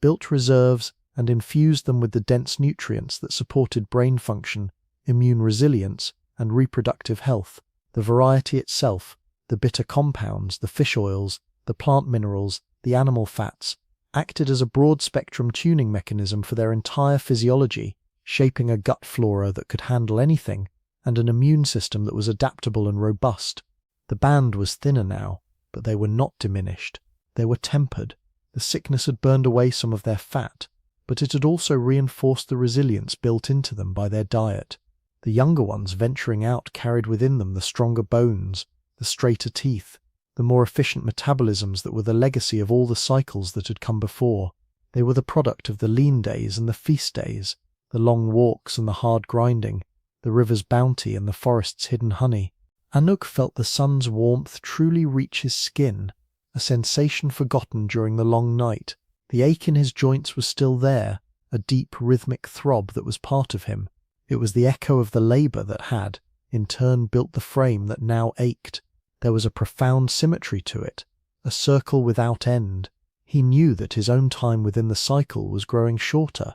built reserves and infused them with the dense nutrients that supported brain function, immune resilience, and reproductive health. The variety itself, the bitter compounds, the fish oils, the plant minerals, the animal fats, acted as a broad-spectrum tuning mechanism for their entire physiology, shaping a gut flora that could handle anything, and an immune system that was adaptable and robust. The band was thinner now, but they were not diminished. They were tempered. The sickness had burned away some of their fat, but it had also reinforced the resilience built into them by their diet. The younger ones venturing out carried within them the stronger bones, the straighter teeth, the more efficient metabolisms that were the legacy of all the cycles that had come before. They were the product of the lean days and the feast days, the long walks and the hard grinding, the river's bounty and the forest's hidden honey. Auroch felt the sun's warmth truly reach his skin, a sensation forgotten during the long night. The ache in his joints was still there, a deep rhythmic throb that was part of him. It was the echo of the labour that had, in turn, built the frame that now ached. There was a profound symmetry to it, a circle without end. He knew that his own time within the cycle was growing shorter,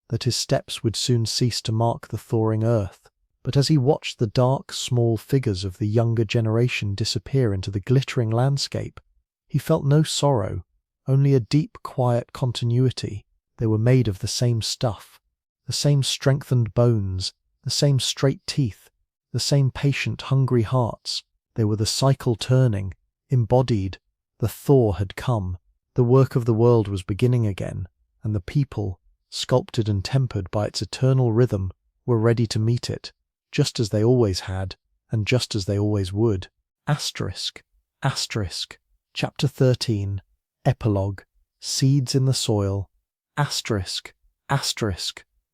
that his steps would soon cease to mark the thawing earth. But as he watched the dark, small figures of the younger generation disappear into the glittering landscape, he felt no sorrow, only a deep, quiet continuity. They were made of the same stuff, the same strengthened bones, the same straight teeth, the same patient, hungry hearts. They were the cycle turning, embodied. The thaw had come. The work of the world was beginning again, and the people, sculpted and tempered by its eternal rhythm, were ready to meet it, just as they always had, and just as they always would. Asterisk. Chapter 13. Epilogue. Seeds in the soil. Asterisk.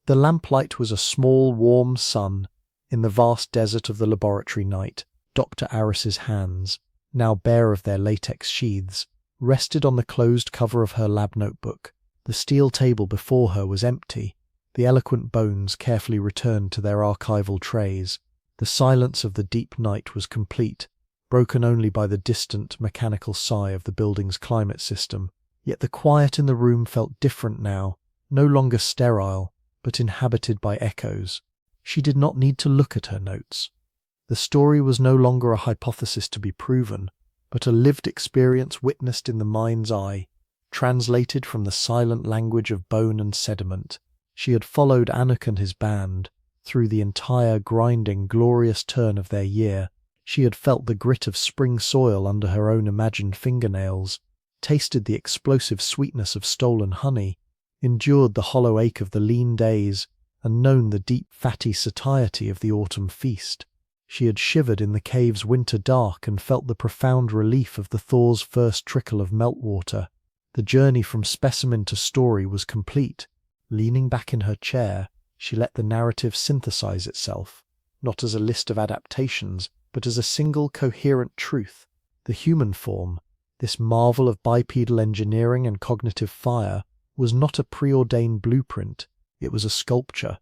The lamplight was a small, warm sun in the vast desert of the laboratory night. Dr. Aris's hands, now bare of their latex sheaths, rested on the closed cover of her lab notebook. The steel table before her was empty, the eloquent bones carefully returned to their archival trays. The silence of the deep night was complete, broken only by the distant mechanical sigh of the building's climate system. Yet the quiet in the room felt different now, no longer sterile, but inhabited by echoes. She did not need to look at her notes. The story was no longer a hypothesis to be proven, but a lived experience witnessed in the mind's eye, translated from the silent language of bone and sediment. She had followed Anuc and his band through the entire grinding, glorious turn of their year. She had felt the grit of spring soil under her own imagined fingernails, tasted the explosive sweetness of stolen honey, endured the hollow ache of the lean days, and known the deep fatty satiety of the autumn feast. She had shivered in the cave's winter dark and felt the profound relief of the thaw's first trickle of meltwater. The journey from specimen to story was complete. Leaning back in her chair, she let the narrative synthesize itself, not as a list of adaptations, but as a single coherent truth. The human form, this marvel of bipedal engineering and cognitive fire, was not a preordained blueprint. It was a sculpture,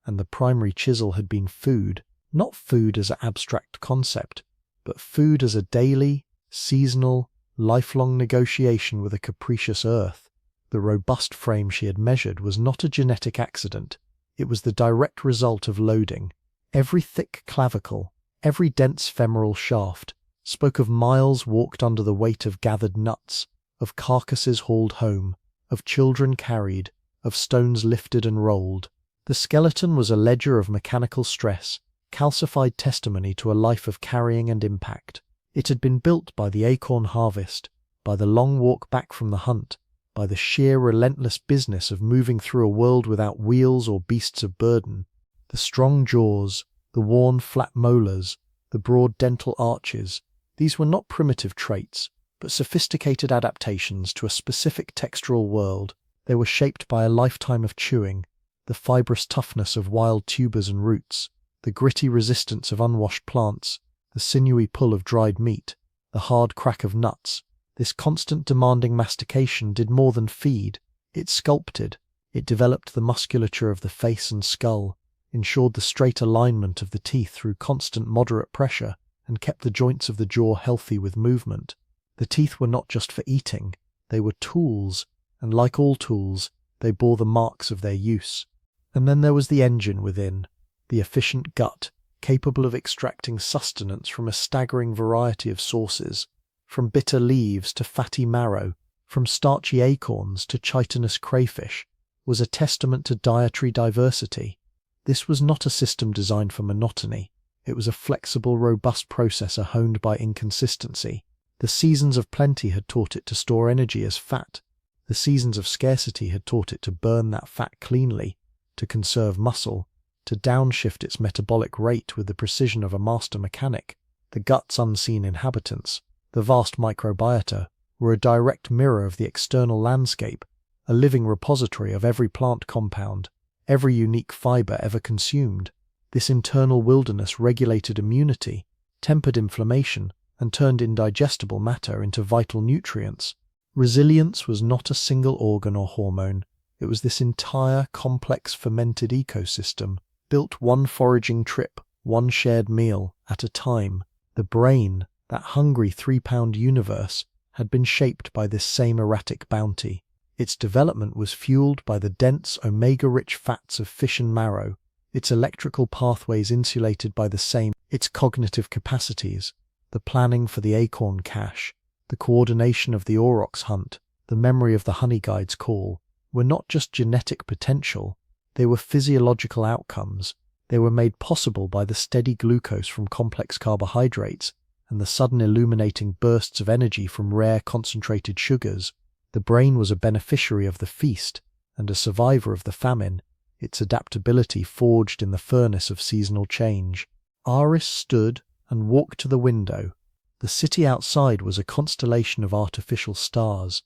and the primary chisel had been food. Not food as an abstract concept, but food as a daily, seasonal, lifelong negotiation with a capricious earth. The robust frame she had measured was not a genetic accident. It was the direct result of loading. Every thick clavicle, every dense femoral shaft, spoke of miles walked under the weight of gathered nuts, of carcasses hauled home, of children carried, of stones lifted and rolled. The skeleton was a ledger of mechanical stress, calcified testimony to a life of carrying and impact. It had been built by the acorn harvest, by the long walk back from the hunt, by the sheer relentless business of moving through a world without wheels or beasts of burden. The strong jaws, the worn flat molars, the broad dental arches, these were not primitive traits, but sophisticated adaptations to a specific textural world. They were shaped by a lifetime of chewing, the fibrous toughness of wild tubers and roots, the gritty resistance of unwashed plants, the sinewy pull of dried meat, the hard crack of nuts. This constant demanding mastication did more than feed. It sculpted. It developed the musculature of the face and skull, ensured the straight alignment of the teeth through constant moderate pressure, and kept the joints of the jaw healthy with movement. The teeth were not just for eating. They were tools, and like all tools, they bore the marks of their use. And then there was the engine within, the efficient gut, capable of extracting sustenance from a staggering variety of sources, from bitter leaves to fatty marrow, from starchy acorns to chitinous crayfish, was a testament to dietary diversity. This was not a system designed for monotony. It was a flexible, robust processor honed by inconsistency. The seasons of plenty had taught it to store energy as fat. The seasons of scarcity had taught it to burn that fat cleanly, to conserve muscle, to downshift its metabolic rate with the precision of a master mechanic. The gut's unseen inhabitants, the vast microbiota, were a direct mirror of the external landscape, a living repository of every plant compound, every unique fiber ever consumed. This internal wilderness regulated immunity, tempered inflammation, and turned indigestible matter into vital nutrients. Resilience was not a single organ or hormone. It was this entire complex fermented ecosystem, built one foraging trip, one shared meal at a time. The brain, that hungry 3-pound universe, had been shaped by this same erratic bounty. Its development was fueled by the dense omega-rich fats of fish and marrow, its electrical pathways insulated by the same, its cognitive capacities, the planning for the acorn cache, the coordination of the aurochs hunt, the memory of the honey guide's call, were not just genetic potential, they were physiological outcomes. They were made possible by the steady glucose from complex carbohydrates and the sudden illuminating bursts of energy from rare concentrated sugars. The brain was a beneficiary of the feast and a survivor of the famine, its adaptability forged in the furnace of seasonal change. Aris stood and walked to the window. The city outside was a constellation of artificial stars,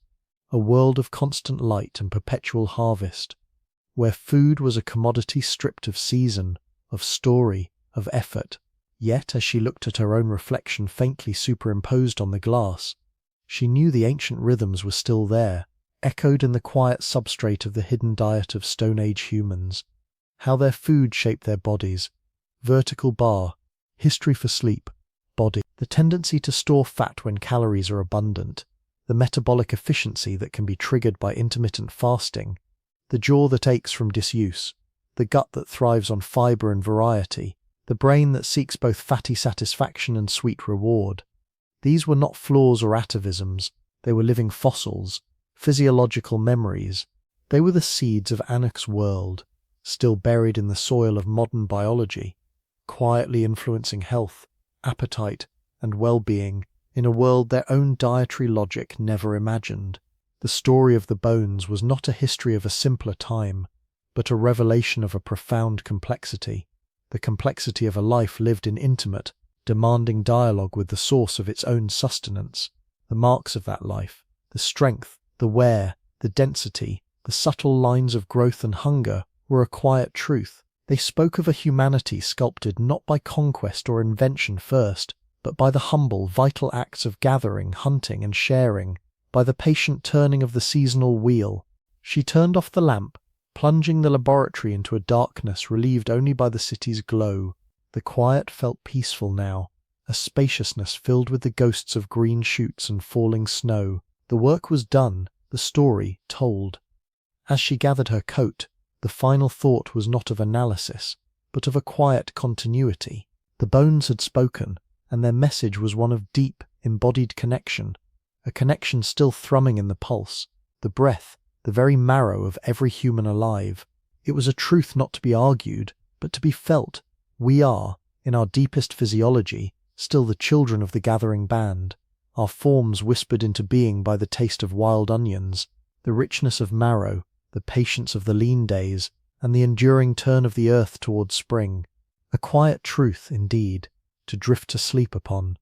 a world of constant light and perpetual harvest, where food was a commodity stripped of season, of story, of effort. Yet, as she looked at her own reflection faintly superimposed on the glass, she knew the ancient rhythms were still there, echoed in the quiet substrate of the hidden diet of Stone Age humans. How their food shaped their bodies. Vertical bar, history for sleep, body. The tendency to store fat when calories are abundant. The metabolic efficiency that can be triggered by intermittent fasting. The jaw that aches from disuse. The gut that thrives on fiber and variety. The brain that seeks both fatty satisfaction and sweet reward. These were not flaws or atavisms. They were living fossils, physiological memories. They were the seeds of Aurochs' world, still buried in the soil of modern biology, quietly influencing health, appetite, and well-being in a world their own dietary logic never imagined. The story of the bones was not a history of a simpler time, but a revelation of a profound complexity, the complexity of a life lived in intimate, demanding dialogue with the source of its own sustenance. The marks of that life, the strength, the wear, the density, the subtle lines of growth and hunger, were a quiet truth. They spoke of a humanity sculpted not by conquest or invention first, but by the humble, vital acts of gathering, hunting, and sharing, by the patient turning of the seasonal wheel. She turned off the lamp, plunging the laboratory into a darkness relieved only by the city's glow. The quiet felt peaceful now, a spaciousness filled with the ghosts of green shoots and falling snow. The work was done, the story told. As she gathered her coat, the final thought was not of analysis, but of a quiet continuity. The bones had spoken, and their message was one of deep, embodied connection, a connection still thrumming in the pulse, the breath, the very marrow of every human alive. It was a truth not to be argued, but to be felt. We are, in our deepest physiology, still the children of the gathering band, our forms whispered into being by the taste of wild onions, the richness of marrow, the patience of the lean days, and the enduring turn of the earth towards spring. A quiet truth, indeed, to drift to sleep upon.